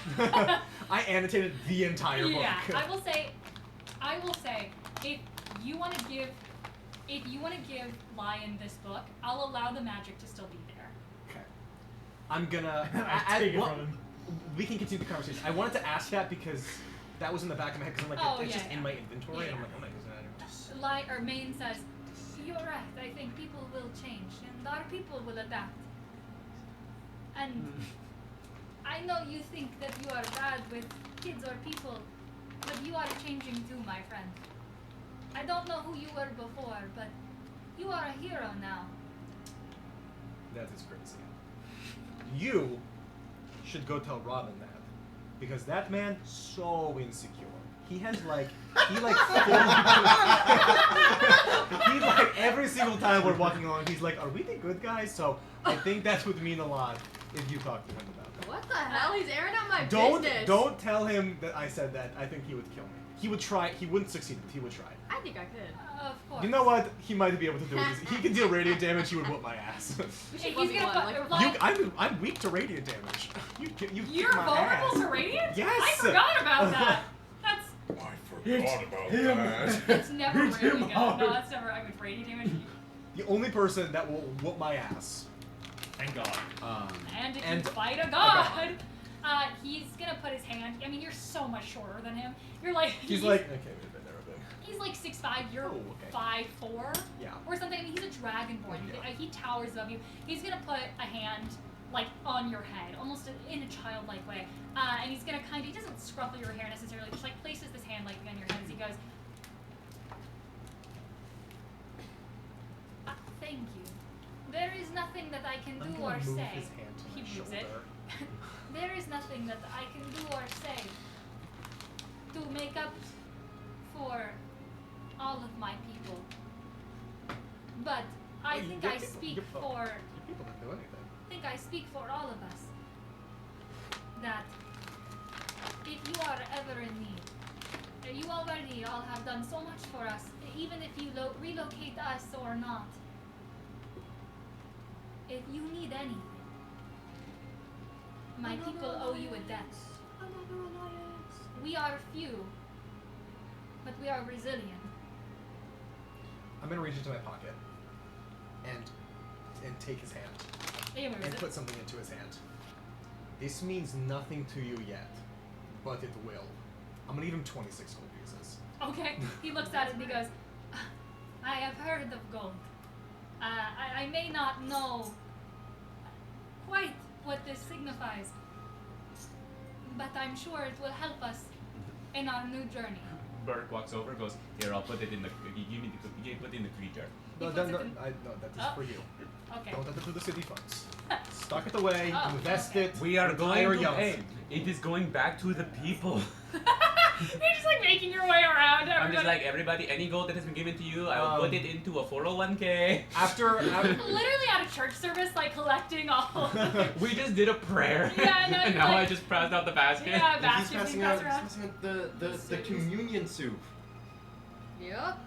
I annotated the entire book. Yeah, I will say, if you want to give Lion this book, I'll allow the magic to still be there. Okay. I'm gonna. I take it well, from him. we can continue the conversation. I wanted to ask that because that was in the back of my head because I'm like, Oh, it's yeah, just yeah. in my inventory, and I'm Yeah. like, I'm not using that anymore. Maine says, "You're right. I think people will change, and our people will adapt. And I know you think that you are bad with kids or people, but you are changing too, my friend. I don't know who you were before, but you are a hero now." That is crazy. You should go tell Robin that. Because that man, so insecure. He has he every single time we're walking along, he's like, are we the good guys? So I think that would mean a lot if you talk to him about that. What the hell? He's airing out my Don't business. tell him that I said that. I think he would kill me. He would try. He wouldn't succeed, but he would try. I think I could. Of course. You know what? He might be able to do it. He can deal radiant damage. He would whoop my ass. We should He's 1v1, gonna put, like, I'm weak to radiant damage. You You're kick my vulnerable ass. to radiant? Yes. I forgot about that. That's I forgot about that. it's never Hit really him good. hard. No, that's never. I mean, radiant damage. The only person that will whoop my ass. Thank God. And if And you fight a god. god, he's gonna put his hand. I mean, you're so much shorter than him. You're like He's like, okay, wait a minute, they're big. he's like 6'5". You're Oh, okay. 5'4". Yeah. Or something. I mean, he's a dragonborn. Yeah. He towers above you. He's gonna put a hand like on your head, almost in a childlike way, and he's gonna kind of. He doesn't scruffle your hair necessarily. Just like places this hand like on your head as he goes. Thank you. There is nothing that I can I'm do gonna or move say. his hand to He my moves it. shoulder. There is nothing that I can do or say to make up for all of my people. But I Oh, think your I people- speak your- for Your people didn't do anything. I think I speak for all of us. That if you are ever in need, you already all have done so much for us, even if you relocate us or not. If you need anything, my people owe you a debt. We are few, but we are resilient. I'm gonna reach into my pocket and take his hand He moves and it. put something into his hand. This means nothing to you yet, but it will. I'm gonna give him 26 gold pieces. Okay. He looks at it and he goes, I have heard of gold. I may not know quite what this signifies, but I'm sure it will help us in our new journey. Burke walks over, goes, here, I'll put it in the. You give me the cookie. You put it in the cookie jar. No, He no, puts no, it in- no, that is Oh. for you. Okay. Don't enter through the city funds. Stock it away, Oh, invest okay. it. We are retire going to. young. Hey, it is going back to the people. You're just like making your way around. I'm just Everybody. like everybody. Any gold that has been given to you, I will put Um, it into a 401k. After Literally at a church service, like collecting all. We just did a prayer. Yeah, no, and now like- I just passed out the basket. Yeah, He's baskets being passing passed out, around. he's passing out the Soups. communion soup. Yup.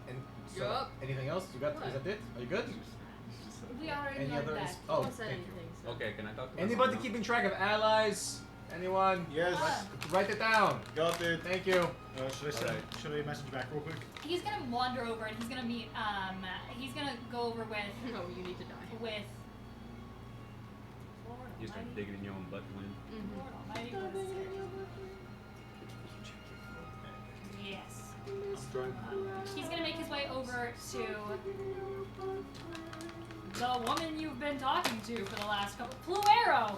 and so, Yup. anything else? You got? Is that it? Are you good? We are in Any your other? debt. Oh, Don't say thank you. anything. So. Okay, can I talk to Anybody someone keeping track of allies? Anyone? Yes. Write it down. Got it. Thank you. Should I message back real quick? He's gonna wander over and he's gonna meet. He's gonna go over with No, you need to die. with. Lord else? You start Almighty. digging in your own butt, Glenn. Mm-hmm. Lord Almighty, what is this? Yes. He's gonna make his way over to the woman you've been talking to for the last couple. Pluero.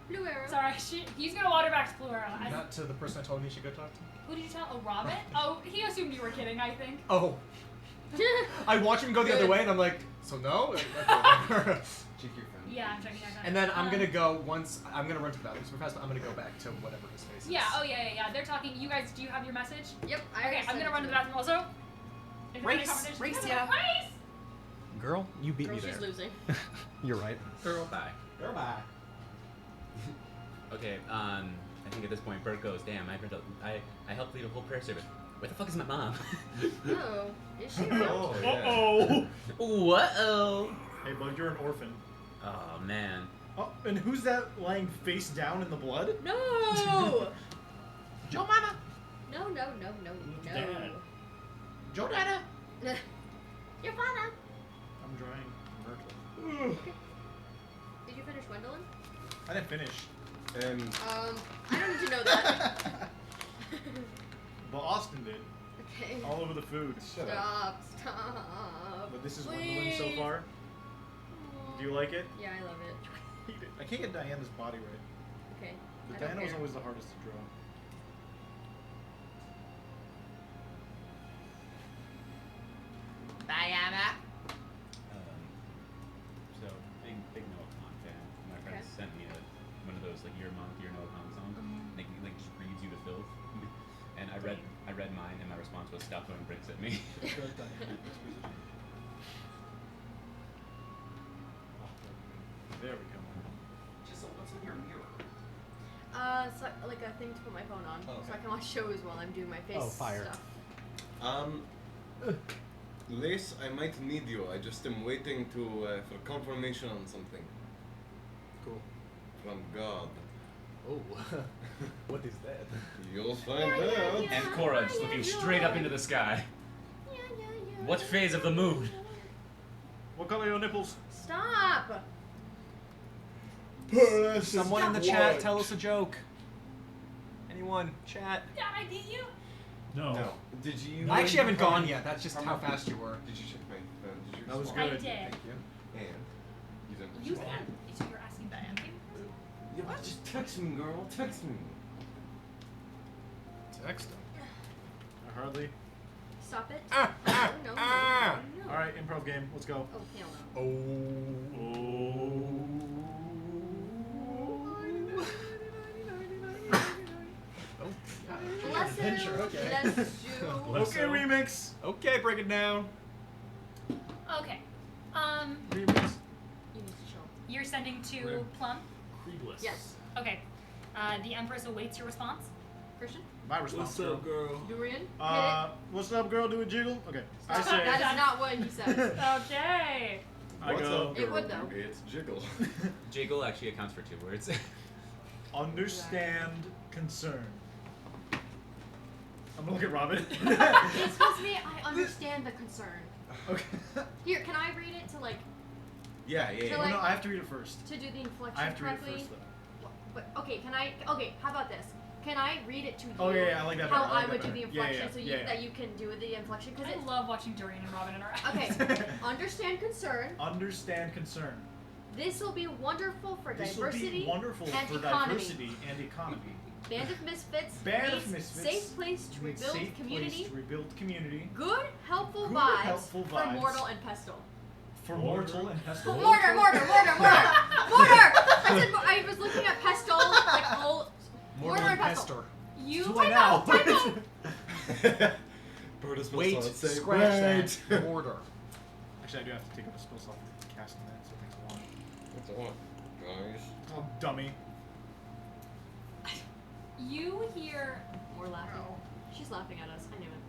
Blue arrow. Sorry, he's gonna wander back to Pluero. Not to the person I told him he should go talk to. Who did you tell? Oh, Robin. Oh, he assumed you were kidding. I think. Oh. I watch him go the other Good. way, and I'm like, so no. Check your friend. Yeah, I'm checking that. And then I'm gonna go once. I'm gonna run to the bathroom super fast, but I'm gonna go back to whatever his face is. Yeah. Oh yeah. They're talking. You guys, do you have your message? Yep. Okay, I'm gonna run to the bathroom also. If you're having a conversation- Race, Yeah, yeah. Race. Girl, you beat Girl, me she's there. losing. You're right. Girl, bye. Goodbye. Okay, I think at this point Bert goes, damn, I helped lead a whole prayer service. Where the fuck is my mom? Oh, is she around? Oh, yeah. Uh-oh. Whoa. Hey, bud, you're an orphan. Oh man. Oh, and who's that lying face down in the blood? No! Joe Mama. No, no, no, no, Dad. no. Joe Dada. Your father. I'm drawing Myrtle. Did you finish Gwendolyn? I didn't finish. And I don't need to know that. But Austin did. Okay. All over the food. shut up. Stop. But this is Gwendolyn so Please. far. Do you like it? Yeah, I love it. I can't get Diana's body right. Okay. But I don't Diana was care. always the hardest to draw. Diana. So big Noah Khan fan. My friend Okay. sent me one of those like Your Noah Khan songs. Like he like just reads you to filth. And I read mine and my response was stop throwing bricks at me. There we go. Just what's in your mirror? So like a thing to put my phone on, Oh, so okay. I can watch shows while I'm doing my face Oh, fire. stuff. Lace, I might need you. I just am waiting for confirmation on something Cool. from God. Oh, what is that? You'll find Yeah, out. yeah. And Cora just looking straight up into the sky. What phase of the moon? What color are your nipples? Stop! Someone in the chat, tell us a joke. Anyone, chat. Did I beat you? No. No. Did you? I actually haven't gone yet. That's just How how much- fast you were. Did you check my phone? Did you That was respond? good. I did. Thank you. And you didn't. You respond. said. So you're asking Diane? Yeah, but just text me, girl. Text me. Text him. I hardly. Stop it. Ah, ah, no, no, ah. no, no. Alright, improv game. Let's go. Oh, hell no. Bless Adventure, him. okay. Bless you. Bless Okay, him. remix. Okay, break it down. Okay. Remix. You need to chill. You're sending to Where? Plum? Creebless. Yes. Okay. The Empress awaits your response. Christian? My response. What's up, girl? Durian? What's up, girl? Do a jiggle? Okay. I Hit it. say. That is not what he says. Okay. I What's go. up, It girl? would, though. It's jiggle. Jiggle actually accounts for 2 words. Understand concern. I'm gonna look at Robin. It's supposed to be, I understand the concern. Okay. Here, can I read it to like, Yeah, yeah, So, yeah. Oh, like- no, I have to read it first. to do the inflection I have to read it correctly? first, though. But, okay, how about this? Can I read it to you? Oh, yeah, I like that How better, I like I would that do the better. Yeah, inflection yeah, so yeah, yeah. that you can do the inflection? Because I love watching Dorian and Robin interact. Okay, understand concern. Understand concern. This will be wonderful for This will diversity be wonderful and for economy. diversity and economy. Band of Misfits. Band of needs Misfits Safe place to Needs rebuild safe community. place to rebuild community. Good, helpful Good, vibes helpful for vibes. mortal and pestle. For mortal and pestle. Mortar! I said I was looking at pestle, like whole. Mortal and pestle. pester. You Who am I Typo! Brutus will Wait, start saying, scratch "Wait." that. Mortar. Actually, I do have to take up a spell slot for casting that, so it takes a while. What's on, guys? Oh, dummy. You hear More laughing. She's laughing at us. I knew it.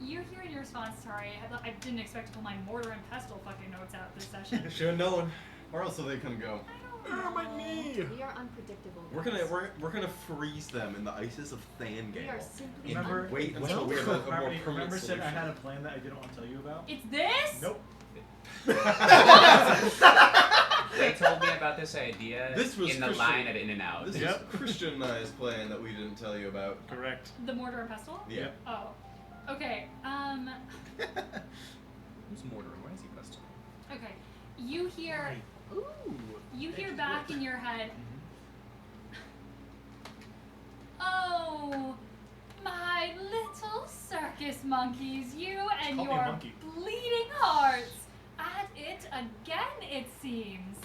you hear in your response, sorry, I didn't expect to pull my mortar and pestle fucking notes out this session. Should have known, or else they can go. I don't know. my knee. We are unpredictable. We're guys. gonna freeze them in the ices of We are Thangale. simply Remember- Wait unpredictable. until we have a more Remember, permanent said I solution. had a plan that I didn't want to tell you about? It's this? Nope. They told me about this idea This was in the Christian. line at In and Out. This Yep. is Christian and I's plan that we didn't tell you about. Correct. The mortar and pestle? Yeah. Yep. Oh. Okay. Who's mortar and why is he pestle? Okay. You hear Ooh. you hear back in your head. Oh, my little circus monkeys, you and Call me a your monkey. bleeding hearts. At it again, it seems.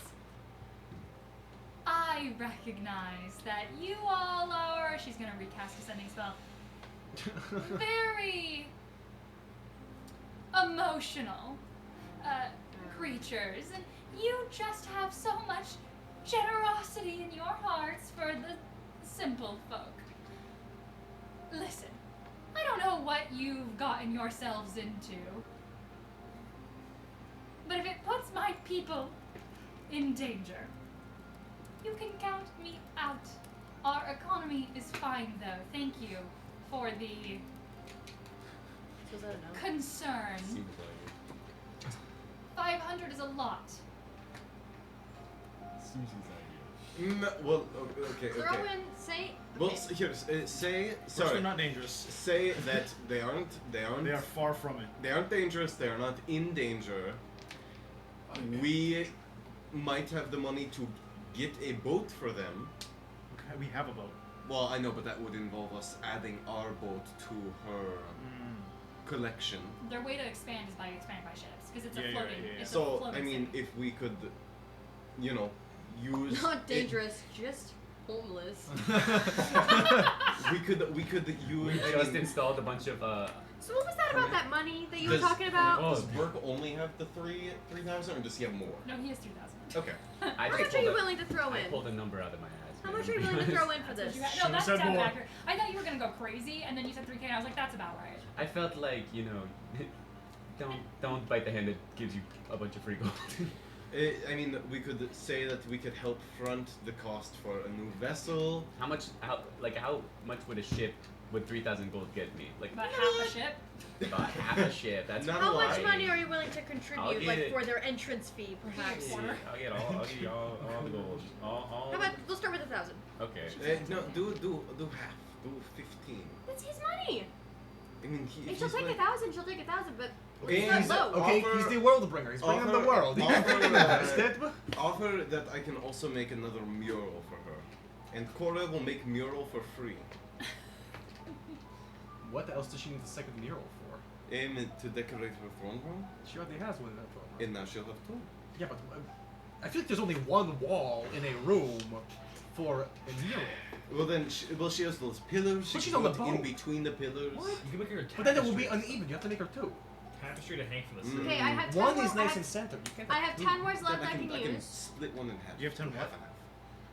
I recognize that you all are. She's gonna recast a sending spell. Very emotional creatures, and you just have so much generosity in your hearts for the simple folk. Listen, I don't know what you've gotten yourselves into. But if it puts my people in danger, you can count me out. Our economy is fine, though. Thank you for the Suppose I don't know. concern. Seems like 500 is a lot. Susie's Well, okay. Throw in, say. Well, Okay. here, say. First, they're Sorry. not dangerous. Say that they aren't. They are far from it. They aren't dangerous. They are not in danger. We might have the money to get a boat for them. Okay, we have a boat. Well, I know, but that would involve us adding our boat to her collection. Their way to expand is by expanding by ships, because it's Yeah, a yeah, floating. yeah, yeah. It's a So, floating I mean, city. if we could, you know, use Not it- dangerous, just homeless. we could use. we I just mean, installed a bunch of So what was that about that money that you were Does- talking about? Does Burke only have the 3,000, or does he have more? No, he has 2,000. Okay. I How just much are pulled you a- willing to throw I in? pulled a number out of my ass. How man, much are you to be willing to throw honest. in for That's what this? you had. Should've No, that said sounds more. accurate. I thought you were gonna go crazy, and then you said 3K, and I was like, that's about right. I felt like, you know, don't bite the hand that gives you a bunch of free gold. I mean, we could say that we could help front the cost for a new vessel. how much much would a ship with 3,000 gold get me? Like About half a ship. about half a ship. That's Not How a much lot. money are you willing to I'll contribute, get like it. for their entrance fee, perhaps? Yeah. Quarter. I'll get I'll give you all the gold. All How about we'll start with 1,000? okay. No, do half. Do 15. That's his money. I mean, If she'll take 1,000, she'll take 1,000, but Okay, it's He's not low. okay, Offer- he's the world bringer. He's bringing them the offer- world. He offer, can invest it. Offer that I can also make another mural for her, and Cora will make mural for free. What else does she need the second mural for? Aim it to decorate her throne room, She already has one in that room. and now she'll have two. Yeah, but I feel like there's only one wall in a room for a mural. Well then, she has those pillars. She But she's can on the put in boat. between the pillars. What? You can make her a tapestry. But then it will be uneven. You have to make her two. Tapestry to hang from the Mm. ceiling. Okay, I have 10 One more, is nice I in have, center. You can't I have two. 10 words left Then I can I can use. split one in half. You have 10 what? Half and half.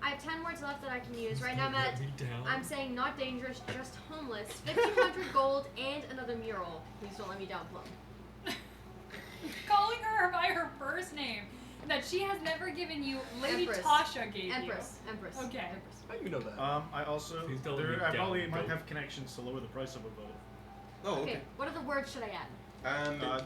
I have 10 words left that I can use. Right now, I'm Let at. me down. I'm saying not dangerous, just homeless. 1,500 gold and another mural. Please don't let me down, Plum. Calling her by her first name that she has never given you, Lady Empress. Tasha gave Empress. Empress. you. Okay. Empress. How do you know that? I also Please don't let me I down, probably might goat. have connections to lower the price of a boat. Oh, Okay, okay. what other words should I add?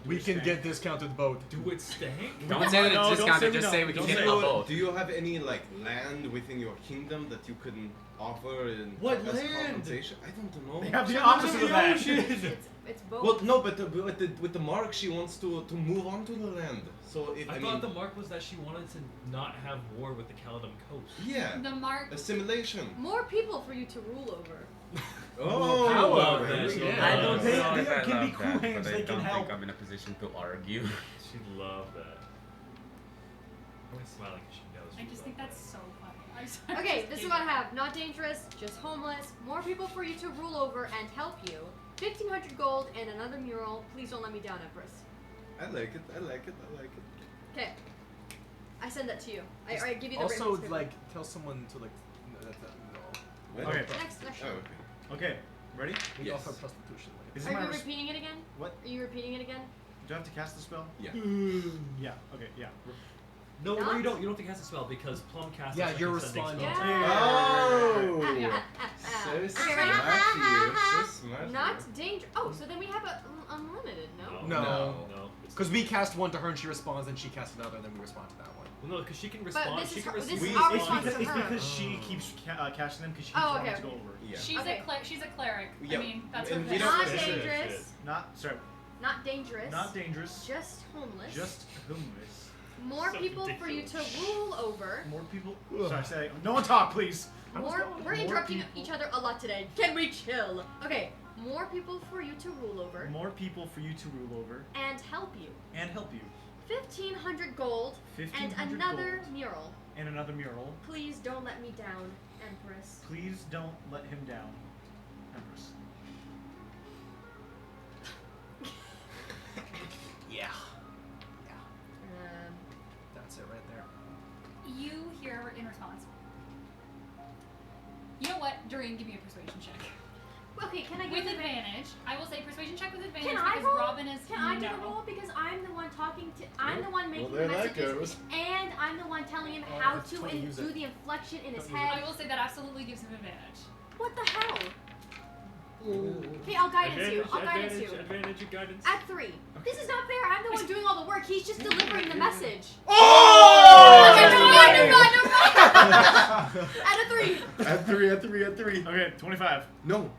we can get discounted boat. Do it stank? Don't say that No, it's don't discounted. say Just no. say we can Don't get say a no. boat. Do you have any like land within your kingdom that you couldn't offer in What as land? compensation? I don't know. They have the She's opposite in of the that. ocean. It's both. Well, no, but with the mark, she wants to move on to the land. So if I I thought mean, the mark was that she wanted to not have war with the Caledon coast. yeah, The mark. assimilation. More people for you to rule over. Oh, I love there that. we go. Yeah. I don't They- know they if I can love be that, cool but hands, I they don't can think help. I'm in a position to argue. She loved that. I'm smiling because she knows. I you just love think that. that's so funny. Okay, this is what I have. Not dangerous, just homeless. More people for you to rule over and help you. 1,500 gold and another mural. Please don't let me down, Empress. I like it. I like it. I like it. Okay. I send that to you. I give you the Also, written script. like, tell someone to, like, no. What? Okay. Next Oh, one. okay. Okay, ready? We Yes. offer prostitution. Like, This Are is my you res- repeating it again? What? Are you repeating it again? Do I have to cast the spell? Yeah. Yeah. Okay. Yeah. No, no, Not? you don't. You don't think it has to spell because Plum cast. Yeah, us like you're a sending responding. spell. Oh. So So okay, smart ready? here. So smart. Not here. danger. Oh, so then we have a unlimited, no? No. No. It's- Because we cast one to her and she responds, and she casts another, and then we respond to that one. Well, no, because she can respond. this she is can her- this respond. is our It's response because, to it's her. because she Oh. keeps casting them because she keeps Oh, wanting okay. to go over. Yeah. She's a cleric. Yeah, I mean, that's her and we thing. don't- Not Shit, shit, dangerous. shit. Not sorry. Not dangerous. Not dangerous. Just homeless. Just homeless. more So people for you to rule over. More people. Sorry, say no one talk, please. We're interrupting each other a lot today. Can we chill? Okay. More people for you to rule over More people for you to rule over and help you. and help you. 1,500 gold and 1,500 another gold mural. and another mural. Please don't let me down, Empress. Please don't let him down, Empress. Yeah. Um, That's it right there. You hear in response. You know what? Dorian, give me a persuasion check. Okay, can I With give advantage. I will say persuasion check with advantage Can I because roll? Robin is Can I do no. the roll? Because I'm the one talking to. I'm the one making there the that messages, goes. and I'm the one telling him Oh, how if it's to 20, use do it. the inflection in his Don't use I head. will say that absolutely gives him advantage. What the hell? Okay, I'll guidance you. I'll guidance you. Advantage and guidance. At 3. This is not fair. I'm the one doing all the work. He's just delivering the message. Oh! Okay, never mind. At a 3. At 3. Okay, 25. No.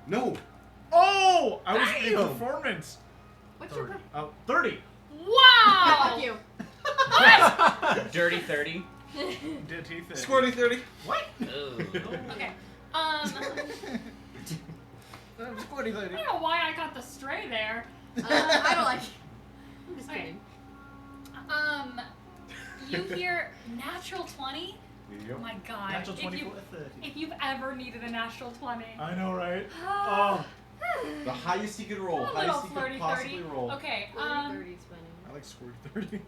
No. Oh! I was in Damn. performance. What's your? 30. Wow! Fuck you. Dirty 30. Did he think? Squirty 30. What? Okay. Squirty 30. I don't know why I got the stray there. I don't like. I'm just Okay. kidding. You hear natural 20? Oh my god. Natural 20 if, you, for a 30. if you've ever needed a natural 20. I know, right? Oh, The highest you could roll. A little Highest you flirty could possibly 30. roll. Okay, 30 is funny. I like squirty 30.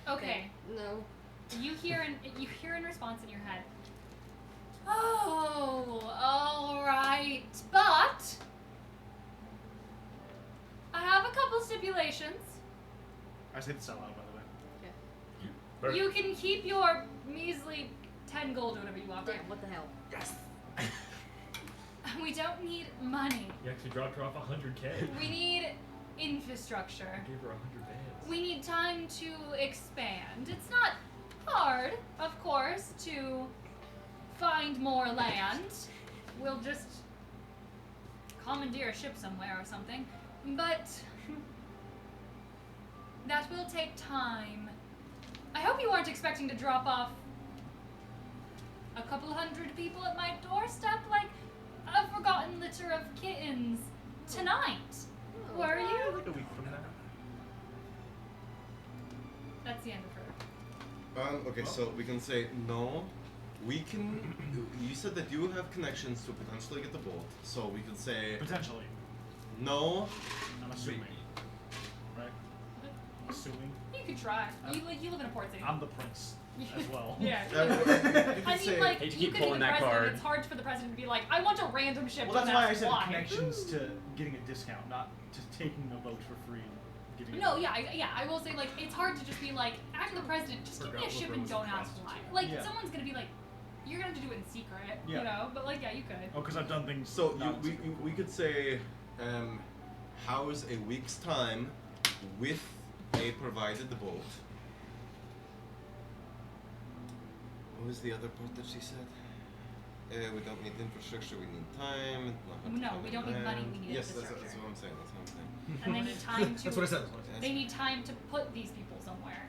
okay. No. You hear in response in your head. Oh, all right, but I have a couple stipulations. I say this out loud, by the way. You can keep your measly 10 gold or whatever you offer. Damn, what the hell? Yes. We don't need money. You actually dropped her off 100k. We need infrastructure. I gave her 100 bands. We need time to expand. It's not hard, of course, to find more land. We'll just commandeer a ship somewhere or something. But that will take time. I hope you aren't expecting to drop off a couple hundred people at my doorstep like a forgotten litter of kittens tonight. Were you? Like a week from now. That's the end of her. Okay, so we can say no. We can. You said that you have connections to potentially get the bolt, so we could say Potentially. no. I'm assuming. Right? I'm assuming. You could try. You live in a port city. I'm the prince as well. Yeah. You can I say, mean, like, Hate to you keep could be pulling the that president. card. It's hard for the president to be like, I want a random ship. Well, that's and why I said why. connections to getting a discount, not just taking a boat for free and giving it. No, yeah, I will say, like, it's hard to just be like, I'm the president, just give me a Forgot ship Oprah and was don't a ask why. prostitute. Like, Yeah. someone's gonna be like, you're gonna have to do it in secret, Yeah. you know? But, like, yeah, you could. Oh, because I've done things. so not we secretly. could say, how's a week's time with a provided bolt? What was the other part that she said? We don't need infrastructure, we need time. No, we don't need money, we need yes, infrastructure. That's what I'm saying. That's what I'm saying. And they need time to. That's what I said. That's what I said. They need time to put these people somewhere.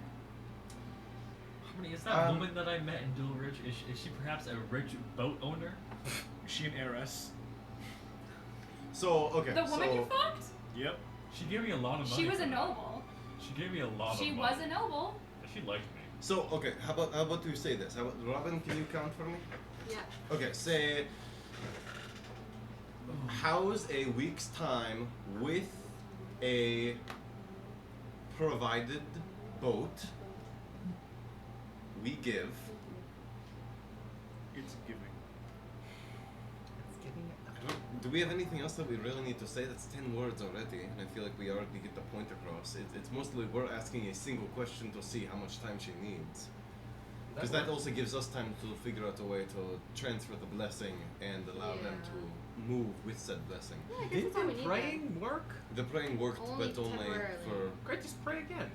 Harmony, is that woman that I met in Dual Ridge, is she perhaps a rich boat owner? Is she an heiress? So okay. The woman so, you fucked? Yep. She gave me a lot of money. She was for a that. noble. She gave me a lot She of was money. a noble. She liked me. So okay, how about we say this? How about Robin? Can you count for me? Yeah. Okay, say. How's a week's time with a provided boat we give? It's giving. Do we have anything else that we really need to say? That's 10 words already, and I feel like we already get the point across. It's mostly we're asking a single question to see how much time she needs. Because that also gives us time to figure out a way to transfer the blessing and allow them to move with said blessing. Yeah, I guess that's all we need. then. Praying work? The praying worked, Only but only temporarily. for. Great, just pray again.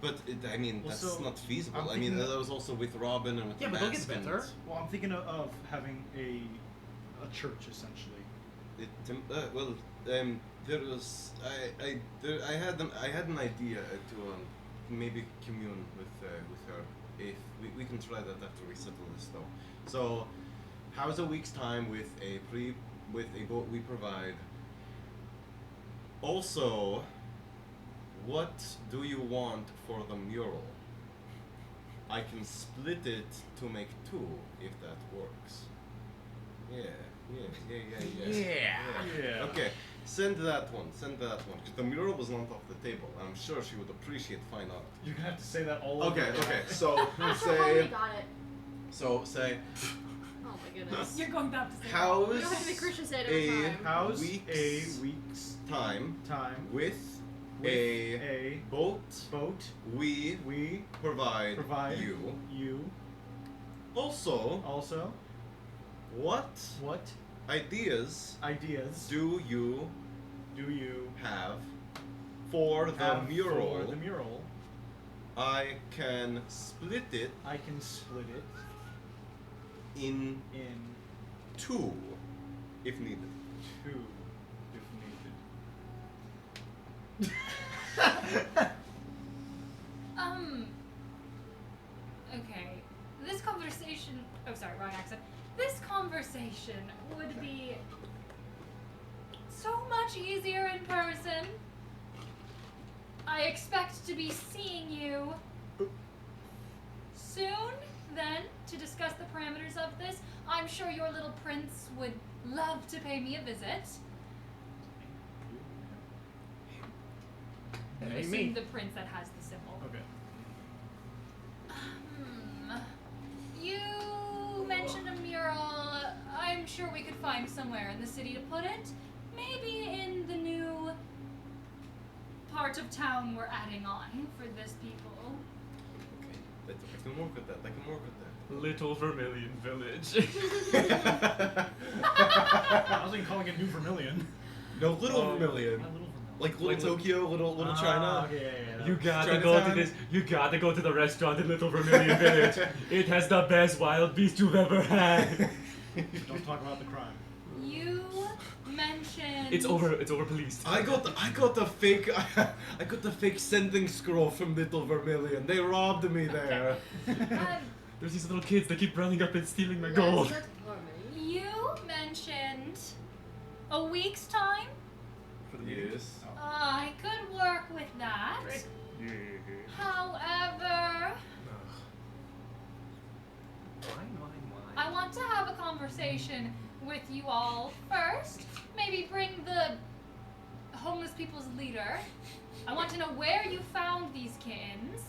But I mean, Well, that's so, not feasible. I'm I mean, thinking that was also with Robin and with Yeah, the but they'll get mask and better. Well, I'm thinking of having a church essentially. there was I had an idea to maybe commune with her. If we can try that after we settle this though. So, how's a week's time with a boat we provide? Also, what do you want for the mural? I can split it to make 2 if that works. Yeah. Yeah. Okay, send that one. Because the mural was not off the table. I'm sure she would appreciate fine art. You're gonna have to say that all over. Okay. So I'm so say. got it. So say. Oh Oh my goodness. You're going to have to say How's You don't have to be Christian say it every a time. How's week's a week's time time with with a boat boat we provide you? you Also, what what ideas ideas do you you have for the have mural? for the mural? I can split it I can split it in in two if needed. two if needed. Okay. This conversation. Oh, sorry, wrong accent. This conversation would be so much easier in person. I expect to be seeing you soon, then, to discuss the parameters of this. I'm sure your little prince would love to pay me a visit. That You ain't assume me. the prince that has the symbol. Okay. You mentioned a mural. I'm sure we could find somewhere in the city to put it. Maybe in the new part of town we're adding on for this people. Okay, I can work with that. I can work with that. Little Vermilion Village. I was even calling it New Vermilion. No, Little Vermilion. My little Like Little Like- Tokyo, Little China. Okay, yeah. You gotta Chinatown? go to this. You gotta go to the restaurant in Little Vermilion Village. It has the best wild beast you've ever had. Don't talk about the crime. You mentioned. It's over policed. I got the fake sending scroll from Little Vermilion. They robbed me there. There's these little kids that keep running up and stealing my Let's gold. let Harmony. You mentioned a week's time. Yes. I could work with that. However, I want to have a conversation with you all first. Maybe bring the homeless people's leader. I want to know where you found these kittens.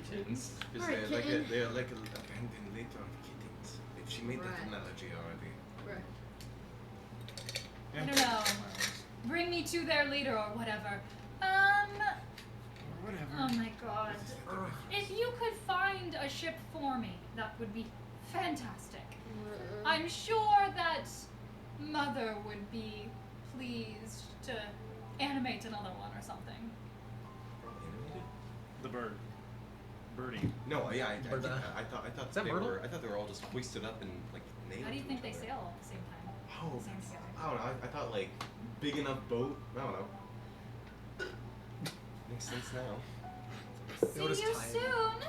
Kittens. Because Alright, they're like abandoned litter of kittens. She made that Right. analogy already. Right. I don't know. Bring me to their leader or whatever. Whatever. Oh my god. If you could find a ship for me, that would be fantastic. I'm sure that Mother would be pleased to animate another one or something. The bird. Birdie. No, yeah, I Bird eye. thought Is that they Myrtle? were. I thought they were all just hoisted up and like nailed. How do you to think each they other. sail at the same time? Oh, Same together. I don't know. I thought like big enough boat. I don't know. Makes sense now. See you soon.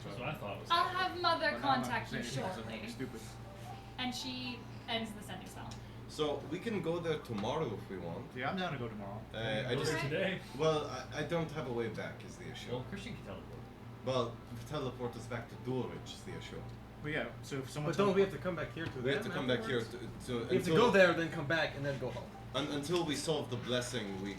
That's what I thought was I'll happening. have Mother But now I'm not contact you saying anything 'cause I'm shortly. Stupid. And she ends the sending spell. So we can go there tomorrow if we want. Yeah, I'm down to go tomorrow. I Go just there today. well, I don't have a way back is the issue. Well, Christian can teleport. Well, teleport us back to Dulwich is the issue. But yeah, so if someone. But don't we have to come back here to We have to come back here to We have to go there, then come back, and then go home. Until we solve the blessing, we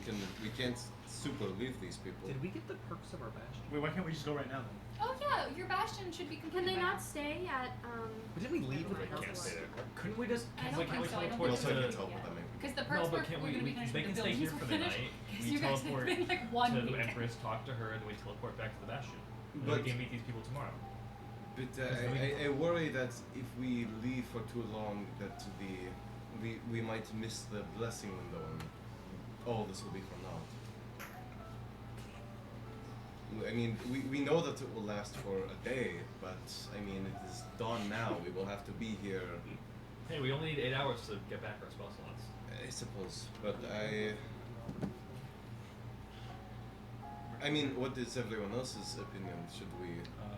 can't super leave these people. Did we get the perks of our bastion? Wait, why can't we just go right now then? Oh yeah, your bastion should be Can completed. they by not now. stay at But didn't we leave with the I Can't perks? stay there. Couldn't we just? I don't Like, think we so. I don't teleport think Also, so. I to- can't help with that maybe. Because the No, perks but were can going to be finished they when can the stay here buildings for were the finished. night. Because We you guys have teleport been like one to the week. Empress, talk to her, and then we teleport back to the Bastion. And But- we can meet these people tomorrow. But Because I worry that if we leave for too long, that we might miss the blessing window, and all this will be for naught. I mean, we know that it will last for a day, but I mean, it is dawn now. We will have to be here. Hey, we only need 8 hours to get back our spell slots. I suppose, but I mean, what is everyone else's opinion? Should we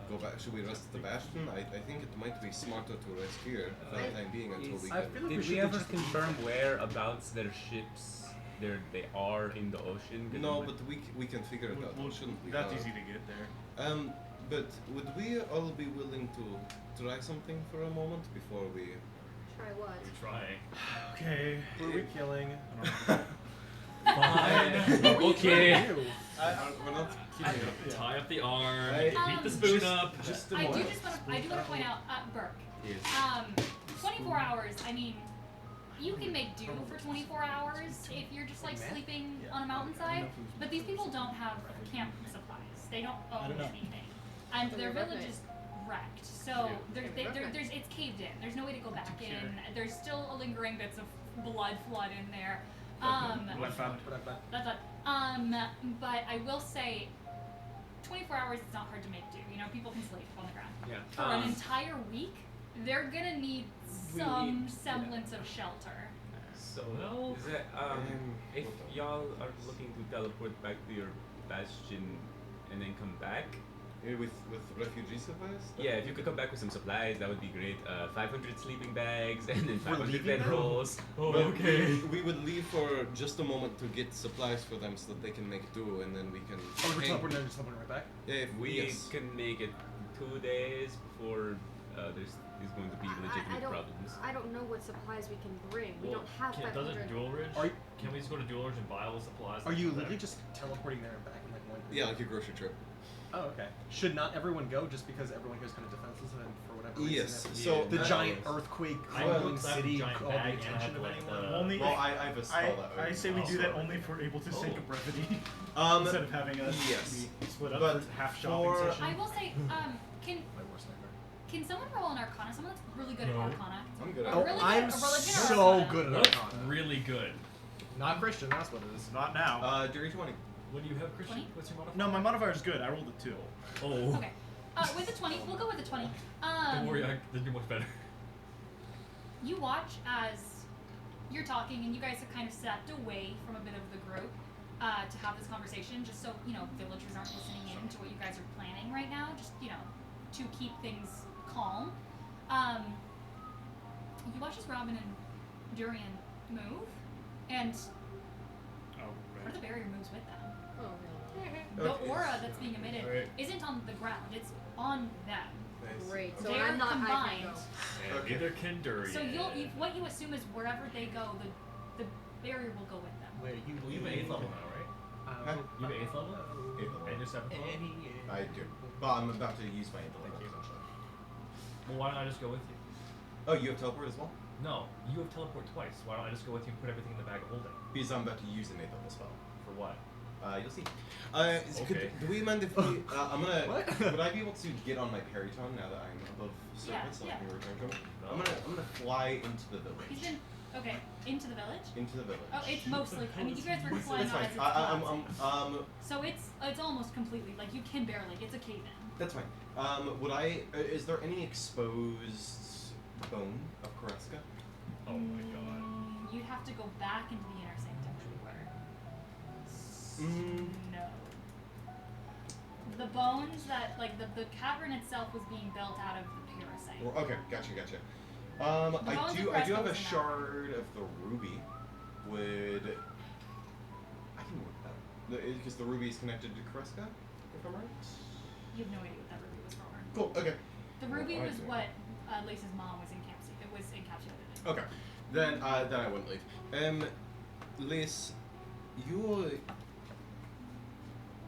go back? Should we rest at the Bastion? I think it might be smarter to rest here for the time being until we I get. feel like Did we we should ever just confirm whereabouts their ships they are in the ocean? No, but we can figure it out, shouldn't we? That's easy to get there. But would we all be willing to try something for a moment before we? Try what? We're trying. Okay. Who are we killing? I don't know. Fine. Okay. We're not keeping up. Tie up the arm. Right. Beat the spoon up. Just a I do moment. just want to point out, Burke. Yes. 24 hours. I mean, you can make do for 24 hours if you're just like sleeping on a mountainside. But these people don't have camp supplies. They don't own anything, and their village is wrecked. So there's it's caved in. There's no way to go back in. There's still a lingering bits of blood flood in there. But I will say, 24 hours is not hard to make do. You know, people can sleep on the ground. Yeah. For an entire week, they're gonna need some semblance of shelter. So, Well, is that, if y'all are looking to teleport back to your bastion and then come back, With refugee supplies? yeah, if you could come back with some supplies, that would be great. 500 sleeping bags and then 500 leaving now? bedrolls. Oh, Well, okay. we would leave for just a moment to get supplies for them so that they can make do, and then we can. Oh, we're teleporting and just teleporting right back? Yeah, if We yes. can make it 2 days before there's going to be legitimate problems. I don't know what supplies we can bring. We Well, don't have doesn't 500. Dual Ridge? Are you- Can we just go to Dual Ridge and buy all the supplies? Are and you come literally back? just teleporting there and back in like one? Yeah, like a grocery trip. Oh, okay. Should not everyone go just because everyone here's kind of defenseless and for whatever reason? Yes. that's- So the that giant was- earthquake I crumbling looked up city giant called bag the and attention had, of like, anyone. the- Only Well, if, I have a spell that I would say we do that also- only if we're able to sink a brevity instead of having us yes. be split up But for half shopping for- session. I will say, can My worst nightmare. can someone roll an Arcana? Someone that's really good No. at Arcana. I'm good at Oh, it. really I'm good at religion or so Arcana? good at What's Arcana. really good? Not Christian, that's what it is. Not now. Dirty 20. What do you have, Christian? 20? What's your modifier? No, my modifier is good. I rolled a 2. Oh. Okay. With a 20, we'll go with a 20. Don't worry, then you're much better. You watch as you're talking, and you guys have kind of stepped away from a bit of the group to have this conversation, just so you know villagers aren't listening in to what you guys are planning right now. Just to keep things calm. You watch as Robin and Durian move, and Oh, part of the barrier moves with them. Oh, really? The Okay. aura that's being emitted Alright. isn't on the ground; it's on them. Nice. Great. So They are I'm not. I combined. can go. And Okay. neither can Durian. So what you assume is wherever they go, the barrier will go with them. Where you Well, you have an 8th level now, right? Huh? You have an 8th level? Eighth level. And your 7th level? I do. But I'm about to use my intellect, essentially. Well, why don't I just go with you? Oh, you have teleport as well? No, you have teleport twice. Why don't I just go with you and put everything in the bag of holding? Because I'm about to use an 8th level spell. For what? You'll see. Okay. Do we mind if we? I'm gonna. What? Would I be able to get on my periton now that I'm above surface? Yeah, Like we were trying to. No. I'm gonna fly into the village. He's been into the village. Into the village. Oh, it's mostly. I mean, you guys were flying That's on fine. as it's collapsing. So So it's almost completely like you can barely. It's a cave in. that's fine. Would I? Is there any exposed bone of Koreska? Oh my god. You'd have to go back into the inner sanctum where we were. Mm. No. The bones that like the cavern itself was being built out of the parasite. Or, okay, gotcha. The I bones do of have Koreska a was in that. shard of the ruby. Would I can work that because the ruby is connected to Koreska, if I'm right. You have no idea what that ruby was for. Cool. Okay. The ruby Well, I was see. what Lace's mom was encapsulated in. Okay. Then I wouldn't leave. Liz,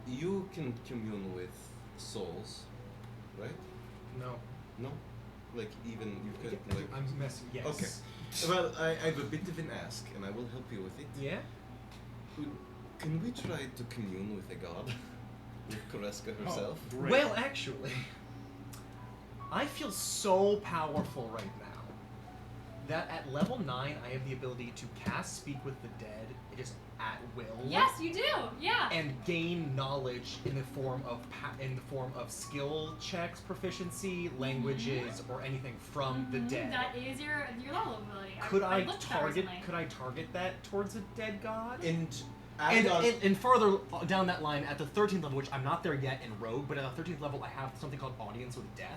you can commune with souls, right? No. No? Like even you could like. I'm messing. Yes. Okay. Well, I have a bit of an ask, and I will help you with it. Yeah. Can we try to commune with a god? With Koreska herself? Great. Well, actually, I feel so powerful right now that at level 9 I have the ability to cast Speak with the Dead just at will. Yes, you do. Yeah. And gain knowledge in the form of skill checks, proficiency, languages, or anything from the dead. That is your level ability. Could I looked at that target? recently. Could I target that towards a dead god? And And further down that line, at the 13th level, which I'm not there yet in Rogue, but at the 13th level, I have something called Audience with Death.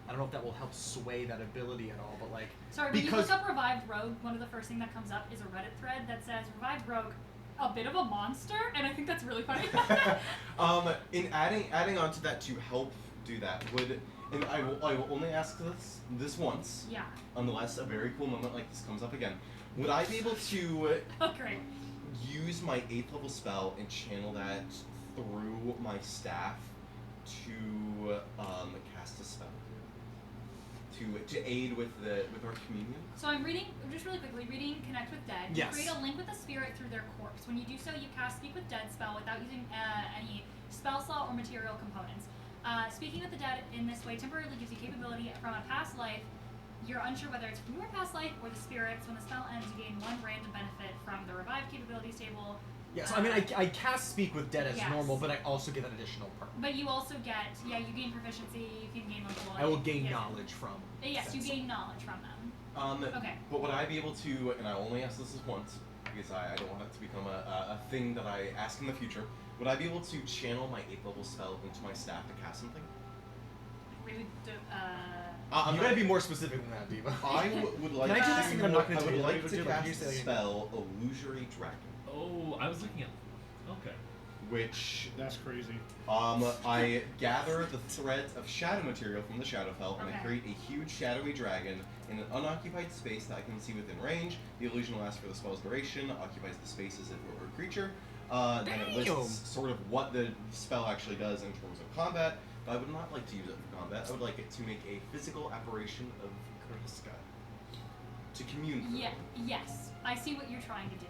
I don't know if that will help sway that ability at all, but like. Sorry, when you look up Revived Rogue, one of the first things that comes up is a Reddit thread that says Revived Rogue, a bit of a monster, and I think that's really funny. In adding on to that to help do that and I will only ask this once. Yeah. Unless a very cool moment like this comes up again. Would I be able to Oh, great. use my 8th level spell and channel that through my staff to cast a spell to aid with our communion. So I'm reading, just really quickly, reading Connect with Dead. You Yes. create a link with a spirit through their corpse. When you do so, you cast Speak with Dead spell without using any spell slot or material components. Speaking with the dead in this way temporarily gives you capability from a past life. You're unsure whether it's from your past life or the spirits. When the spell ends, you gain 1 random benefit from the revive capabilities table. Yeah, so I mean, I cast Speak with Dead as Yes. normal, but I also get an additional perk. But you also get, you gain proficiency, you can gain level. I will gain knowledge from. Yes, you that. gain knowledge from them. Okay. But would I be able to, and I only ask this once, because I don't want it to become a thing that I ask in the future, would I be able to channel my 8th level spell into my staff to cast something? Really, You gotta be more specific than that, Diva. I would like Can I do this to, thing I'm not gonna I tell would you like later, to but cast you the say it again. spell Illusory Dragon, Oh, I was looking at. Okay. which That's crazy. I gather the threads of shadow material from the Shadowfell, and I Okay. create a huge shadowy dragon in an unoccupied space that I can see within range. The illusion will last for the spell's duration, occupies the space as if it were a creature. Then it lists sort of what the spell actually does in terms of combat, but I would not like to use it for combat. I would like it to make a physical apparition of Kariska. To commune with Yeah, her. yes. I see what you're trying to do.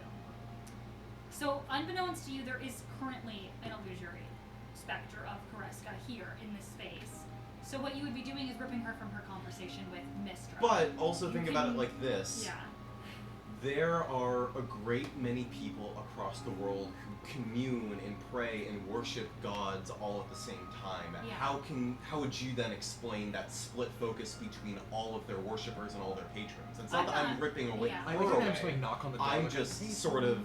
So, unbeknownst to you, there is currently an illusory specter of Kareska here in this space. So what you would be doing is ripping her from her conversation with Mistra. But also You think about can- it like this. Yeah. There are a great many people across the world who commune and pray and worship gods all at the same time. Yeah. How would you then explain that split focus between all of their worshippers and all their patrons? It's not that I'm ripping away yeah. I her like that I'm away. just going to knock on the door. I'm like, just "Hey, sort of,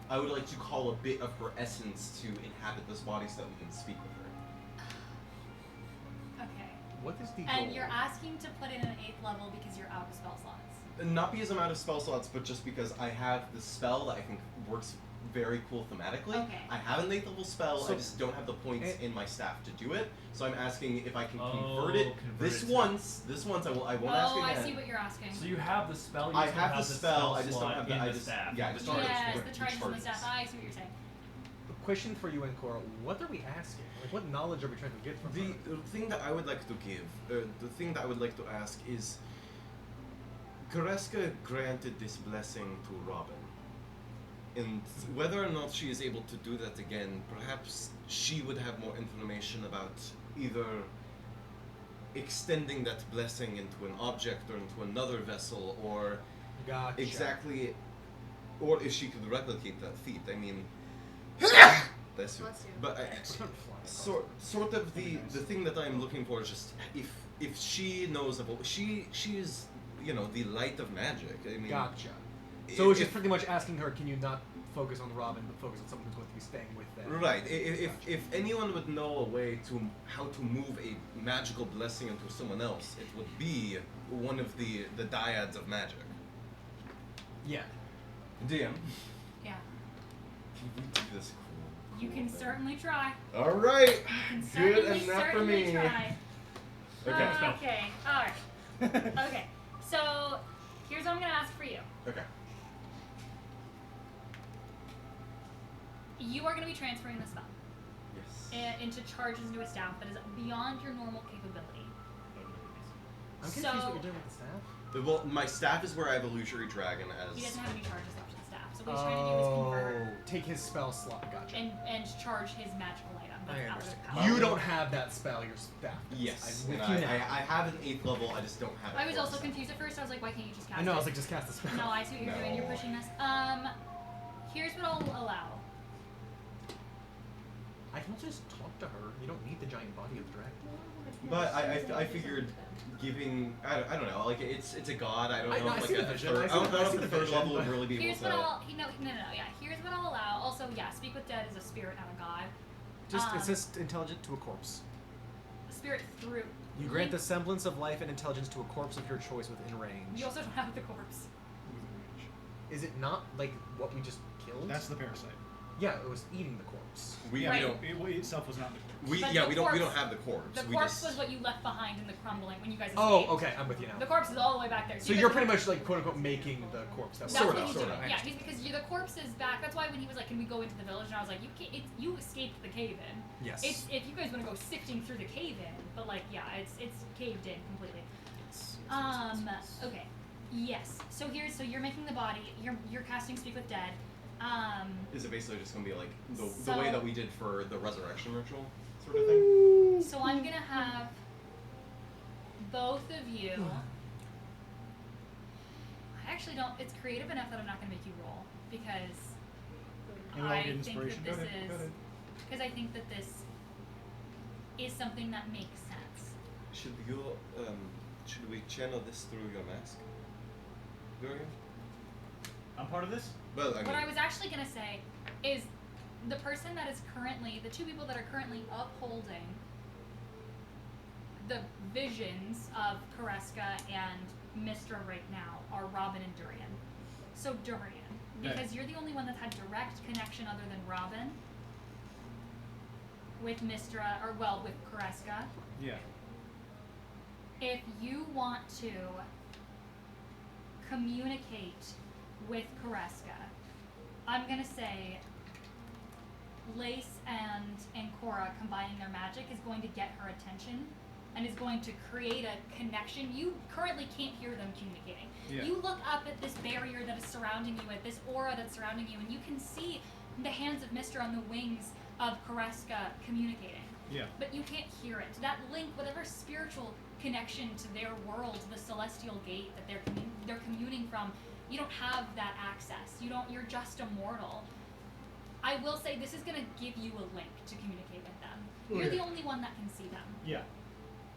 I would like to call a bit of her essence to inhabit this body so that we can speak with her. Okay. What is the And goal? you're asking to put in an 8th level because you're out of spell slots. Not because I'm out of spell slots, but just because I have the spell that I think works very cool thematically. Okay. I have an 8th level spell, So- I just don't have the points in my staff to do it. So I'm asking if I can Oh, convert it. convert This it to- once I won't ask Oh, again. I see what you're asking. So you have the spell. You I just don't have the spell, I just don't slot have the- in I the just- staff. yeah, I just don't have yes, which the charges and the charges. stuff. I see what you're saying. Question for you, Encore. What are we asking? Like, what knowledge are we trying to get from her? The thing that I would like to give, the thing that I would like to ask is, Kareska granted this blessing to Robin, and whether or not she is able to do that again, perhaps she would have more information about either extending that blessing into an object or into another vessel, or Gotcha. exactly, or if she could replicate that feat. I mean, bless you. Bless you. But sort of the thing that I'm looking for is just if she knows about she is the light of magic. I mean, Gotcha. So it's just if- pretty much asking her, can you not focus on Robin, but focus on someone who's going to be staying with them? Right. If anyone would know a way to how to move a magical blessing into someone else, it would be one of the dyads of magic. Yeah. DM. Yeah. Can we do this cool? You can certainly try. All right. You can Good certainly, enough for certainly me. try. Okay. Okay. All right. Okay. So here's what I'm gonna ask for you. Okay. You are gonna be transferring the spell Yes. into charges into a staff that is beyond your normal capability. I'm confused So- what you're doing with the staff. Well, my staff is where I have Illusory Dragon as. He doesn't have any charges left in the staff. So what he's trying to do is convert Take his spell slot. Gotcha. and charge his magical item. I That's out of understand. power. You don't have that spell, your staff does. Yes. I'm And with you I now. have an 8th level. I just don't have it. I was for also myself. confused at first. I was like, why can't you just cast I know, it? I was like, just cast the spell. No, I see what you're doing. You're No. pushing this. Here's what I'll allow. I can just talk to her. You don't need the giant body of the dragon. But I figured giving I don't know, like it's a god. I don't I- know no, I if see like the a vision, third, I see I don't the- know I if see the the third vision, level would but- really be Here's able what to. I'll yeah. Here's what I'll allow. Also, yeah, Speak with Dead is a spirit, not a god. Just it's just intelligent to a corpse. A spirit through. You grant the semblance of life and intelligence to a corpse of your choice within range. You also don't have the corpse. Is it not like what we just killed? That's the parasite. Yeah, it was eating the corpse. We Right. don't. It itself was not the corpse. We But yeah the we don't corpse- have the corpse. The we corpse just, was what you left behind in the crumbling when you guys escaped. Oh, okay, I'm with you now. The corpse is all the way back there. So you you're guys pretty were- much like quote unquote making the corpse. That That's was what Sorta, he's sorta. doing. Yeah, he's because the corpse is back. That's why when he was like, "Can we go into the village?" and I was like, "You escaped the cave in. Yes. It's if you guys want to go sifting through the cave in, but like yeah, it's caved in completely." Okay. Yes. So you're making the body. You're casting Speak with Dead. is it basically just gonna be like the So- way that we did for the resurrection ritual sort of thing? So I'm gonna have both of you. I actually don't. It's creative enough that I'm not gonna make you roll because And we'll I get think that inspiration. this Go ahead, go is ahead. because I think that this is something that makes sense. Should we channel this through your mask? Dorian? I'm part of this? Well, I mean, What I was actually gonna say is the person that is currently the two people that are currently upholding the visions of Kareska and Mistra right now are Robin and Durian. So Durian, because you're the only one that's had direct connection other than Robin with Mistra, or well, with Kareska. Yeah. If you want to communicate with Kareska, I'm gonna say Lace and Cora combining their magic is going to get her attention and is going to create a connection. You currently can't hear them communicating. Yeah. You look up at this barrier that is surrounding you, at this aura that's surrounding you, and you can see the hands of Mr. on the wings of Kareska communicating. Yeah. But you can't hear it. That link, whatever spiritual connection to their world, the celestial gate that they're communing from, you don't have that access. You're just a mortal. I will say this is gonna give you a link to communicate with them. You're the only one that can see them. Yeah.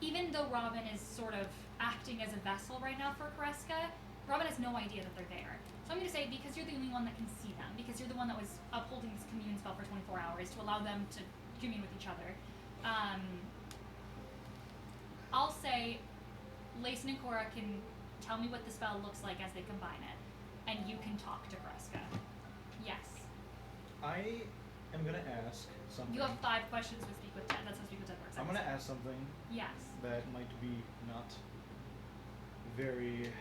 Even though Robin is sort of acting as a vessel right now for Kareska, Robin has no idea that they're there. So I'm gonna say because you're the only one that can see them, because you're the one that was upholding this commune spell for 24 hours to allow them to commune with each other. I'll say Layson and Cora can tell me what the spell looks like as they combine it, and you can talk to Kareska. Yes. I am gonna ask something. You have 5 questions with Speak with 10. That's how Speak with 10 works. I'm gonna ask something Yes. that might be not very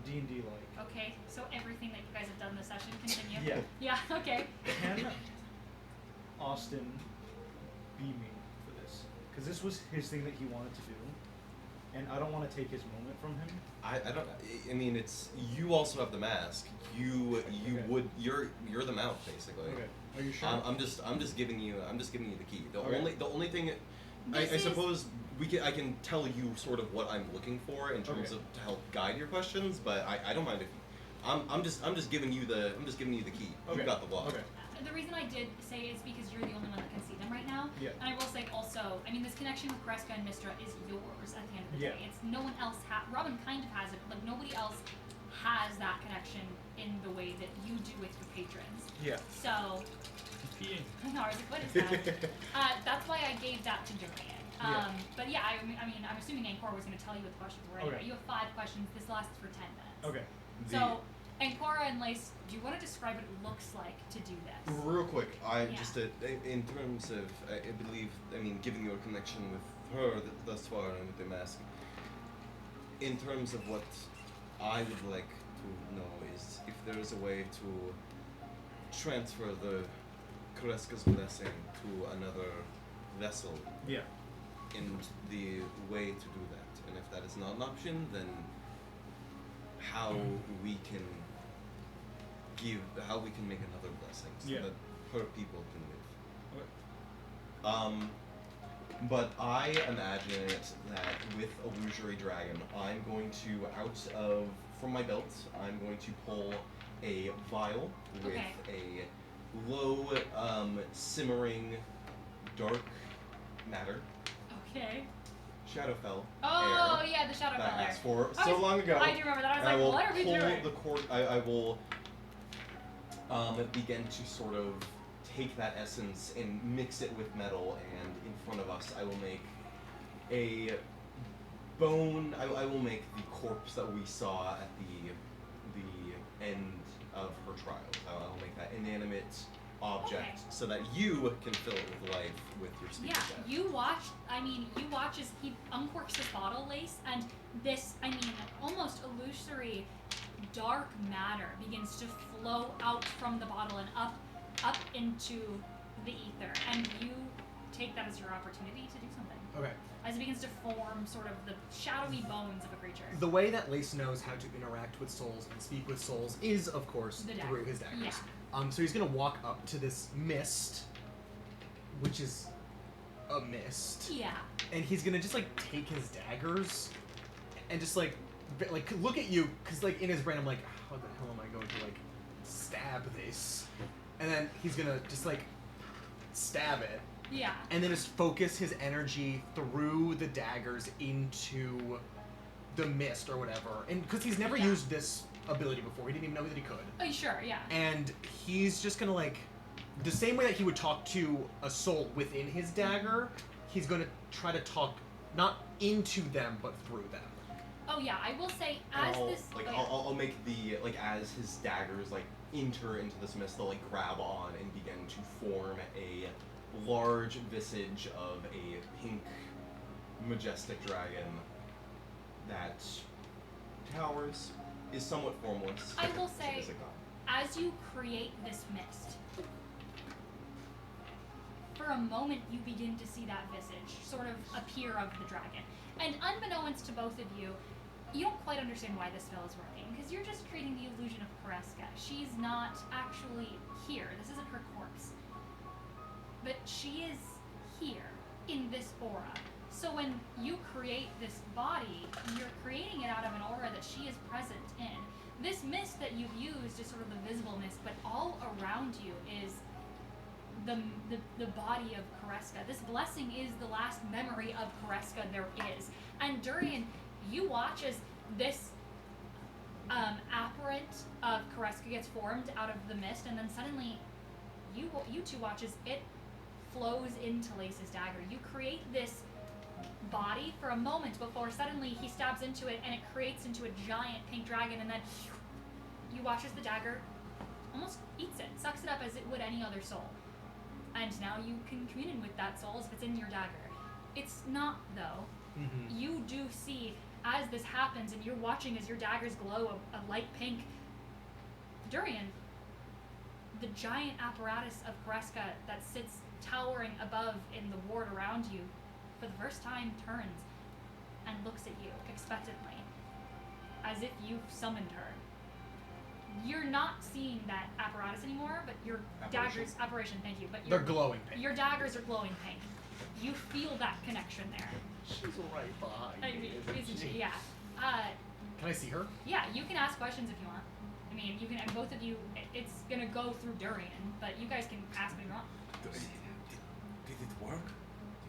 D&D like. Okay, so everything that you guys have done this session, continue. Yeah. Yeah, okay. Can Austin be me for this? Because this was his thing that he wanted to do, and I don't want to take his moment from him. I don't. I mean, it's you. Also have the mask. You Okay. would. You're the mouth basically. Okay. Are you sure? I'm just giving you the key. The Okay. only thing. I This is- suppose I can tell you sort of what I'm looking for in terms Okay. of to help guide your questions, but I don't mind if I'm just giving you the key. Okay. You got the lock. Okay. The reason I did say is because you're the only one that can see them right now. Yeah. And I will say also, I mean, this connection with Kreska and Mistra is yours at the end of the day. Yeah. It's no one else Robin kind of has it, but like nobody else has that connection in the way that you do with your patrons. Yeah. So, Peeing. no, I was like, what is that? That's why I gave that to Dorian. Yeah. But yeah, I mean, I'm assuming Ancor was going to tell you what the questions were. Anyway. Okay. You have 5 questions. This lasts for 10 minutes. Okay. So, Ancora and Lace, do you want to describe what it looks like to do this? Real quick, Yeah. in terms of, I believe, I mean, giving you a connection with her thus far and with the mask. In terms of what I would like to know is if there is a way to transfer the Kareska's blessing to another vessel, Yeah. and the way to do that. And if that is not an option, then how we can make another blessing so Yeah. that her people can live. Okay. But I imagine it that with Illusory Dragon, I'm going to, from my belt, I'm going to pull a vial with Okay. a low, simmering, dark matter, Okay. Shadowfell Oh, air yeah, the Shadowfell that I air. asked for I so was- long ago. I do remember that. I was And I like, will what are we pull doing? the cord. I will begin to sort of take that essence and mix it with metal, and in front of us, I will make a bone. I will make the corpse that we saw at the end of her trials. I will make that inanimate object Okay. so that you can fill it with life with your speaker Yeah, set. you watch as he uncorks this bottle, Lace, and this, almost illusory dark matter begins to flow out from the bottle and up into the ether, and you take that as your opportunity to do something. Okay. As it begins to form sort of the shadowy bones of a creature. The way that Lace knows how to interact with souls and speak with souls is, of course, The dagger. through his daggers. Yeah. So he's gonna walk up to this mist, which is a mist, Yeah. and he's gonna just like take his daggers and just like look at you, cause like in his brain I'm like, how the hell am I going to like stab this? And then he's gonna just like stab it. Yeah. And then just focus his energy through the daggers into the mist or whatever. And because he's never Yeah. used this ability before, he didn't even know that he could. Oh, sure, yeah. And he's just gonna like, the same way that he would talk to a soul within his dagger, he's gonna try to talk not into them but through them. Oh, yeah, I will say, And as I'll, this... like, oh, yeah. I'll make the, like, as his daggers, like, enter into this mist, they'll, like, grab on and begin to form a large visage of a pink, majestic dragon that towers, is somewhat formless. I will so say- is a god. As you create this mist, for a moment you begin to see that visage sort of appear of the dragon. And unbeknownst to both of you, you don't quite understand why this spell is working, because you're just creating the illusion of Kareska. She's not actually here. This isn't her corpse. But she is here, in this aura. So when you create this body, you're creating it out of an aura that she is present in. This mist that you've used is sort of the visible mist, but all around you is the body of Kareska. This blessing is the last memory of Kareska there is. And Durian, you watch as this apparent of Kareska gets formed out of the mist, and then suddenly you two watch as it flows into Lace's dagger. You create this body for a moment before suddenly he stabs into it and it creates into a giant pink dragon, and then you watch as the dagger almost eats it, sucks it up as it would any other soul. And now you can commune with that soul as if it's in your dagger. It's not, though. Mm-hmm. You do see, as this happens, and you're watching as your daggers glow a light pink, Durian, the giant apparatus of Kareska that sits towering above in the ward around you, for the first time turns and looks at you expectantly, as if you've summoned her. You're not seeing that apparatus anymore, but your daggers, apparition, thank you, but They're glowing pink. your daggers are glowing pink. You feel that connection there. She's right behind I mean, isn't she? Yeah. Can I see her? Yeah, you can ask questions if you want. I mean, you can, and both of you, it's gonna go through Durian, but you guys can ask what you want. Did it work?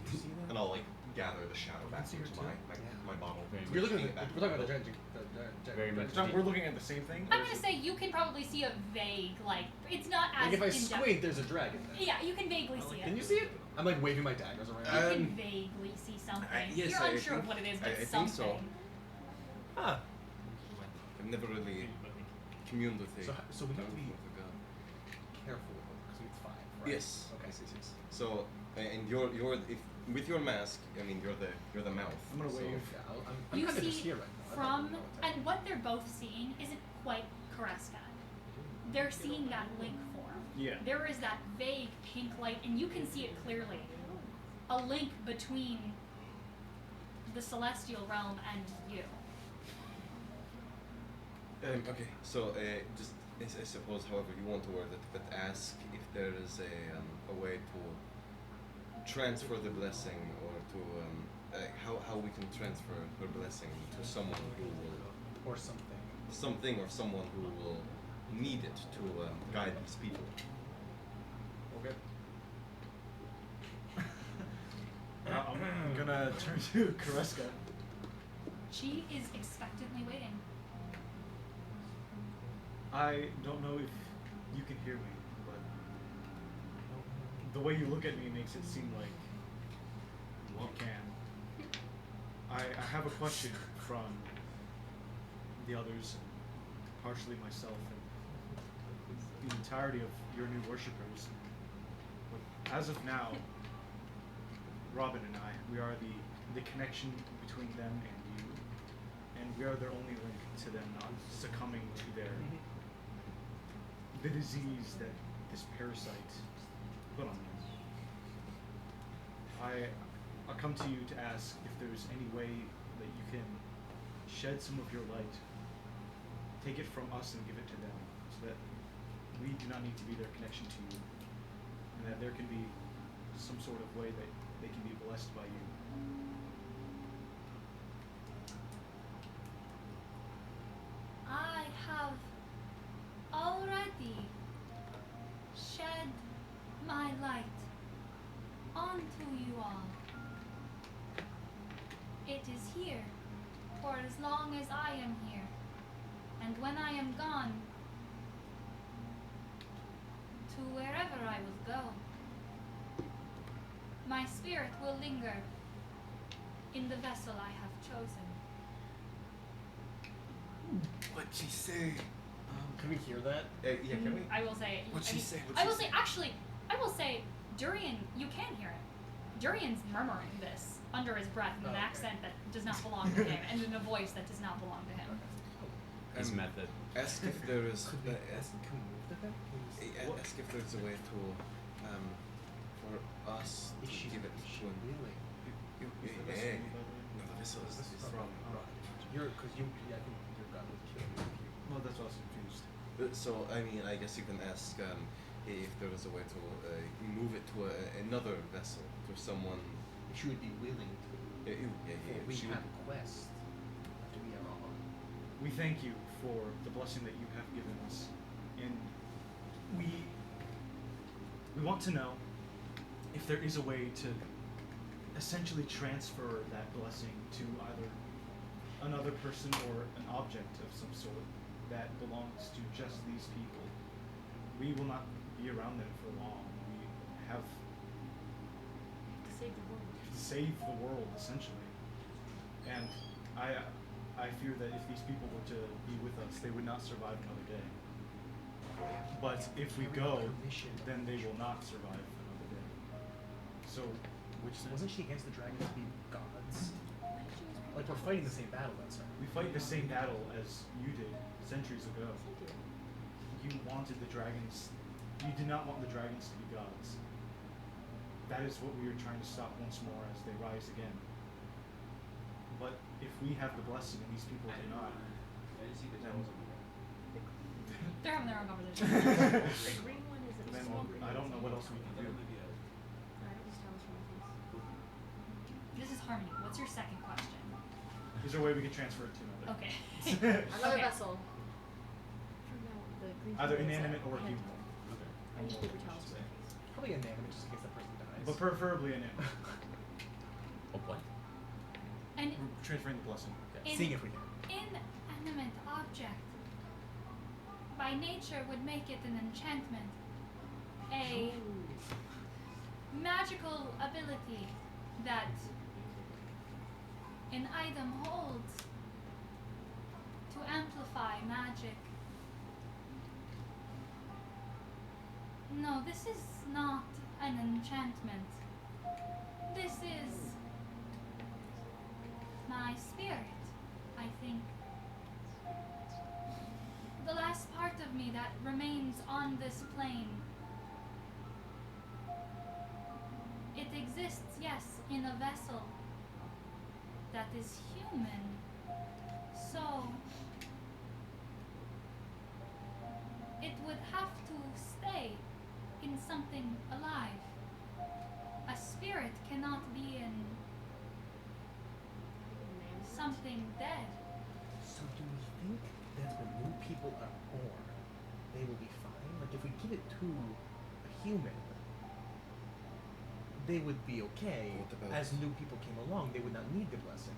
Did you see that? And I'll, like, gather the shadow back see her into too. my bottle. Very You're looking Bring at it back. we're talking about the giant. Very much. John, we're looking at the same thing? I'm gonna say you can probably see a vague, like, it's not as Like if I in-depth. squint, there's a dragon there. Yeah, you can vaguely see Can it. you see it? I'm like waving my daggers around. You can Um, vaguely see something. yes, You're I unsure of think- what it is, but I it's think so. something. Huh. I've never really communed with a So we have to be with a god. careful with them because it's 5, right? Yes. Okay. Yes. So, and you're if with your mask, I mean you're the mouth. I'm gonna so- wave. Yeah, I'm You kind of just see here right now. I don't from, really know what's happening. and what they're both seeing isn't quite Kareska. They're seeing that link form. Yeah. There is that vague pink light, and you can see it clearly. A link between the celestial realm and you. Okay, so just I suppose however you want to word it, but ask if there is a way to transfer the blessing, or to how we can transfer her blessing to someone who will Or something. something or someone who will need it to guide these people. Okay. I'm gonna turn to Kareska. She is expectantly waiting. I don't know if you can hear me, but the way you look at me makes it seem like you can. I have a question from the others, and partially myself. And the entirety of your new worshippers. But as of now, Robin and I, we are the connection between them and you, and we are their only link to them not succumbing to the disease that this parasite put on them. I come to you to ask if there's any way that you can shed some of your light, take it from us and give it to them, so that we do not need to be their connection to you, and that there can be some sort of way that they can be blessed by you. I have already shed my light onto you all. It is here for as long as I am here, and when I am gone, to wherever I will go, my spirit will linger in the vessel I have chosen. What'd she say? Can we hear that? Yeah, can we? I will say. What'd I she mean, say? I will say. Actually, I will say. Durian, you can hear it. Durian's murmuring this under his breath in an okay. accent that does not belong to him, and in a voice that does not belong to him. His method. Ask if there is. Could we, can we move to them? Ask if there's a way to, for us to Is she, give it is she to him. willing? Hey, no, the vessel is from. Because you, I think your god would kill you if you. Well, that's why I was confused. So I mean, I guess you can ask if there is a way to move it to another vessel, to someone. She would be willing to. We She have would. a quest after we are all. We thank you for the blessing that you have given us, and we want to know if there is a way to essentially transfer that blessing to either another person or an object of some sort that belongs to just these people. We will not be around them for long. We have To save the world. to save the world, essentially. And I fear that if these people were to be with us, they would not survive another day. But if we go, then they will not survive another day. So, Wasn't she against the dragons to be gods? Like we're fighting the same battle, that's right. we fight the same battle as you did centuries ago. You wanted the dragons. You did not want the dragons to be gods. That is what we are trying to stop once more as they rise again. But if we have the blessing and these people do not, then They're having their own conversation. The green one is a then small green. I don't know what else we can do. Alright, just tell us from the face. This is Harmony. What's your second question? Is there a way we can transfer it to another? Okay. Another Okay. vessel. From now, the green Either one is inanimate a or head human. type. I need paper towels for my face. Probably inanimate just in case the person dies. But preferably inanimate. Oh, what? An We're transferring the blessing. Seeing if we can. inanimate object by nature would make it an enchantment. A magical ability that an item holds to amplify magic. No, this is not an enchantment. This is my spirit, I think. The last part of me that remains on this plane. It exists, yes, in a vessel that is human. So it would have to stay in something alive. A spirit cannot be in something dead. So do we think that when new people are born, they will be fine? Like if we give it to a human, they would be okay. What about- As new people came along, they would not need the blessing.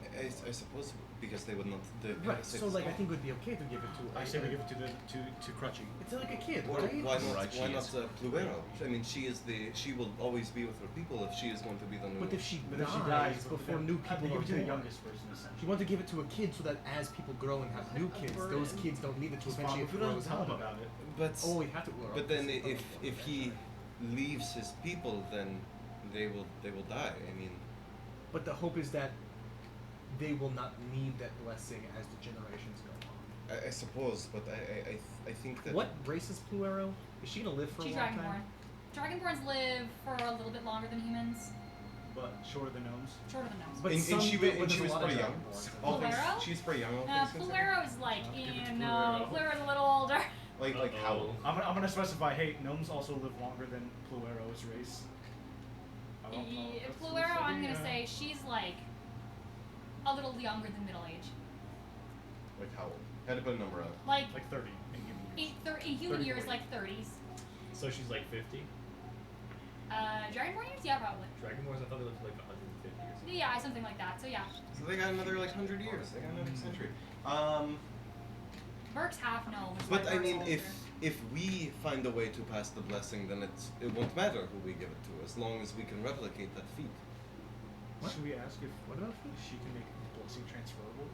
I suppose because they would not. The Right. parasite So is like I gone. think it would be okay to give it to. I say we give it to Crutchy. It's like a kid, Or right? why not? Right, Why she not is. Pluero? I mean, she will always be with her people if she is going to be the new. But if she But dies, if she dies before new people give are it to the born, youngest person she essentially. wanted to give it to a kid so that as people grow and have new kids, those kids don't need it to His mom, eventually if we don't grows tell him up. about it, But Oh, we have to. but then if he leaves his people, then they will die. I mean, But the hope is that they will not need that blessing as the generations go on. I suppose. But I think that What race is Pluero? Is she gonna live for She's a long Dragonborn. time? Dragonborns live for a little bit longer than humans. but shorter than gnomes. Shorter than gnomes. But and some she do, was but there's a lot of pretty young. Dragonborns. All things, Pluero? she's pretty young. All things considered. Pluero's like, I'll give it to no, Pluero. Pluero's a little older. Like Howl. I'm gonna specify. Hey, gnomes also live longer than Pluero's race. Pluero, I'm gonna say she's like a little younger than middle age. Like Howl. Had to put a number out. Like like 30 in human years. in human 30, years, 40. like 30s. So she's like 50. Dragonborn years? Yeah, probably. Dragonborns, I thought they lived to like 150 or something. Yeah, something like that. So yeah. So they got another like 100 years. They got another century. Burke's half gnome. which is But why I Burke's mean, older. if we find a way to pass the blessing, then it won't matter who we give it to, as long as we can replicate that feat. What? Should we ask if What about she can make blessing transferable?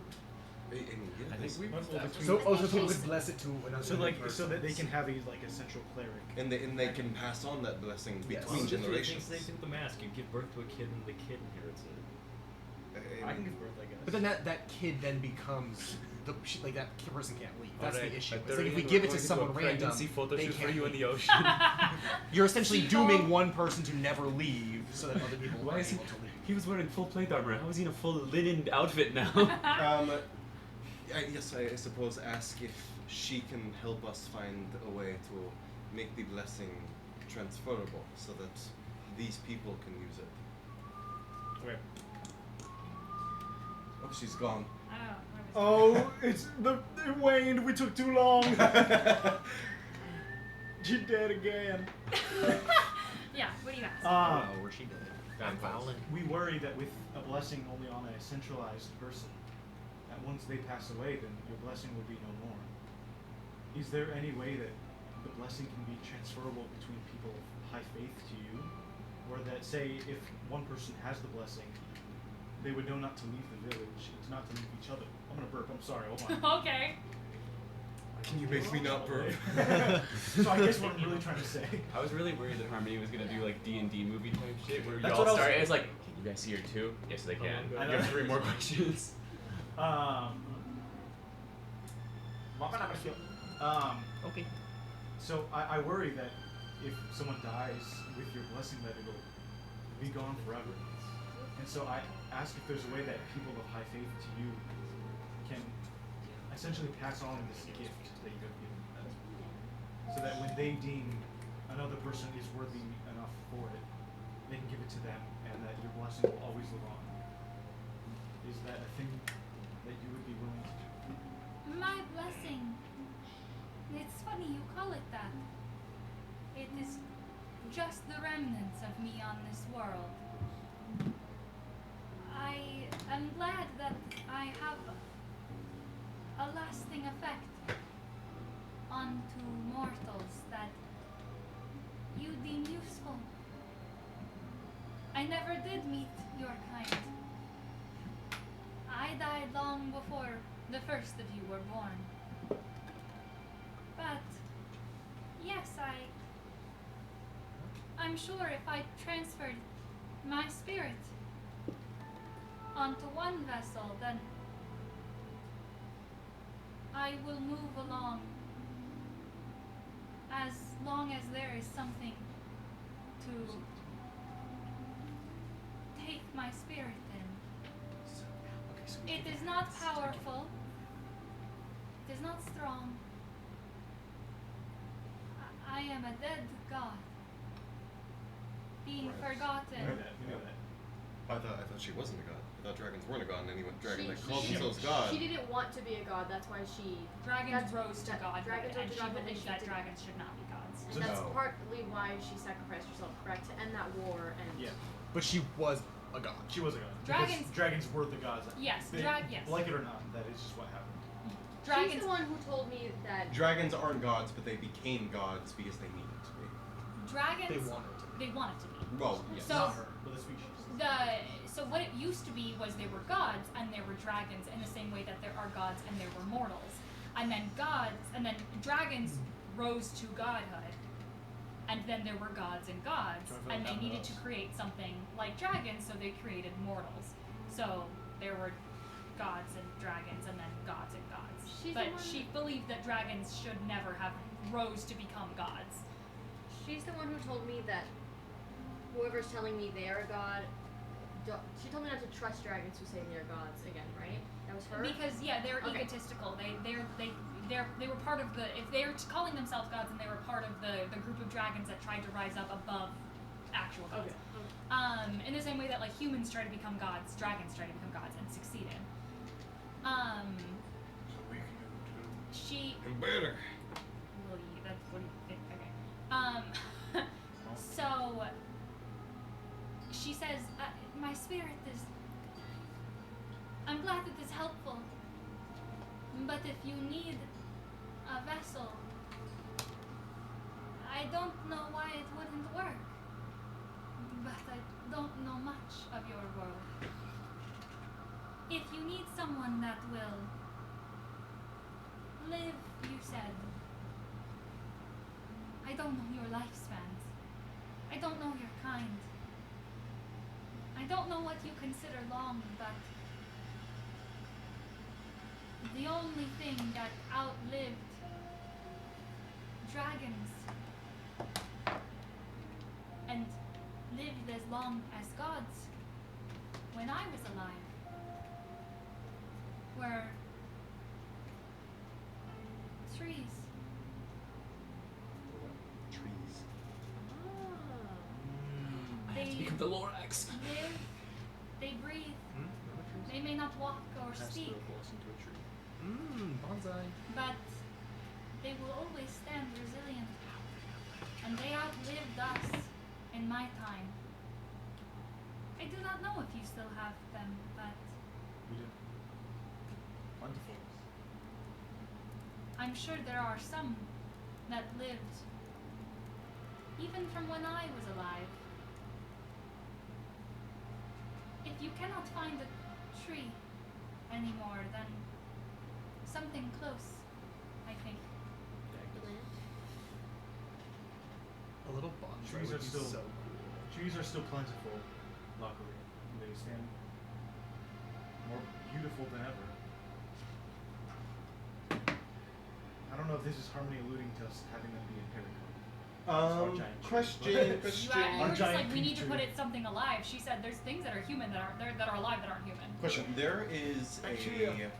I mean, yeah, I think we. Well, between- So, oh, so people could bless it to another So like person. so that they can have a like a central cleric. and they can pass on that blessing Yes. between Well, generations. Same thing with the mask. You give birth to a kid, and the kid inherits it. I can give birth, I guess. But then that kid then becomes like that person can't leave. That's Alright, the issue. at It's like if 30, we we're give it going to do someone a random, pregnancy photo they shoot for can't you in the leave. ocean. You're essentially People- dooming one person to never leave, so that other people Why are is he? able to leave. He was wearing full plate armor. How is he in a full linen outfit now? Yes, I suppose ask if she can help us find a way to make the blessing transferable, so that these people can use it. Okay. Oh, she's gone. I don't know. Oh, it waned. We took too long. She dead again. Yeah. What do you ask? Where she did. We worry that with a blessing only on a centralized person, that once they pass away, then your blessing will be no more. Is there any way that the blessing can be transferable between people of high faith to you? Or that, say, if one person has the blessing, they would know not to leave the village and to not to leave each other. I'm gonna burp, I'm sorry, hold on. Okay. Can you make me not burp? So I guess what I'm really trying to say. I was really worried that Harmony was gonna do like D&D movie type shit where That's y'all what I was- start. It's like, can you guys see her too? Yes, they can. I You have 3 more questions. Okay. So I worry that if someone dies with your blessing, that it'll be gone forever. And so I ask if there's a way that people of high faith to you can essentially pass on this gift that you have given them, so that when they deem another person is worthy enough for it, they can give it to them, and that your blessing will always live on. Is that a thing that you would be willing to do? My blessing. It's funny you call it that. It is just the remnants of me on this world. I am glad that I have a lasting effect onto mortals that you deem useful. I never did meet your kind. I died long before the first of you were born. But yes, I'm sure if I transferred my spirit onto one vessel, then I will move along as long as there is something to take my spirit in. It is not powerful. It is not strong. I am a dead god, being Right. We know forgotten. that. We know that. I thought she wasn't a god. I thought dragons weren't a god, and any dragon She- that called she- themselves god. She didn't want to be a god. That's why she. Dragons That's- rose to that- godhood, dragons rose and to she godhood, and believes she that didn't. dragons should not be gods. And that's No. partly why she sacrificed herself, correct? To end that war and Yeah. But she was a god. She was a god. Dragons- Because dragons were the gods. Yes, They- yes. Like it or not, that is just what happened. She's Dragons. the one who told me that Dragons aren't gods, but they became gods because they needed to be. Dragons. They wanted to. They want it to be. Well, yes. So- Not her, but the species. So what it used to be was there were gods and there were dragons in the same way that there are gods and there were mortals. And then dragons rose to godhood. And then there were gods and gods. And they needed to create something like dragons, so they created mortals. So there were gods and dragons and then gods and gods. She's But the one- she believed that dragons should never have rose to become gods. she's the one who told me that whoever's telling me they're a god, she told me not to trust dragons who say they're gods again, right? That was her. Because they're Okay. egotistical. They were part of the if they're calling themselves gods and they were part of the group of dragons that tried to rise up above actual gods. Okay. In the same way that like humans try to become gods, dragons try to become gods and succeeded. She Better. that's what do you think? Okay. So she says, my spirit is. I'm glad that it's helpful. But if you need a vessel, I don't know why it wouldn't work. But I don't know much of your world. If you need someone that will live, you said. I don't know your lifespans. I don't know your kind. I don't know what you consider long, but the only thing that outlived dragons and lived as long as gods when I was alive were trees. Trees. They Become the Lorax. live, they breathe, they may not walk or speak, Bonsai. but they will always stand resilient. And they outlived us in my time. I do not know if you still have them, but We do. Plentiful. I'm sure there are some that lived even from when I was alive. If you cannot find a tree anymore, then something close, I think. A little bonsai Trees would are be still- so cool. Trees are still plentiful, luckily. They stand more beautiful than ever. I don't know if this is Harmony alluding to us having them be empirical. Question. You Our were just giant like, we need to tree. put it something alive. She said there's things that are human that are alive that aren't human. Question. There is Bacteria.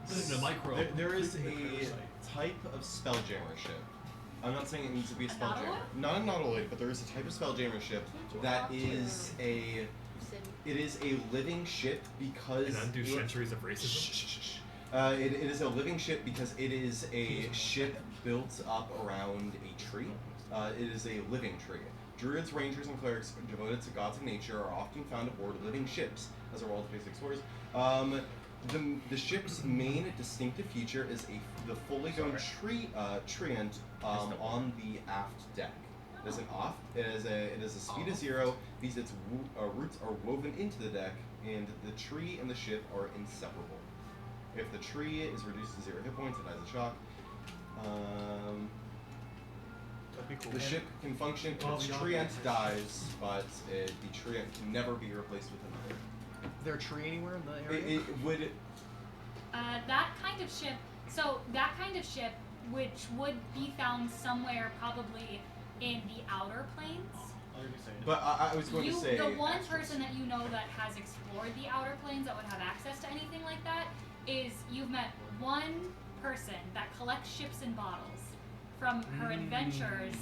The micro. There is a Parasite. type of spelljammer ship. I'm not saying it needs to be a A spelljammer. Nautiloid? Not a Nautiloid, but there is a type of spelljammer ship that is a. It is a living ship because. And undo it- centuries of Shh, racism. shh, shh, shh. It is a living ship because it is a ship built up around a tree. It is a living tree. Druids, rangers, and clerics devoted to gods of nature are often found aboard living ships, as are all the basic explorers. The ship's main distinctive feature is the fully grown treant on the aft deck. It is an aft. It is a speed of 0 because its roots are woven into the deck, and the tree and the ship are inseparable. If the tree is reduced to 0 hit points, it dies a shock. That'd be cool. The ship can function if its treant dies, but the treant can never be replaced with another. Is there a tree anywhere in the area? It would. That kind of ship. So that kind of ship, which would be found somewhere probably in the outer planes. I'll let me say it. But I was going to say. The one extras. person that you know that has explored the outer planes that would have access to anything like that is you've met one person that collects ships and bottles from her adventures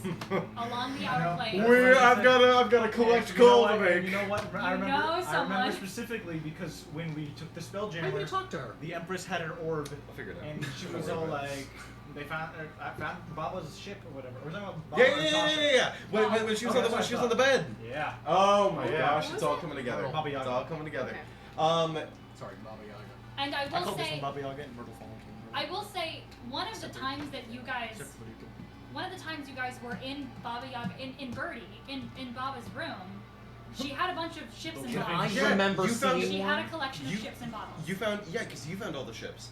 along the outer planes. I've gotta And you know what? And you know what? I You remember. know I someone. remember specifically because when we took the How do you spelljammer, talk to her? the Empress had an orb, I'll figure it out. and she was all like, They found I found Baba's ship or whatever. Or was that about Baba Yeah, and yeah, Tasha? yeah, yeah. When she was Okay, on the that's what she I was on the bed. Yeah. Oh my Yeah. gosh, What it's was all it? coming together. Baba Yaga. It's all coming together. Okay. Sorry, Baba Yaga. And I I will called this one say, Baba Yaga and Myrtle Fallen King. I will say, one of the times that you guys, Except for Rico. one of the times you guys were in Baba Yaga, in Birdie, in Baba's room, she had a bunch of ships and Can I bottles. Yeah, remember you found- seeing She one? had a collection of You- ships and bottles. You found because you found all the ships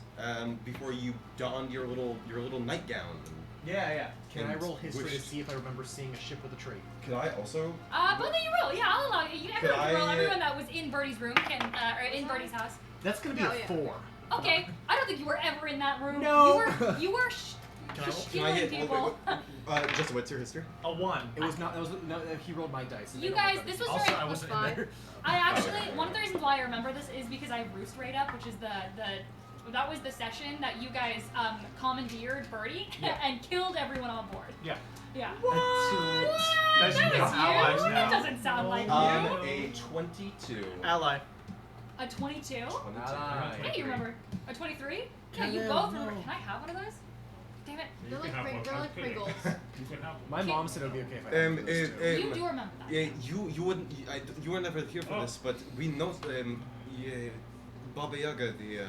before you donned your little nightgown. Yeah. Can I And roll history which- to see if I remember seeing a ship with a tree? Can I also? Both of you roll. Yeah, I'll allow you. Everyone I, can roll. Everyone that was in Birdie's room can, or in Birdie's house. That's gonna be Oh, a yeah. 4. Okay, I don't think you were ever in that room. No. You were Can I killing get? people. Justin, what's your history? A 1. It was not. That was no. He rolled my dice. and You they don't guys, look this that was Also, during. I wasn't Fine. in there. I actually, one of the reasons why I remember this is because I roost rate up, which is that was the session that you guys commandeered Birdie Yeah. and killed everyone on board. Yeah. Yeah. What? Guys, That you was know allies you? now. That doesn't sound like you. A 22. Ally. A 22? Alright. Hey, you remember? A 23? Yeah, Can you I- both no. remember. Can I have one of those? Damn it. You They're can like have one. they're I'm like kidding. Pringles. You can have one. My mom said it would be okay if I had those too. You do remember that. Yeah, you wouldn't. You were never here for Oh. this, but we know. Yeah, Baba Yaga, the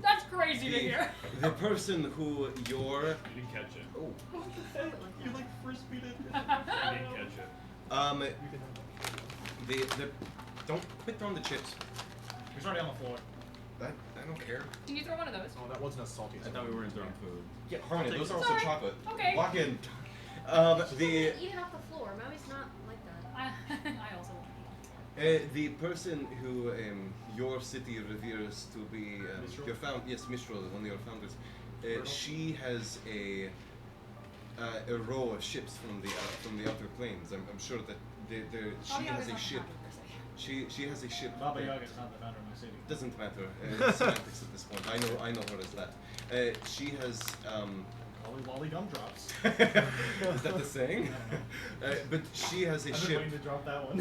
That's crazy to the, hear. the person who you're. You didn't catch it. Oh. You like frisbeed it? You didn't catch it. The don't quit throwing the chips. He's already on the floor. I don't care. Can you throw one of those? Oh, that wasn't as salty as I thought we weren't throwing food. Yeah, Harmony, those are also Sorry. chocolate. Okay. Walk in. She The doesn't eat it off the floor. Mommy's not like that. I also want the person who your city reveres to be Mistral? your Mistral, one of your founders. She has a row of ships from the outer planes. I'm sure that she has a ship. She has a ship. Baba Yaga is not the founder of my city. Doesn't matter. It's semantics at this point. I know her as that. She has. Lolly Lolly Gumdrops. Is that the saying? I don't know. But she has a I've been ship. waiting to drop that one.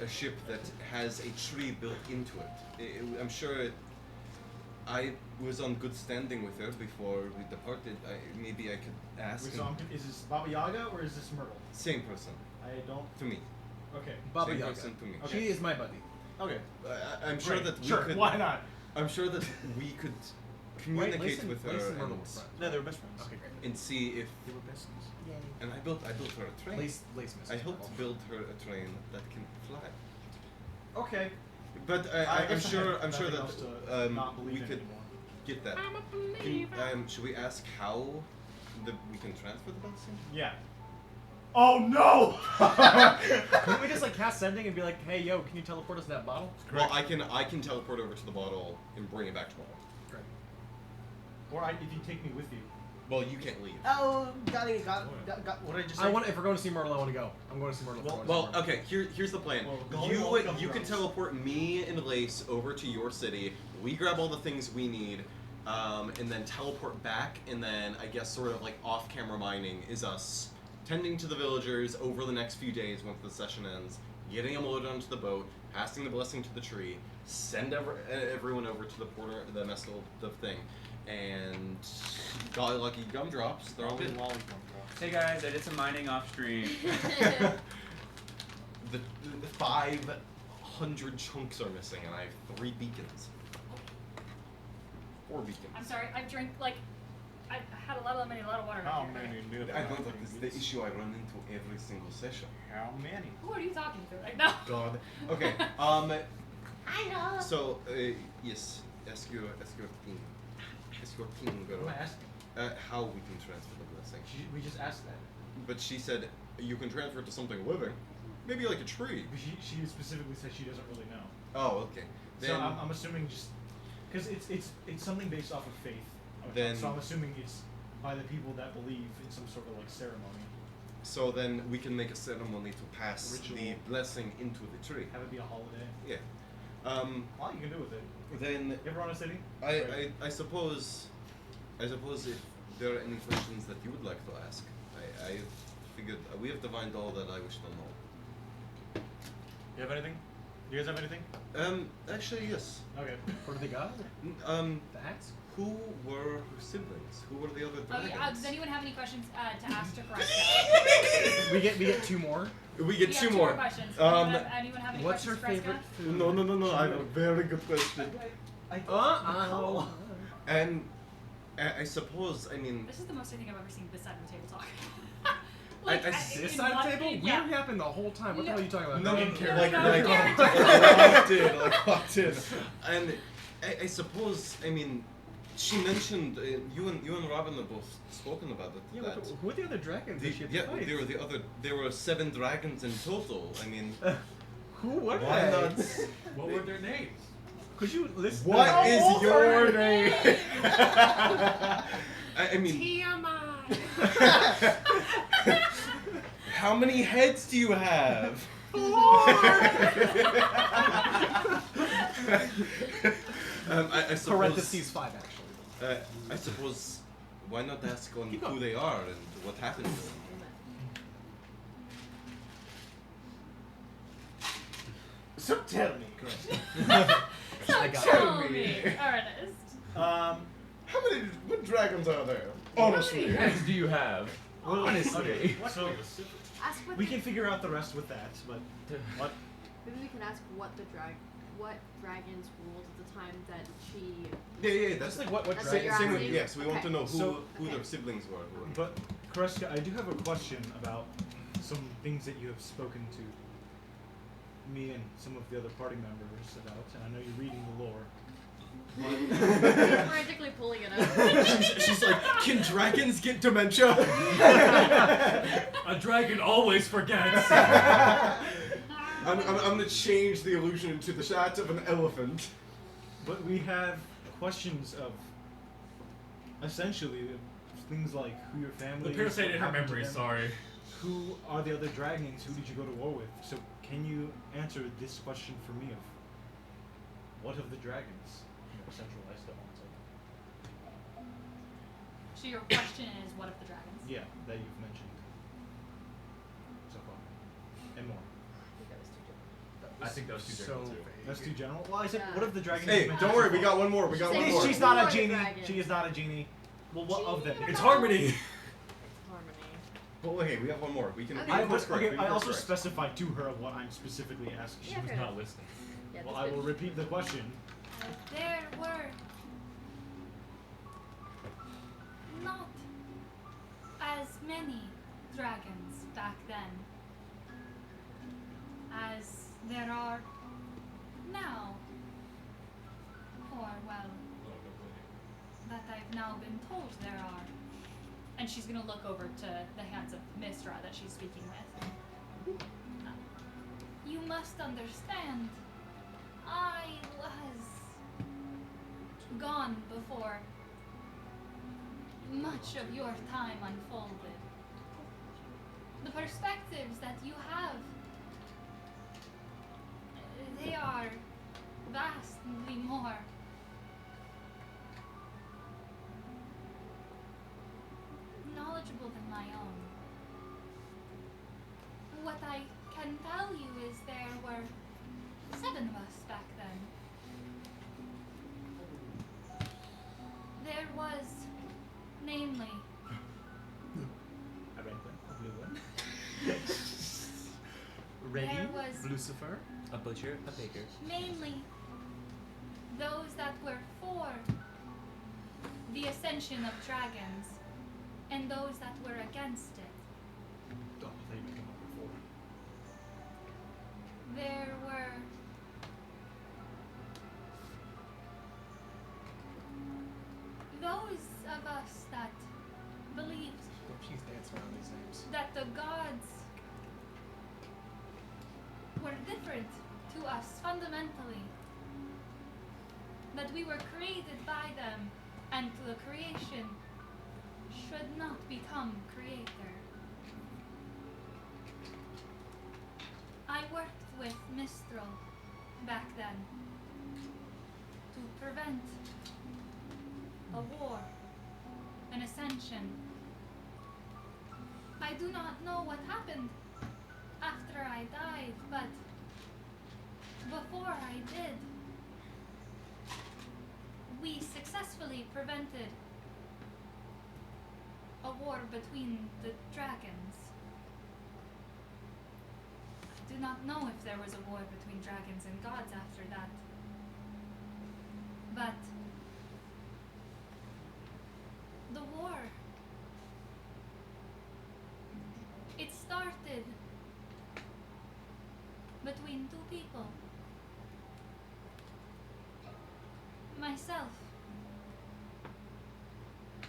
A ship that has a tree built into it. I'm sure I was on good standing with her before we departed. Maybe I could ask. Wait, so is this Baba Yaga or is this Myrtle? Same person I don't. to me. Okay. Baba Same Yaga. person to me. Okay. She is my buddy. Okay. I'm sure Great. that we Sure. could. Why not? I'm sure that we could communicate with her Lace and and, Myrtle were friends. No, they were best friends. Okay, great. and see if. They were best friends. Yay. And I built her a train. Lace misses I helped Myrtle. build her a train that can fly. Okay. But I I'm guess I sure have I'm sure nothing that else to not we believe in could anymore. get that. I'm a believer. Should we ask how we can transfer the blessing? Yeah. Oh no! Couldn't we just like cast sending and be like, hey yo, can you teleport us that bottle? Well, I can teleport over to the bottle and bring it back tomorrow. Great. Or if you take me with you. Well, you can't leave. Oh, got what did I just say? If we're going to see Myrtle, I want to go. I'm going to see Myrtle. if we're going to Well, see Myrtle. okay. Here's the plan. Well, go on, You can teleport me and Lace over to your city. We grab all the things we need, and then teleport back. And then I guess sort of like off-camera mining is us tending to the villagers over the next few days once the session ends, getting them loaded onto the boat, passing the blessing to the tree, send everyone over to the mescal, the thing, and golly lucky gumdrops. They're all good. Hey guys, I did some mining off stream. The 500 chunks are missing, and I have 3 beacons. 4 beacons. I'm sorry, I've drank like I had a lot of lemonade, a lot of water. How right here. many did I know that this is the issue I run into every single session. How many? Who are you talking to right now? God. Okay. I know. So yes, ask your team. Ask your team, What girl. am I asking? How we can transfer the blessing. We just asked that. But she said you can transfer it to something living, maybe like a tree. But she specifically said she doesn't really know. Oh, okay. So I'm assuming just because it's something based off of faith. Then- so I'm assuming it's by the people that believe in some sort of like ceremony. So then we can make a ceremony to pass Ritual. the blessing into the tree. Have it be a holiday. Yeah. A lot you can do with it. Then You ever run a city? I suppose if there are any questions that you would like to ask, I figured we have divined all that I wish to know. You have anything? You guys have anything? Actually, yes. Okay. What do they got? The axe? Who were her siblings? Who were the other Oh, dragons? yeah, does anyone have any questions to ask to Kreska? We get 2 more. We get We two have more. questions. Um, anyone have any What's her questions for favorite Kreska? food? No. I have a very good question. And I suppose, I mean, This is the most I think I've ever seen this side of the table talk. This side of the table? We were yapping the whole time. What the hell are you talking about? no, In character. like character. locked in. And I suppose, I mean, she mentioned you and Robin have both spoken about it. Yeah, that but who are the other dragons that she had to fight? there were the other. There were 7 dragons in total. I mean, Who were why they? not? What were their names? Could you list What them? is your name? I mean, how many heads do you have? I suppose. Parentheses 5, actually. I suppose. Why not ask on Keep who going. they are and what happened to them? So tell me. So I got tell it. me, Ernest. How many? What dragons are there? Honestly. heads do you have? Well, Honestly. okay, What's so Ask what we can figure out the rest with that, but what? maybe we can ask what dragons ruled at the time that she. Yeah. That's Just like what That's dragon? what same you're with, asking? yes. We want to Okay. know So- who okay. their siblings were. Who were. But Kreska, I do have a question about some things that you have spoken to me and some of the other party members about, and I know you're reading the lore. Frantically pulling it up. She's like, can dragons get dementia? A dragon always forgets. I'm gonna change the illusion into the shot of an elephant. But we have questions of essentially things like who your family The is, parasite what in her happened to memory, them, sorry. Who are the other dragons? Who did you go to war with? So can you answer this question for me of what of the dragons? Centralized at once. So your question is, what of the dragons? Yeah, that you've mentioned so far, and more. I think that was too so different too. That's too general. Well, I said, Yeah. what of the dragons? Hey, you've mentioned don't worry. so We far? got one more. We got She's one saying more. She's not Who a are the genie. dragons? She is not a genie. Well, what of them? It's Harmony. Harmony. Well, okay, we have one more. We can. Okay. We I, can course correct. okay, We I can also course correct. specified to her what I'm specifically asking. She Yeah, was fair not enough. listening. Yeah, Well, that's I will good. repeat the question. There were not as many dragons back then as there are now. Or, well, that I've now been told there are. And she's gonna look over to the hands of Mistra that she's speaking with. You must understand, I was gone before much of your time unfolded. The perspectives that you have, they are vastly more knowledgeable than my own. What I can tell you is there were 7 of us back then. There was, namely, A red one, a blue one. Ready? There was- Lucifer? A butcher, a baker. mainly those that were for the ascension of dragons, and those that were against it. Oh, they came up before. There were those of us that believed She's dancing around these names. that the gods were different to us fundamentally. That we were created by them, and the creation should not become creator. I worked with Mistral back then to prevent a war, an ascension. I do not know what happened after I died, but prevented a war between the dragons. I do not know if there was a war between dragons and gods after that. But the war, it started between two people. Myself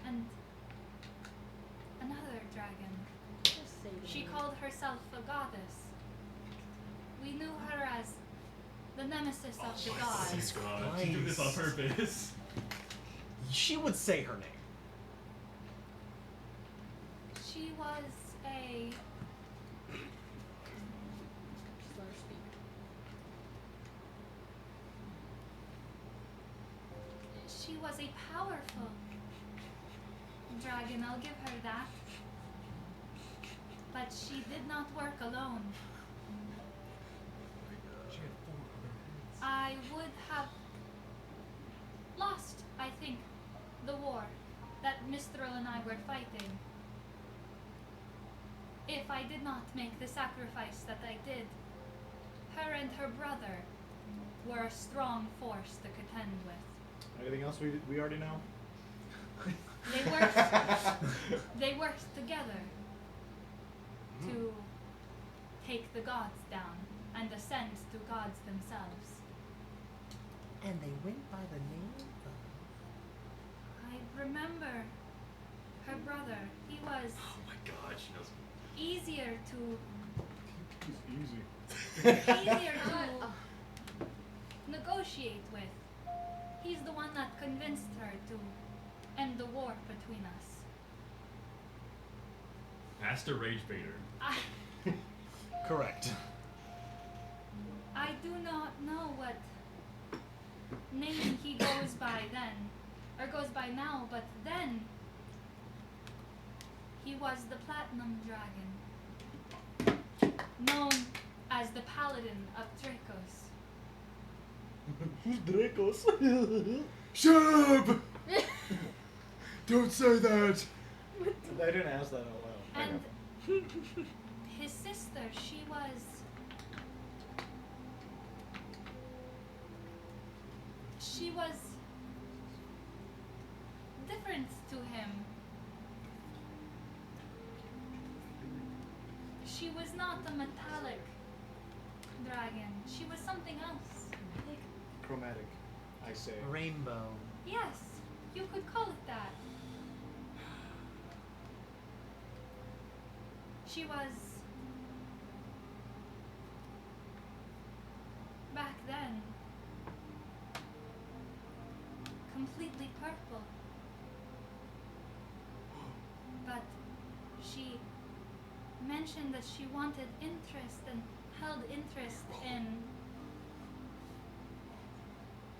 and another dragon. Just say the She name. called herself a goddess. We knew her as the nemesis of the gods. Jesus God, she did this on purpose. She would say her name. She was a Just let her speak. she was a powerful dragon, I'll give her that. But she did not work alone. She had 4 other heads. I would have lost, I think, the war that Mistral and I were fighting if I did not make the sacrifice that I did. Her and her brother were a strong force to contend with. Anything else we already know? They worked together to take the gods down and ascend to gods themselves. And they went by the name I remember her brother. He was Oh my God, she knows. easier to It's easy. easier to negotiate with. He's the one that convinced her to end the war between us. Master Rage Baiter. of. Correct. I do not know what name he goes by then, or goes by now, but then he was the Platinum Dragon, known as the Paladin of Dracos. Who's Dracos? Shut up! Don't say that! I didn't ask that out loud. And his sister, she was different to him. She was not a metallic dragon. She was something else. Chromatic, I say. Rainbow. Yes, you could call it that. She was, back then, completely purple. But she mentioned that she wanted interest and held interest in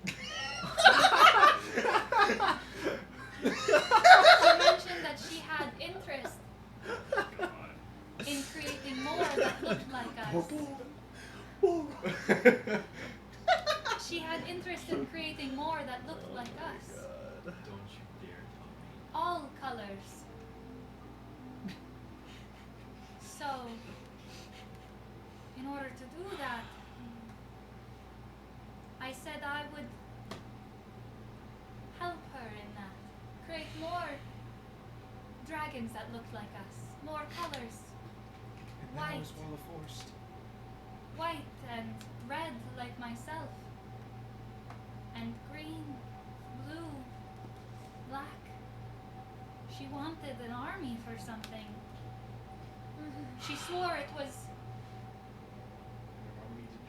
she mentioned that she had interest in creating more that looked like us. She had interest in creating more that looked like us. Don't you dare tell me. All colors. So, in order to do that, I said I would help her in that. Create more dragons that looked like us. More colors. And White. now is War of the Forced. White and red like myself. And green, blue, black. She wanted an army for something. She swore it was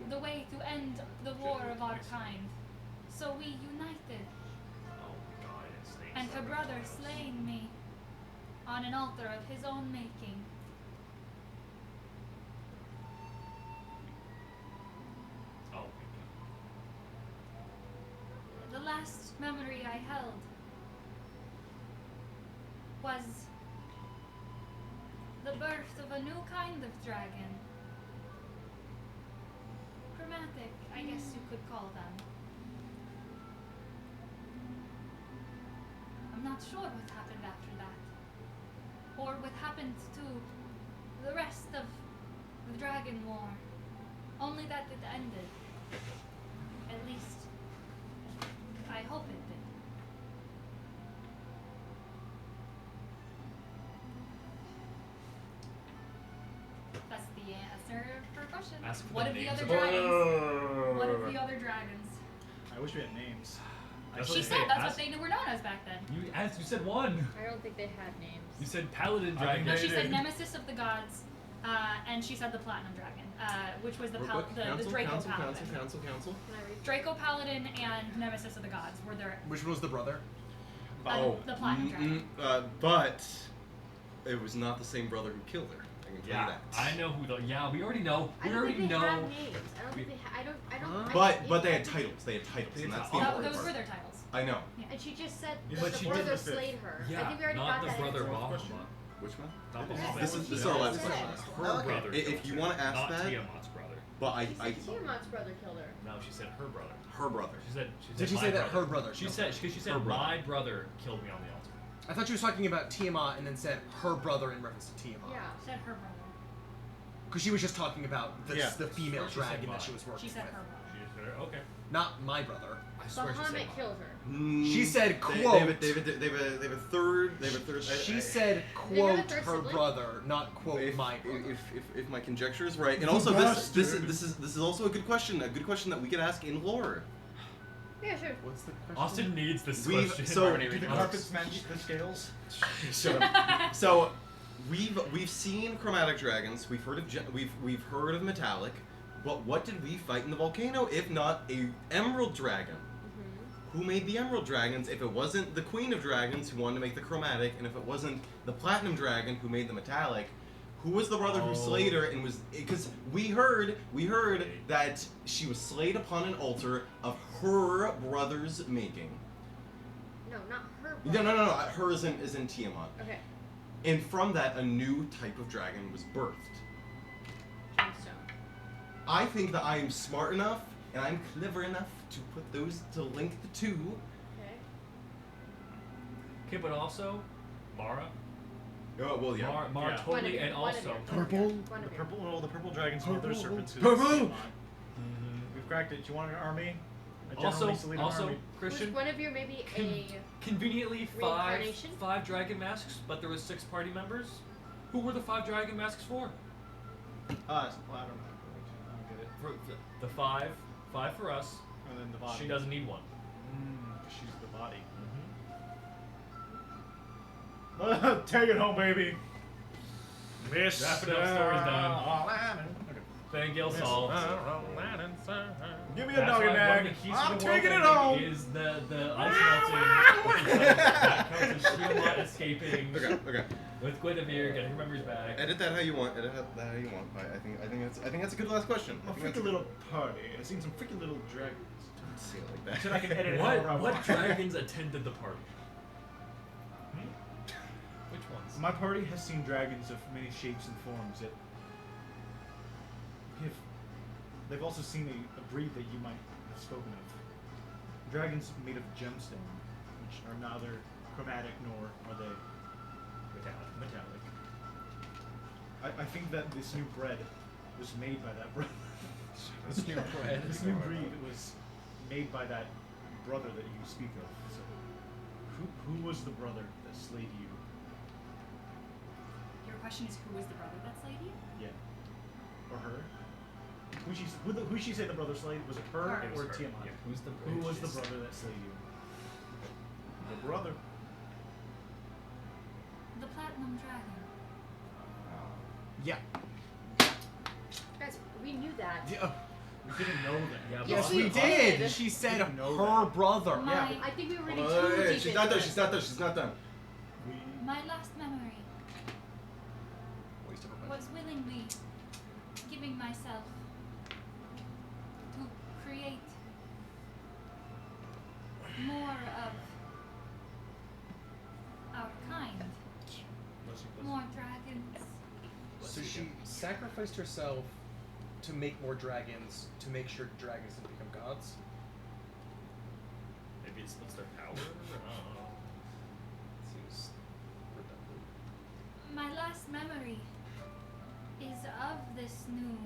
the way to end the war of our kind. So we united, Oh my God, it stinks. and her brother slaying me on an altar of his own making. Oh my The last memory I held was the birth of a new kind of dragon. Chromatic, I guess you could call them. not sure what happened after that. Or what happened to the rest of the Dragon War. Only that it ended. At least, I hope it did. That's the answer for a question. Ask for What the of the names other of dragons? What of the other dragons? I wish we had names. That's She what said they that's asked- what they were known as back then. You said one. I don't think they had names. You said paladin I think dragon. No, they she said did. Nemesis of the Gods, and she said the Platinum Dragon, which was the Real pal- quick, the council, Draco council, Paladin. council. Can I read? Draco Paladin and Nemesis of the Gods were their Which one was the brother? the Platinum Dragon. But it was not the same brother who killed her. I can tell Yeah, you that. I know who the. Yeah, we already know. I We don't already think they know. have names. I don't think they. I don't. But they had titles. They had titles, and that's the Oh, important Those were part. their titles. I know. And she just said Yeah, that but the she did brother the fifth. slayed her. Yeah, I think we already not got the that brother answer. Bahamut. Which one? Not This Bahamut. This is She our said last that. question. Her Okay. brother. If killed you her, wanna ask not that- Tiamat's brother. But She said Tiamat's brother killed her. No, she said her brother. her brother. She said. Did she my say that brother. her brother? She killed said. her? Because she said Her brother. my brother killed me on the altar. I thought she was talking about Tiamat and then said her brother in reference to Tiamat. Yeah. Said her brother. Because she was just talking about the, Yeah. the female She said dragon mine. that she was working She said with. her brother. She just said her. Okay. Not my brother. I swear she said Bahamut mine. killed her. She said, They have a quote. they have a third. They have a third. She said, They have a quote, third her sibling? brother, not quote, If, my brother. if my conjecture is right, and also this is also a good question that we could ask in lore. Yeah, sure. What's the question? Austin needs this We've- question. so- Already Do the read carpets match the scales? So we've seen chromatic dragons. We've heard of we've heard of metallic, but what did we fight in the volcano if not a emerald dragon? Who made the emerald dragons if it wasn't the queen of dragons who wanted to make the chromatic, and if it wasn't the platinum dragon who made the metallic? Who was the brother who slayed her and was because we heard that she was slayed upon an altar of her brother's making. No, not her. No, brother. no. Her is in Tiamat. Okay. And from that, a new type of dragon was birthed. Gemstone. I think that I am smart enough and I'm clever enough to put those to link the two. Okay. Okay, but also, Mara. Oh well, yeah. Mara Yeah. totally, Guinevere, and also. Purple? The Guinevere. purple dragon's mother serpents. Who's Purple. Tiamat. We've cracked it. Do you want an army? A general Also, needs to lead an army. Was Christian. Guinevere maybe a? Conveniently, Reincarnation? five dragon masks, but there was 6 party members. Who were the 5 dragon masks for? Well, I don't know. I don't get it. For the 5 for us. And then the body. She doesn't need one. She's the body. Take it home, baby. Miss. Wrapping up, story's done. Okay. Fangale solved. Give me a That's doggy why one bag. of the keys I'm to the world taking it ending home. is the ice melting. That counts as Tiamat escaping Okay. with Guinevere getting her memories back. Edit that how you want. Edit that how you want. I think that's a good last question. A freaky little party. I've seen some freaky little dragons. Don't say it like I said I that. can edit it however I What want. dragons attended the party? Which ones? My party has seen dragons of many shapes and forms. They've also seen a breed that you might have spoken of. Dragons made of gemstone, which are neither chromatic nor are they metallic. I think that this new bread was made by that brother. This new bread. This new breed was made by that brother that you speak of. So, who was the brother that slayed you? Your question is who was the brother that slayed you? Yeah. Or her? Who she said the brother slayed? Was it her Her. It was or her. Tiamat? Yeah, who's the Who was the she's- brother that slayed you? The brother. The Platinum Dragon. Yeah. Guys, we knew that. Yeah. We didn't know that. Yeah, but Yes, also- we did. did. She said didn't know her that. brother. My, Yeah. I think we were already Hold too on, deep she's into not done. this. She's not done. She's not done. my last memory Waste of a bunch. was willingly giving myself to create more of our kind. More dragons. So she sacrificed herself to make more dragons, to make sure dragons didn't become gods. Maybe it splits their power. I don't know. My last memory is of this new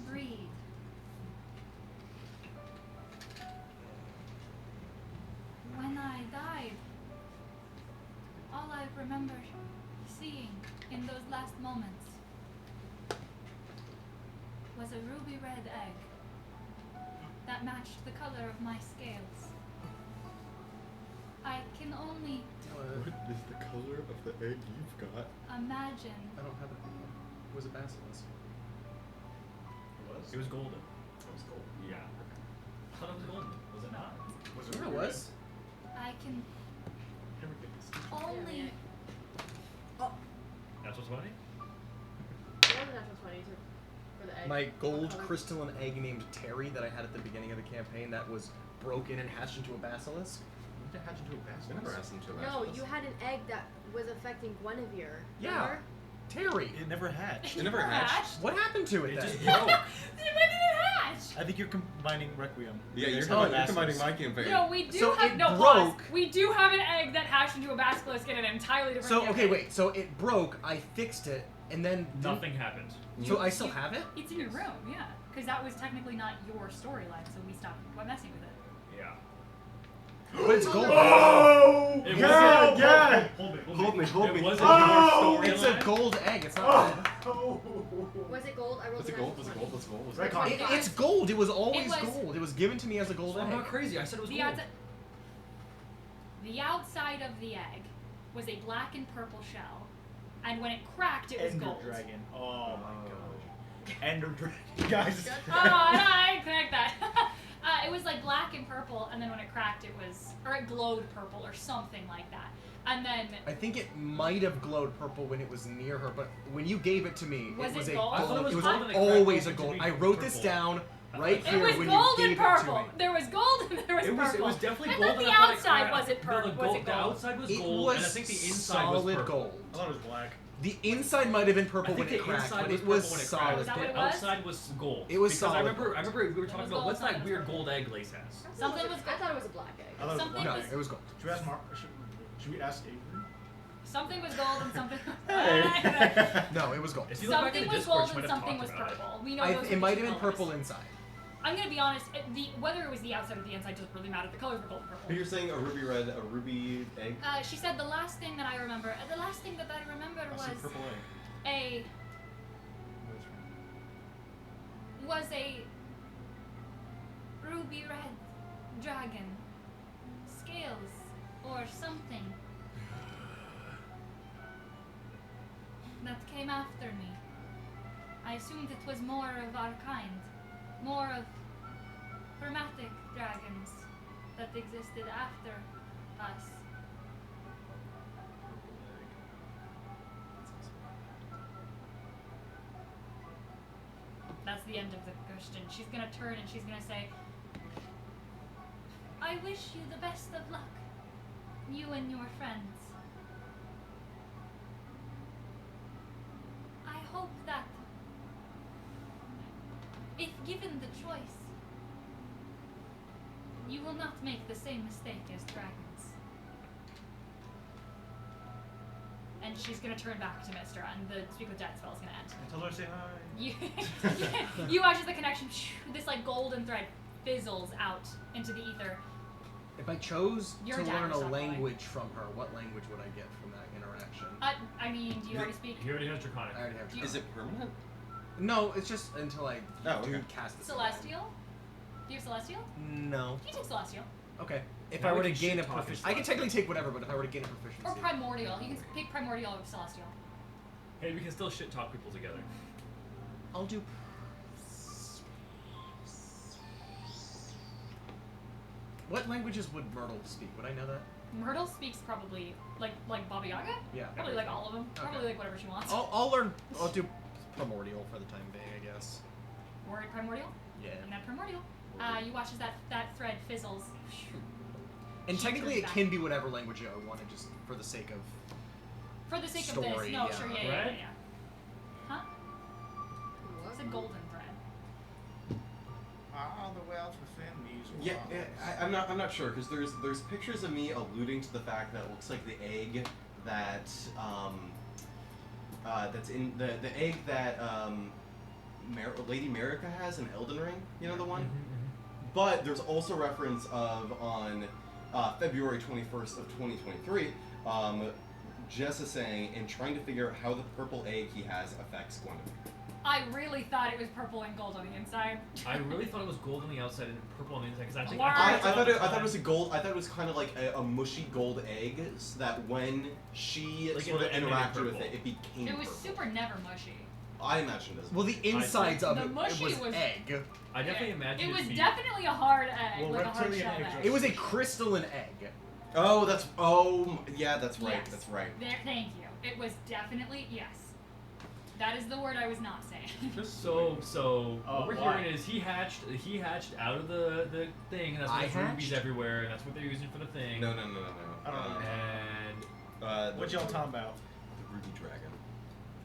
breed. When I died, all I remember seeing in those last moments was a ruby red egg that matched the color of my scales. I can only What is the color of the egg you've got? imagine. I don't have it anymore. It was a basilisk. It was golden. It was gold. Yeah. I thought it was golden. Was it not? Was Yeah, it was. I can only. That's what's funny? It wasn't natural 20 for the egg. My gold What color? crystalline egg named Terry that I had at the beginning of the campaign that was broken and hatched into a basilisk. What did it have to do with I basilisk? never asked him to. No, you had an egg that was affecting Guinevere. Yeah. Remember? Terry! It never hatched. It never hatched. What happened to it It then? just broke. When did it hatch? I think you're combining Requiem. Yeah, you're Basilisk. combining my campaign. No, we do So have it no pause. broke. We do have an egg that hatched into a basilisk in an entirely different. So, okay, campaign. wait. So it broke, I fixed it, and then... Nothing happened. So I still have it? It's in your room, yeah. Because that was technically not your storyline, so we stopped messing with it. Yeah. But it's gold. Oh! It Yeah, wasn't- yeah! Hold me, hold It me. wasn't Oh! your It's a storyline. gold egg. It's not... Oh! Was it gold? I rolled Was a it gold? natural Was it 20. gold? Was it gold? Was it Right gold? on. It's gold. It was always It was- gold. It was given to me as a gold So I'm egg. not crazy. I said it was The gold. outside, the outside of the egg was a black and purple shell, and when it cracked, it was Ender gold. Dragon. Oh my gosh. Ender Dragon. Guys. Oh, I didn't connect that. It was like black and purple, and then when it cracked, it was, or it glowed purple or something like that. And then, I think it might have glowed purple when it was near her, but when you gave it to me, Was it was it a gold? I gold. thought it was It was gold and it cracked always a open to gold. be I wrote this purple. down right it here was when gold you and gave it to purple. me. There was gold and there was It purple. was definitely I gold. thought the and I thought it outside cracked. was it No, purple? Was it The gold? outside was It gold, was and I think the inside was solid purple. gold. I thought it was black. The inside might have been purple I when think it the cracked, inside but was it was purple when it solid. cracked. Is that what The it was? outside was gold. It was because solid I remember gold. we were talking was about gold, what's that something weird was gold egg Lace has. Something was I thought it was a black egg. I thought it was Something No, black. was- it was gold. Should we ask Mark? Should we ask Avery? Something was gold and something. Hey. No, it was gold. If you look back in Something the was Discord, gold you and might have something talked was about it. purple. We know I, those it are might have different been purple colors. inside. I'm gonna be honest. Whether it was the outside or the inside doesn't really matter. The colors were gold and But purple. you're saying a ruby red, a ruby egg? She said the last thing that I remember. The last thing that I remember I was see purple egg. a was a ruby red dragon, scales or something that came after me. I assumed it was more of our kind, more of chromatic dragons that existed after us. That's the end of the question. She's gonna turn and she's gonna say, I wish you the best of luck, you and your friends. I hope that, if given the choice, you will not make the same mistake as dragons. And she's gonna turn back to Mister, and the Speak with Dead spell is gonna end. Tell her to say hi. You, you watch as the connection, this like golden thread fizzles out into the ether. If I chose Your to dad learn was a not going. language from her, what language would I get from that interaction? I mean, do you already speak He already has Draconic. I already have. you- Is it permanent? No, it's just until I Oh, do okay. cast it. Celestial? Do you have Celestial? No. You take Celestial. Okay. If Now I we were to can gain a shit-talk proficiency, his I can Celestial. technically take whatever, but if I were to gain a proficiency, Or Primordial. You can pick Primordial or Celestial. Hey, we can still shit talk people together. I'll do. What languages would Myrtle speak? Would I know that? Myrtle speaks probably like Baba Yaga? Yeah. Probably like all of them. Probably Okay. like whatever she wants. I'll learn. I'll do primordial for the time being, I guess. Word Primordial? Yeah. And that Primordial. You watch as that thread fizzles. And She technically, turns it back. can be whatever language I want, just for the sake of. For the sake of Story, this. No, yeah. sure, yeah. Right? Huh? It's a golden thread. Ah, the wealth within me is Yeah, wild. I'm not sure because there's pictures of me alluding to the fact that it looks like the egg that that's in the egg that Lady Merica has in Elden Ring. You know the one. But there's also reference of on February 21st of 2023. Jess is saying and trying to figure out how the purple egg he has affects Gwendolyn. I really thought it was purple and gold on the inside. I really thought it was gold on the outside and purple on the inside because I think I thought it was a gold. I thought it was kind of like a mushy gold egg, so that when she Like sort of it made it interacted with purple. it, it became. It was purple. super never mushy. I imagine it. Well, the insides of The it mushy was was- egg. I definitely imagined It was to be- definitely a hard egg, Well, like a hard reptilian shell egg egg. just- It was a crystalline egg. Yeah, that's right. Yes. That's right. There, thank you. It was definitely yes. That is the word I was not saying. So what we're why? hearing is he hatched out of the thing, and that's why I there's rubies hatched? everywhere, and that's what they're using for the thing. No. I don't know. And What y'all talking about? The Ruby Dragon.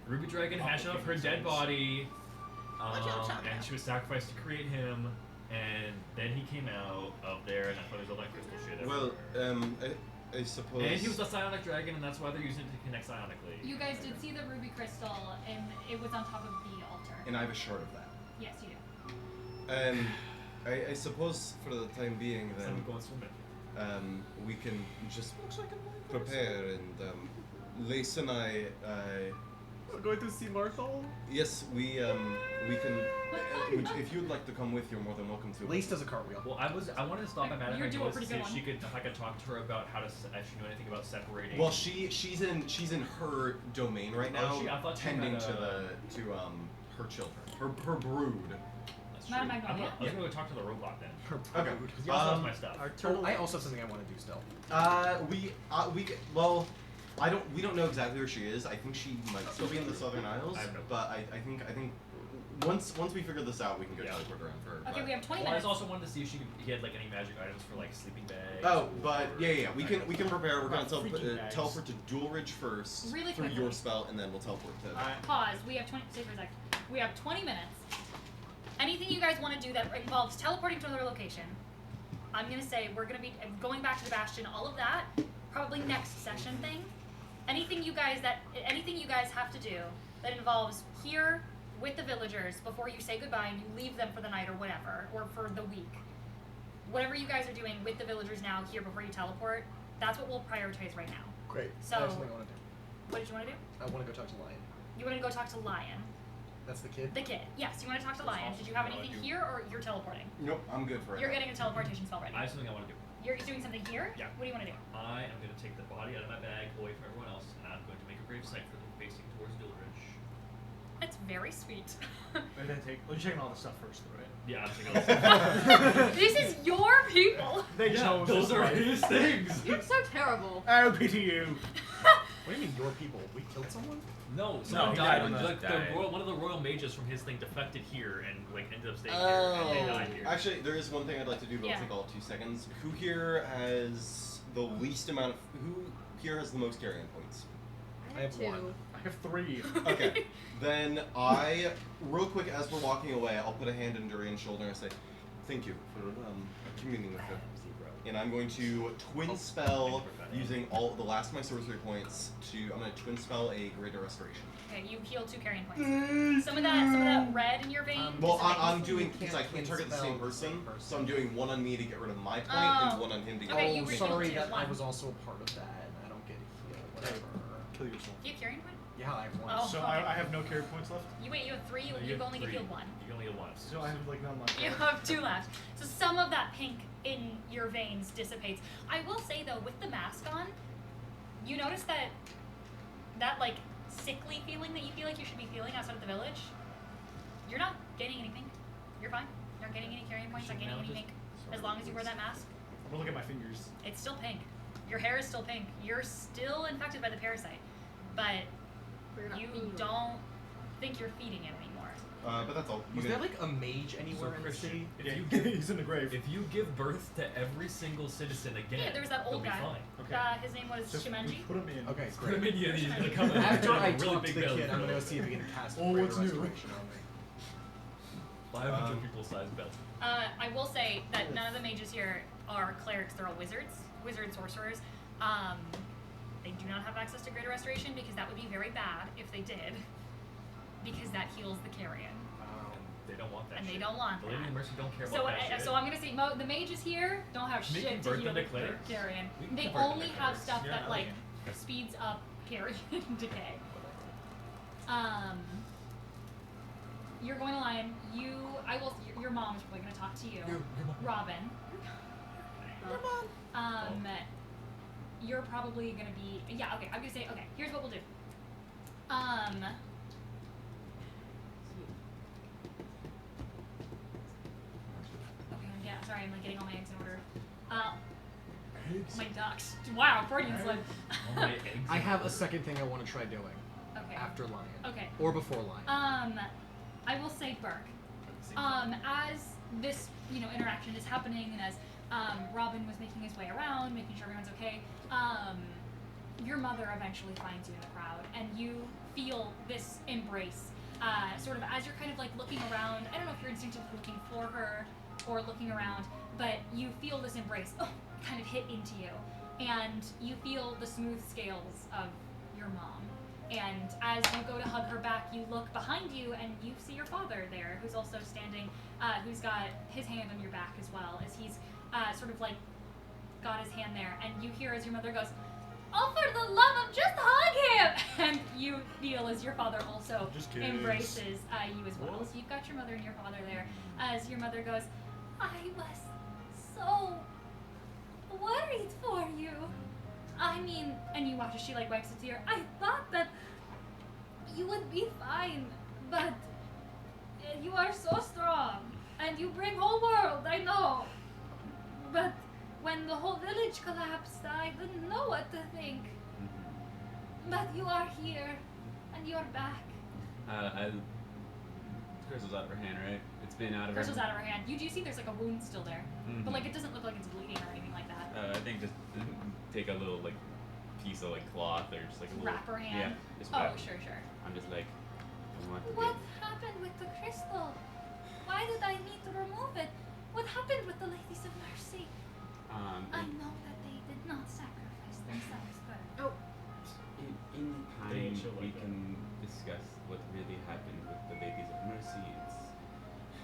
Ruby Dragon hatched out of her dead body, and she was sacrificed to create him, and then he came out of there, and that's why there's all that crystal shit Well, everywhere. I suppose. And he was a psionic dragon, and that's why they're using it to connect psionically. You guys did see the ruby crystal, and it was on top of the altar. And I have a shard of that. Yes, you do. I suppose for the time being, So then I'm going swimming. we can just prepare and Lace and I. We're going to see Marthal? Yes, we can. If you'd like to come with, you're more than welcome to. Lace does a cartwheel. Well, I wanted to stop at Madame You're doing a Magnolia to pretty see good if I could talk to her about how to if she knew anything about separating. Well, she's in her domain right now, I thought she tending had to her children, her brood. That's Madame true. Magnolia? I was gonna go talk to the robot then. Okay. Because he also has my stuff. I also have something I want to do still. We don't know exactly where she is. I think she might still be in the Southern Isles. I have no but I think once we figure this out, we can go Yeah. teleport around for her. Okay, but- we have 20 Well, I minutes. just also wanted to see if she had like any magic items for like sleeping bags. Oh, but or- yeah. We can prepare. We're gonna Freaking bags. teleport to Dual Ridge first Really through quickly. your spell, and then we'll teleport to. Pause. We have 20. Stay for a sec. We have 20 minutes. Anything you guys want to do that involves teleporting to another location, I'm gonna say we're gonna be going back to the Bastion. All of that, probably next session thing. Anything you guys have to do that involves here with the villagers before you say goodbye and you leave them for the night or whatever, or for the week. Whatever you guys are doing with the villagers now here before you teleport, that's what we'll prioritize right now. Great. So- I have something I want to do. What did you want to do? I want to go talk to Lion. You want to go talk to Lion. That's the kid? The kid. Yes, you want to talk to That's Lion. awesome. Did you have No, I anything do. here or you're teleporting? Nope, I'm good for it. You're getting a teleportation spell ready. I have something I want to do. You're doing something here? Yeah. What do you want to do? I am going to take the body out of my bag away from everyone else, and I'm going to make a grave site for them facing towards Dulridge. That's very sweet. And then you're checking all the stuff first, though, right? Yeah, I'm taking all this. This is your people. They Yeah, chose those this are life. his things. You're so terrible. I'll be to you. What do you mean, your people? We killed someone? No, No, someone he died. died. Like, Died. one of the royal mages from his thing defected here and like ended up staying here, and they died here. Actually, there is one thing I'd like to do, but Yeah. it'll take all 2 seconds. Who here has the least amount of? Who here has the most carrying points? I have one. I have 3. Okay, then real quick, as we're walking away, I'll put a hand on Durian's shoulder and say, "Thank you for communing with her." And I'm going to twin spell using all the last of my sorcery points I'm going to twin spell a greater restoration. Okay, you heal 2 carrying points. Some of that red in your vein. Well, dissipates. I'm doing You because can't I can't twin target the spell same the same person, person. so I'm doing one on me to get rid of my point Oh. and one on him to get Okay, rid you of were his. sorry healed that I one. was also a part of that, and I don't get to heal. Whatever. Kill yourself. Do you have carrying point? Yeah, I have one. Oh. So okay. I have no carry points left? You have 3. No, You've have only get 3. healed 1. You can only heal once. So I have like none left. You have 2 left. So some of that pink in your veins dissipates. I will say though, with the mask on, you notice that like sickly feeling that you feel like you should be feeling outside of the village. You're not getting anything. You're fine. You're not getting any carrying points. Not getting any pink. As long as you wear that mask, I'm gonna look at my fingers. it's still pink. Your hair is still pink. You're still infected by the parasite, but We're not you feeding. don't think you're feeding it anymore. But that's all. Was You there can- like a mage anywhere So, in the Christian, city? if Yeah, you give he's in the grave. if you give birth to every single citizen again, Yeah, there was that they'll old be guy. fine. Okay. His name was Just Shimenji. put him in. Okay, Put him great. in, he's gonna come in. After with I a really talk big to the belly. kid, I'm gonna go see if he can cast Oh, greater what's new? restoration on me. 500 people sized belly. I will say that none of the mages here are clerics; they're all wizards, wizard sorcerers. They do not have access to Greater Restoration because that would be very bad if they did. Because that heals the carrion. They don't want that And shit. they don't want The Lady that. of Mercy don't care So, about that shit. so I'm gonna say the mages here don't have Can we shit to convert heal them the to clerics? carrion. We can They convert them only to have clerics. stuff Yeah, that like okay. speeds up carrion decay. You're going to Lion. Your mom is probably gonna talk to you. Robin. Your mom. You're probably gonna be okay. I'm gonna say okay. Here's what we'll do. Okay, yeah. Sorry, I'm like getting all my eggs in order. My ducks. Wow, Freudian slip. All my eggs I in have a order. second thing I want to try doing Okay. after Lion. Okay. Or before Lion. I will say Burke. As this, interaction is happening, and as Robin was making his way around, making sure everyone's okay, your mother eventually finds you in the crowd, and you feel this embrace. Sort of as you're kind of like looking around. I don't know if you're instinctively looking for her or looking around, but you feel this embrace kind of hit into you, and you feel the smooth scales of your mom. And as you go to hug her back, you look behind you and you see your father there, who's also standing, who's got his hand on your back as well, as he's sort of like got his hand there. And you hear as your mother goes, "Oh, for the love of just hug him!" And you feel as your father also Just kiss. embraces you as well. So you've got your mother and your father there, as your mother goes, "I was so worried for you. I mean," and you watch as she like wipes a tear. "I thought that you would be fine, but you are so strong, and you bring whole world, I know. But when the whole village collapsed, I didn't know what to think. But you are here, and you're back." Crystal's out of her hand, right? It's been out of Crystal's her out of her hand. You do see there's like a wound still there, Mhm. but like it doesn't look like it's bleeding or anything like that. I think just take a little like piece of like cloth or just like a little Wrap her hand. Yeah, just Oh, wrap. sure. I'm just like, I want to What happened with the crystal? Why did I need to remove it? What happened with the Ladies of Mercy? I know that they did not sacrifice themselves, but in They time show like we that. can discuss what really happened with the Ladies of Mercy.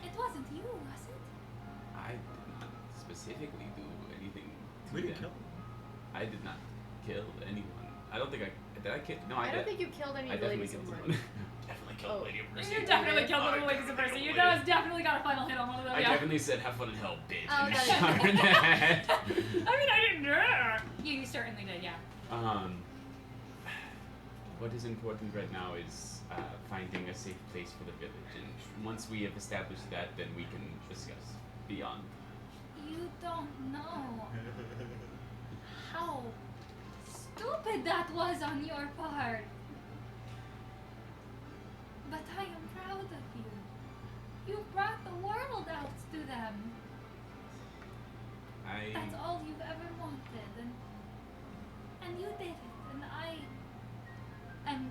it wasn't you, was it? I did not specifically do anything to We them. didn't kill them. I did not kill anyone. I don't think did I kill? No, I I don't did. think you killed any I definitely ladies of killed Mercy. someone. Definitely Oh. killed Lady of Mercy. You definitely killed one of the Ladies of Mercy. You guys definitely got a final hit on one of them. I Yeah. definitely said have fun in hell, bitch. Oh, and got shot her in the head. I mean, I didn't do it. You certainly did, yeah. What is important right now is finding a safe place for the village, and once we have established that, then we can discuss beyond. You don't know how stupid that was on your part. But I am proud of you. You brought the world out to them. That's all you've ever wanted, and you did it, and I am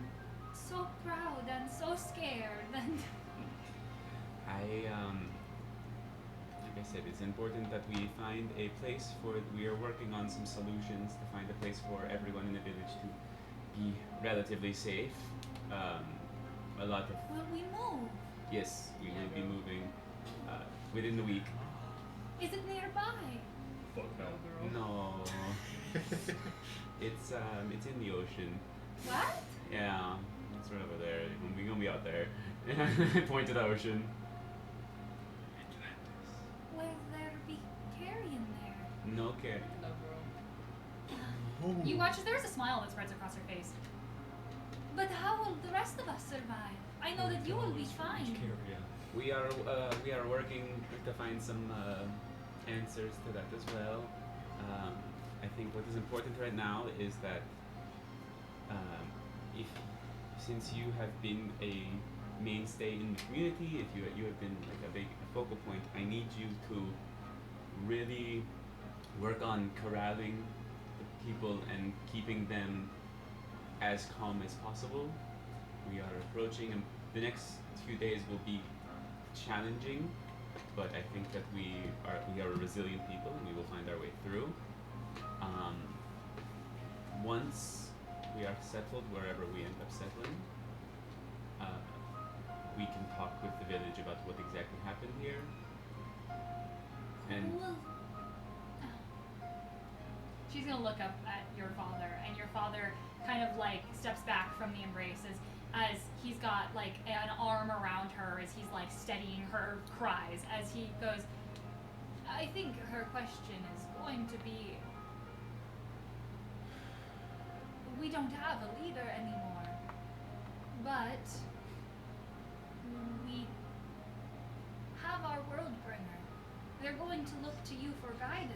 so proud and so scared, and like I said, it's important that we find a place we are working on some solutions to find a place for everyone in the village to be relatively safe. A lot of, will we move? yes, we will be moving within the week. Is it nearby? Fuck no. No. It's in the ocean. What? Yeah, it's right over there. We're gonna be out there. Point to the ocean. Will there be carrion there? No care. You watch as there's a smile that spreads across her face. But how will the rest of us survive? I know that you will be fine. We are working to find some answers to that as well. I think what is important right now is that since you have been a mainstay in the community, if you have been like a big focal point, I need you to really work on corralling the people and keeping them as calm as possible. We are approaching, and the next few days will be challenging, but I think that we are a resilient people and we will find our way through. Once we are settled wherever we end up settling, we can talk with the village about what exactly happened here. And Well, she's gonna look up at your father, and your father kind of like steps back from the embraces as he's got like an arm around her as he's like steadying her cries as he goes, I think her question is going to be, we don't have a leader anymore, but we have our world bringer. They're going to look to you for guidance.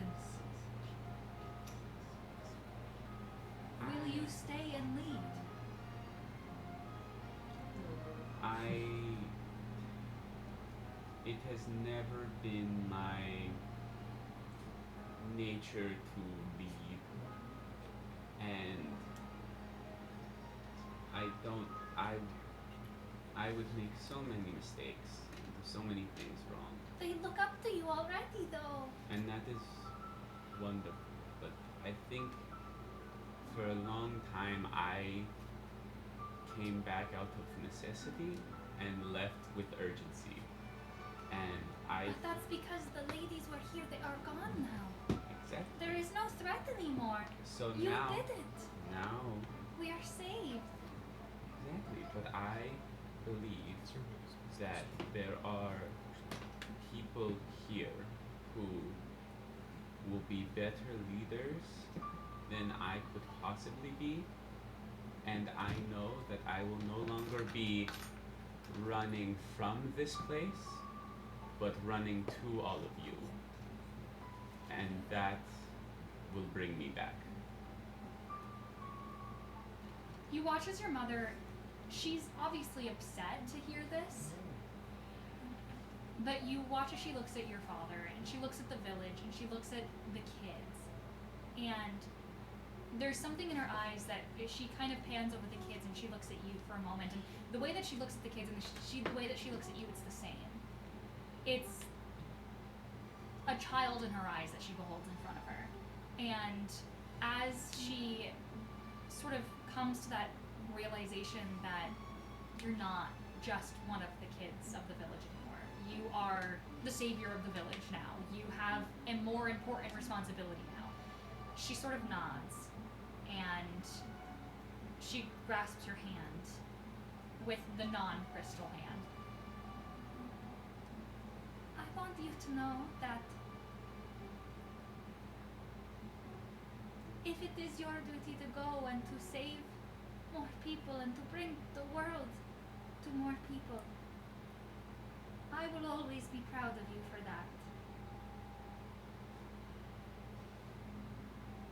Will you stay and lead? It has never been my nature to lead, and I would make so many mistakes, and do so many things wrong, They look up to you already, though. and that is wonderful, but I think for a long time I came back out of necessity and left with urgency. And But that's because the ladies were here. They are gone now. exactly. There is no threat anymore. So You now, did it. now, We are saved. exactly. But I believe that there are people here who will be better leaders than I could possibly be, and I know that I will no longer be running from this place, but running to all of you. And that will bring me back. You watch as your mother, she's obviously upset to hear this. But you watch as she looks at your father, and she looks at the village, and she looks at the kids. And there's something in her eyes that she kind of pans over the kids, and she looks at you for a moment. And the way that she looks at the kids and the way that she looks at you, it's the same. It's a child in her eyes that she beholds in front of her. And as she sort of comes to that realization that you're not just one of the kids of the village anymore. You are the savior of the village now. You have a more important responsibility now. She sort of nods, and she grasps your hand with the non-crystal hand. I want you to know that if it is your duty to go and to save more people and to bring the world to more people, I will always be proud of you for that.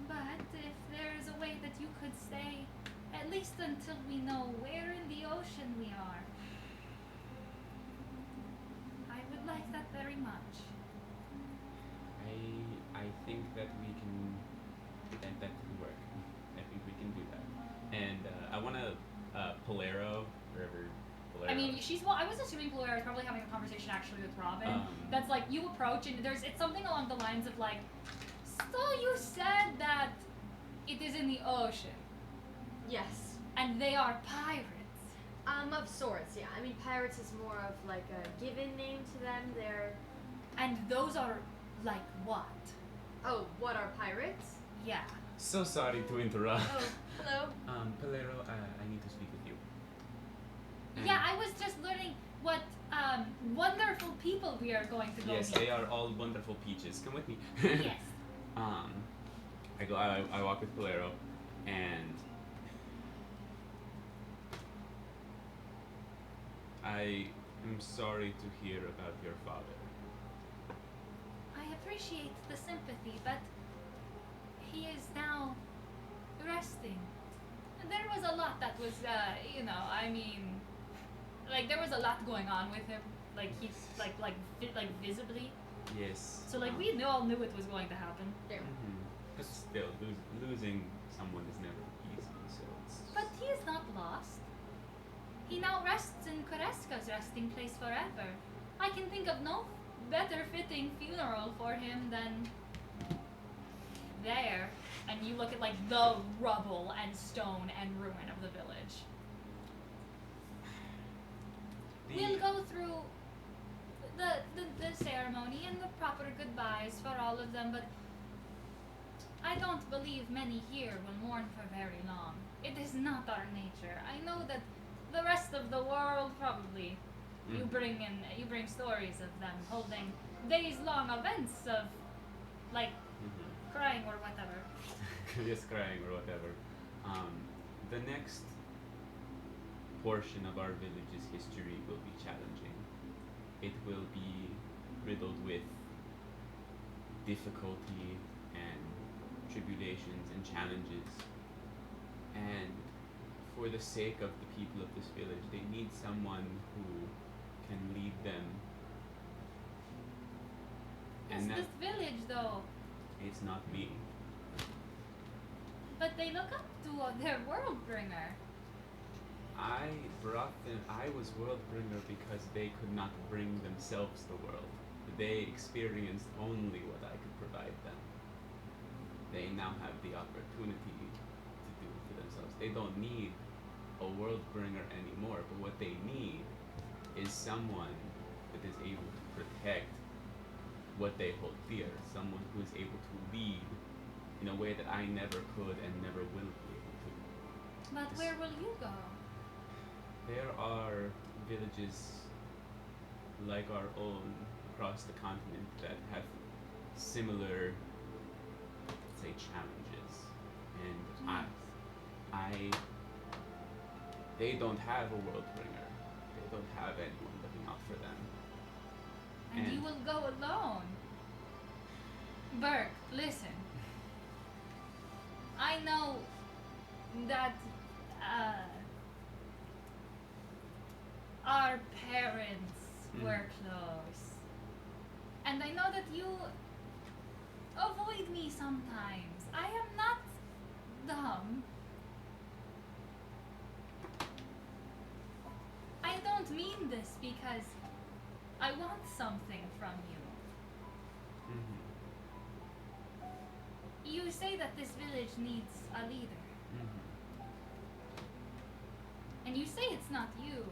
But if there is a way that you could stay, at least until we know where in the ocean we are, I would like that very much. I think that we can, that could work. I think we can do that. And I want to, Polero, wherever Polero. I mean, I was assuming Polero is probably having a conversation actually with Robin. That's like, you approach and it's something along the lines of like, so you said that it is in the ocean, Yes. and they are pirates. Of sorts, yeah. I mean, pirates is more of like a given name to them. They're. And those are like what? Oh, what are pirates? Yeah. So sorry to interrupt. Oh, hello. Polero, I need to speak with you. And Yeah, I was just learning what wonderful people we are going to go yes, meet. they are all wonderful peaches. Come with me. Yes. I walk with Polero, and I am sorry to hear about your father. I appreciate the sympathy, but he is now resting. There was a lot that was, I mean, like there was a lot going on with him. Like he's like visibly. Yes. So like we all knew it was going to happen. There. But still, losing someone is never easy, so it's. But he is not lost. He now rests in Koreska's resting place forever. I can think of no better fitting funeral for him than there, and you look at like the rubble and stone and ruin of the village. We'll go through the ceremony and the proper goodbyes for all of them, but I don't believe many here will mourn for very long. It is not our nature. I know that the rest of the world probably you bring stories of them holding days-long events of like crying or whatever. Just crying or whatever. The next portion of our village's history will be challenging. It will be riddled with difficulty and tribulations and challenges. And for the sake of the people of this village, they need someone who can lead them. Yes, And this village though, it's not me. but they look up to their world bringer. I was Worldbringer because they could not bring themselves the world. They experienced only what I could provide them. They now have the opportunity to do it for themselves. They don't need a Worldbringer anymore, but what they need is someone that is able to protect what they hold dear, someone who is able to lead in a way that I never could and never will be able to. But where will you go? There are villages like our own across the continent that have similar, let's say, challenges, and they don't have a Worldbringer. They don't have anyone looking out for them. And you will go alone. Burke, listen. I know that our parents were close. And I know that you avoid me sometimes. I am not dumb. I don't mean this because I want something from you. You say that this village needs a leader. And you say it's not you.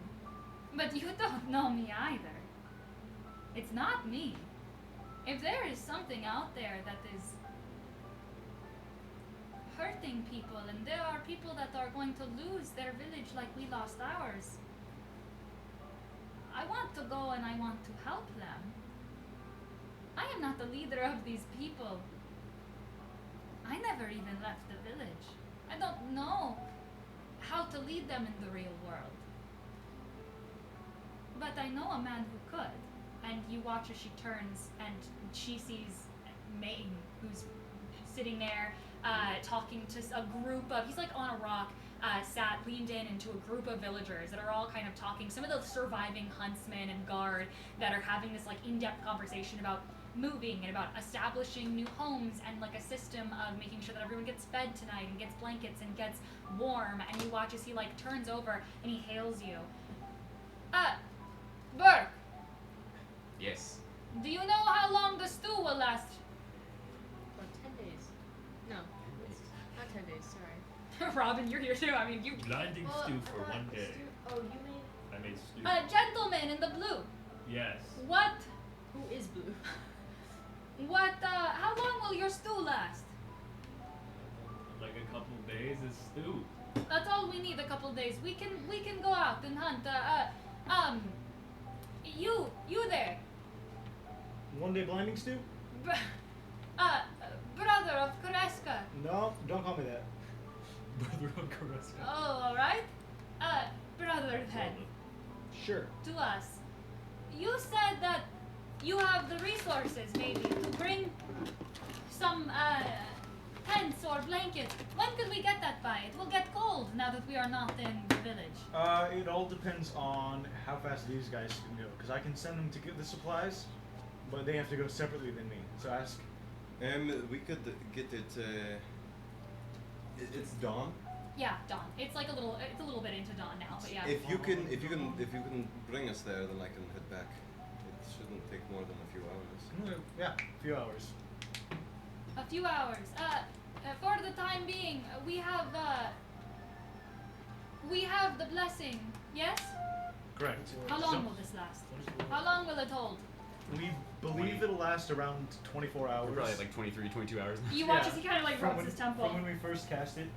But you don't know me either. It's not me. If there is something out there that is hurting people, and there are people that are going to lose their village like we lost ours, I want to go and I want to help them. I am not the leader of these people. I never even left the village. I don't know how to lead them in the real world. But I know a man who could. And you watch as she turns and she sees Mayton, who's sitting there talking to a group of, he's like on a rock, sat, leaned in into a group of villagers that are all kind of talking. Some of the surviving huntsmen and guard that are having this like in-depth conversation about moving and about establishing new homes and like a system of making sure that everyone gets fed tonight and gets blankets and gets warm. And you watch as he like turns over and he hails you. Burke, Yes. do you know how long the stew will last? About 10 days. No, not 10 days. Sorry. Robin, you're here too. I mean, you. Blinding Well, stew I for thought one day. Oh, you made. I made stew. Gentleman in the blue. Yes. What? Who is blue? How long will your stew last? Like a couple days is stew. That's all we need. A couple days. We can go out and hunt. You there, One day blinding stew? brother of Kareska. No, don't call me that. Brother of Kareska. Oh, all right. Brother then. Sure. To us. You said that you have the resources, maybe, to bring some tents or blankets. When could we get that by? It will get cold now that we are not in the village. It all depends on how fast these guys can go. Because I can send them to get the supplies, but they have to go separately than me. So ask. We could get it. It's dawn. Yeah, dawn. It's like it's a little bit into dawn now, but yeah. If you can bring us there, then I can head back. It shouldn't take more than a few hours. Yeah, a few hours. A few hours. For the time being, we have the blessing. Yes? Correct. How long will this last? How long will it hold? We believe it'll last around 24 hours. We're probably like 23, 22 hours. You watch as he kind of like From rubs when, his temple. from when we first cast it.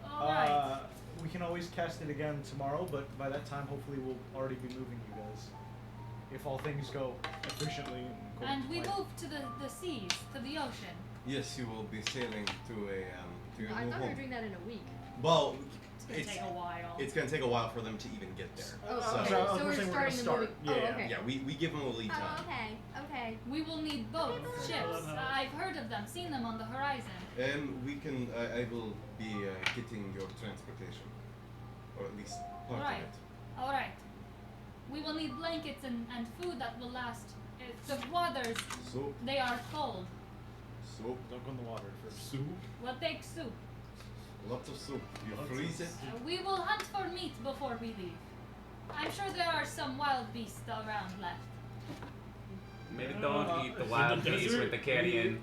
Alright. We can always cast it again tomorrow, but by that time, hopefully, we'll already be moving you guys. If all things go efficiently. And we plan. move to the seas, to the ocean. Yes, you will be sailing to your I new thought we were home. doing that in a week. Well, It's gonna take a while. it's gonna take a while for them to even get there. Oh, So- okay. so I was So we're saying we're starting gonna the movie. start. Oh, Yeah. okay. Yeah, we give them a lead time. Oh, okay. Okay. We will need boats, ships. I've heard of them, seen them on the horizon. We can. I will be getting your transportation, or at least part Alright. of it. Alright. We will need blankets and food that will last. The waters, Soup, they are cold. soup, Don't go in the water first. We'll take soup. lots of soup. You Lots of freeze it. We will hunt for meat before we leave. I'm sure there are some wild beasts around left. Maybe don't eat the in wild the beast desert, with the carrion.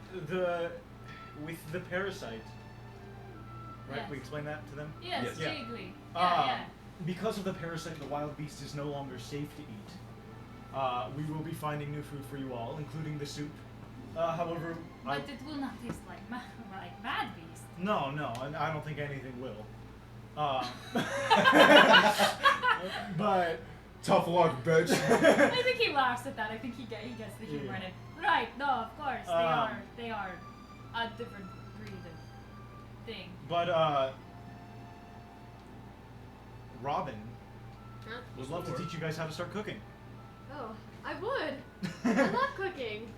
With the parasite. Right? Yes. We explain that to them? Yes, Yes. vaguely. Ah. Yeah, Because of the parasite, the wild beast is no longer safe to eat. We will be finding new food for you all, including the soup. However, But it will not taste like like mad beast. no, and I don't think anything will. But Tough luck, bitch. I think he laughs at that. I think he gets the humor in it. Right? No, of course they are a different breed of thing. Robin Huh? would love to teach you guys how to start cooking. Oh, I would. I love cooking.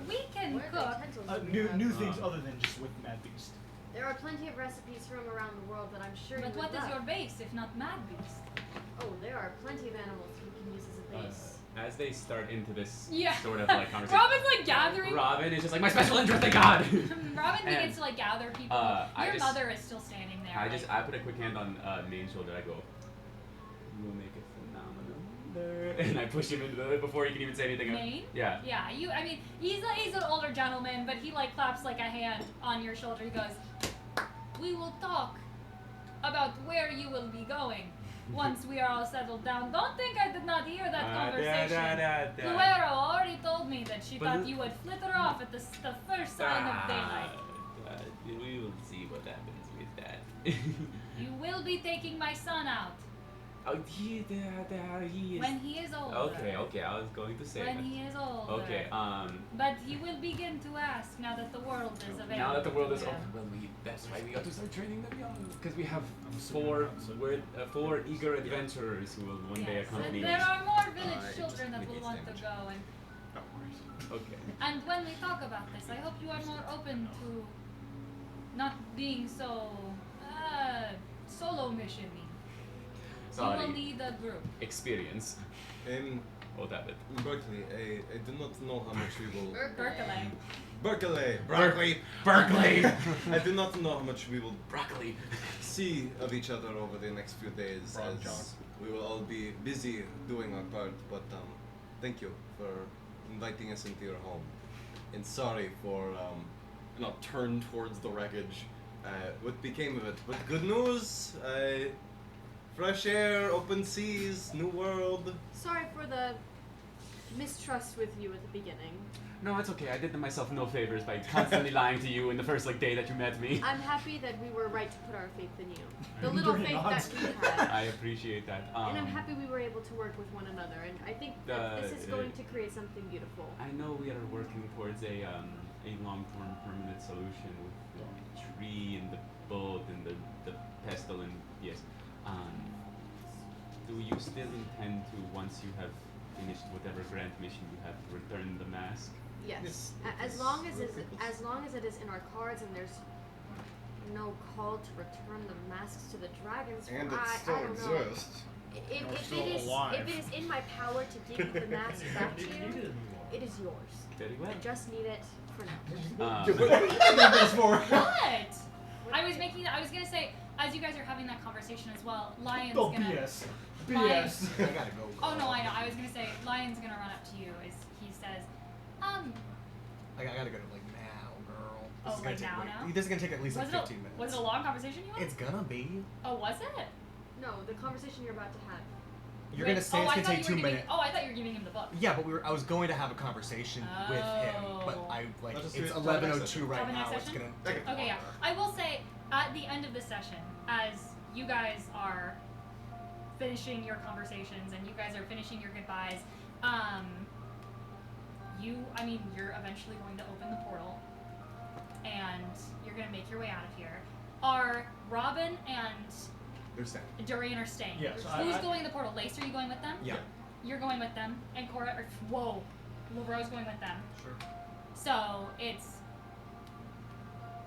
We can What are the cook. utensils do we New have? new things other than just with Mad Beast. There are plenty of recipes from around the world that I'm sure But you would what is love. your base if not mad beast? Oh, there are plenty of animals we can use as a base. As they start into this Yeah. sort of like conversation, Robin's like gathering. Robin is just like my special interest, thank God. Robin begins And, to like gather people. I Your just- mother is still standing there. I put a quick hand on Maine's shoulder. I go, you will make it phenomenal, and I push him into the before he can even say anything. Maine? Yeah. Yeah, I mean, he's an older gentleman, but he like claps like a hand on your shoulder. He goes, "We will talk about where you will be going once we are all settled down." Don't think I did not hear that conversation. Luero already told me that she But thought l- you would flitter off at the first sign of daylight. We will see what happens with that. You will be taking my son out Oh, he is. when he is older. Okay, I was going to say When that. he is older. Okay, But he will begin to ask now that the world is available. now that the world is to open, him. well, that's right. We got to start training them young because we have four eager adventurers who will one day Yes, accompany and there us. are more village Just children that will mitigates want to damage. go, and Okay. when we talk about this, I hope you are more open to not being so solo mission-y. You will Sorry. need a group. Experience. Oh, damn it. Berkeley, I do not know how much we will. Berkeley. Berkeley. I do not know how much we will Broccoli. see of each other over the next few days, Broad as jog. we will all be busy doing our part. But thank you for inviting us into your home, and sorry for And I'll turn towards the wreckage. what became of it. But good news, fresh air, open seas, new world. Sorry for the mistrust with you at the beginning. No, it's okay. I did myself no favors by constantly lying to you in the first day that you met me. I'm happy that we were right to put our faith in you. The You're little doing faith odds. that we had. I appreciate that. And I'm happy we were able to work with one another, and I think that this is going to create something beautiful. I know we are working towards a long-term permanent solution with the tree and the boat and the pestle and yes. Do you still intend to, once you have finished whatever grand mission you have, to return the mask? Yes. As long as it is in our cards and there's no call to return the masks to the dragons. And I it still don't know. exists. If still it is alive. if it is in my power to give you the mask back to you, it is yours. Very well. I just need it for now. What? I was gonna say, as you guys are having that conversation as well, Lion's Don't gonna. BS. Lion- BS. I gotta go. Oh no, I know. I was gonna say, Lion's gonna run up to you as he says, I gotta go to like now, girl. This Oh, is gonna like take now? This is gonna take at least Was like it 15 minutes. Was it a long conversation you had? It's gonna be. Oh, was it? No, the conversation you're about to have. You're gonna say it's I gonna thought take you were 2 giving- minutes. Oh, I thought you were giving him the book. Yeah, but I was going to have a conversation with him, but Oh. I like Let's just do it's it till the next 11:02 session. right Till the now. next It's session? gonna. Okay, yeah. I will say, at the end of the session, as you guys are finishing your conversations and you guys are finishing your goodbyes, you're eventually going to open the portal and you're going to make your way out of here. Are Robin and They're staying. Durian are staying? Yeah, so Who's I- going in the portal? Lace, are you going with them? Yeah. You're going with them. And Cora, whoa. Lavro's going with them. Sure. So, it's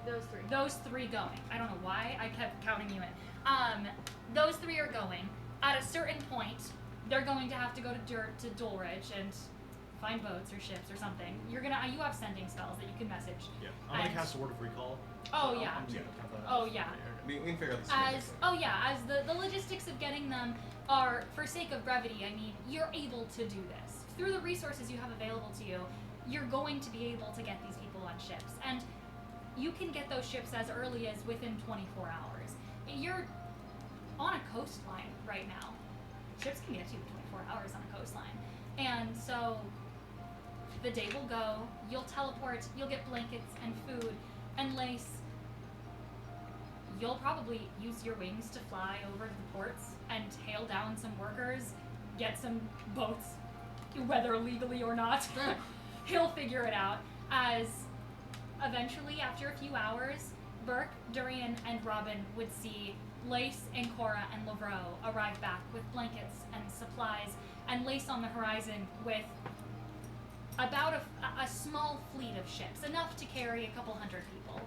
Those three. those three going. I don't know why I kept counting you in. Those three are going. At a certain point, they're going to have to go to Dulridge and find boats or ships or something. You have sending spells that you can message. Yeah. I'm gonna And- cast a word of recall. Oh So yeah. I'm just gonna have that. Oh yeah. We can figure out this. As the logistics of getting them are, for sake of brevity, I mean, you're able to do this. Through the resources you have available to you, you're going to be able to get these people on ships. And you can get those ships as early as within 24 hours. You're on a coastline right now. Ships can get to you in 24 hours on a coastline. And so the day will go, you'll teleport, you'll get blankets and food and lace. You'll probably use your wings to fly over to the ports and hail down some workers, get some boats, whether legally or not. He'll figure it out. As eventually, after a few hours, Burke, Durian, and Robin would see Lace and Cora and Lavro arrive back with blankets and supplies, and Lace on the horizon with about a small fleet of ships, enough to carry a couple hundred people.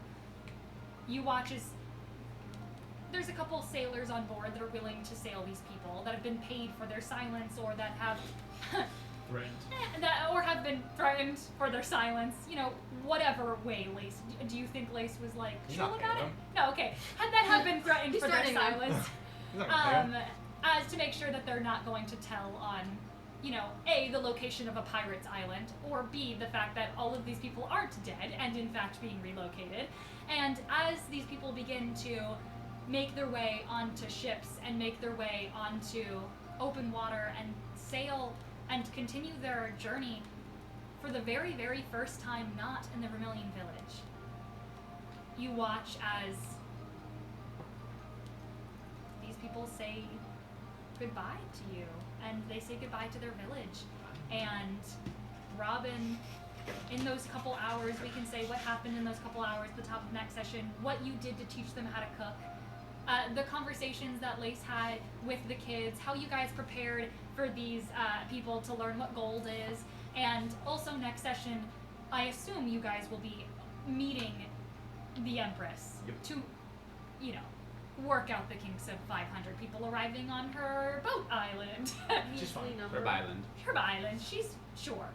You watch as there's a couple sailors on board that are willing to sail these people, that have been paid for their silence, or that have Threatened. or have been threatened for their silence. You know, whatever way Lace. Do you think Lace was like He's chill not about it? paying No, okay. Had that have been threatened He's for their threatening them. silence, He's not gonna pay him. as to make sure that they're not going to tell on, you know, A, the location of a pirate's island, or B, the fact that all of these people aren't dead and in fact being relocated. And as these people begin to make their way onto ships and make their way onto open water and sail and continue their journey for the very, very first time not in the Vermilion Village, you watch as these people say goodbye to you, and they say goodbye to their village. And Robin, in those couple hours, we can say what happened in those couple hours at the top of next session, what you did to teach them how to cook, the conversations that Lace had with the kids, how you guys prepared for these people to learn what gold is, and also next session, I assume you guys will be meeting the Empress to, you know, work out the kinks of 500 people arriving on her boat island. She's fine. Measly number. Herb Island. Herb Island, she's sure.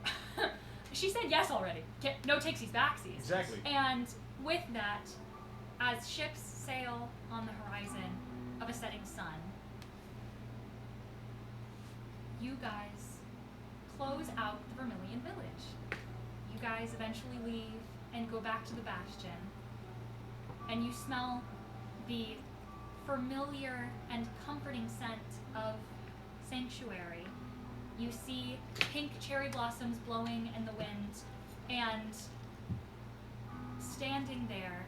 She said yes already. No takesies backsies. Exactly. And with that, as ships sail on the horizon of a setting sun, you guys close out the Vermilion Village. You guys eventually leave and go back to the Bastion, and you smell the familiar and comforting scent of Sanctuary. You see pink cherry blossoms blowing in the wind, and standing there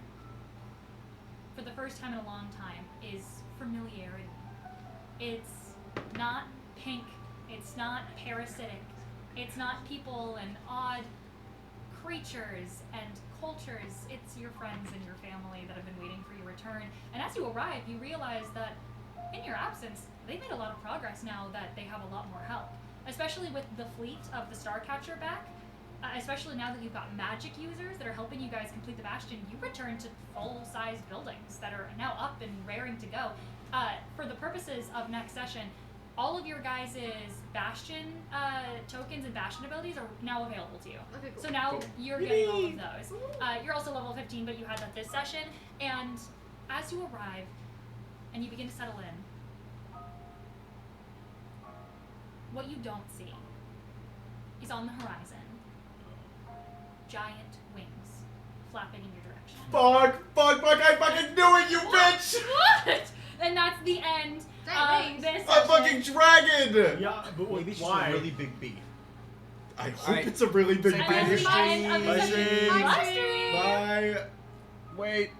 for the first time in a long time is familiarity. It's not pink, it's not parasitic, it's not people and odd creatures and cultures. It's your friends and your family that have been waiting for your return. And as you arrive, you realize that in your absence, they've made a lot of progress now that they have a lot more help. Especially with the fleet of the Starcatcher back, especially now that you've got magic users that are helping you guys complete the Bastion, you return to full-size buildings that are now up and raring to go. For the purposes of next session, all of your guys' Bastion tokens and Bastion abilities are now available to you. Okay, cool. So now you're getting all of those. You're also level 15, but you had that this session. And as you arrive and you begin to settle in, what you don't see is on the horizon giant wings flapping in your direction. Fuck, I fucking knew it, you bitch! What? And that's the end Dang, of this A session. fucking dragon! Yeah, but Maybe it's just why? a really big bee. I hope Alright. it's a really big Say And bye, that's the bee. end of Bye, the session. Shane. Bye, stream. Bye. Wait.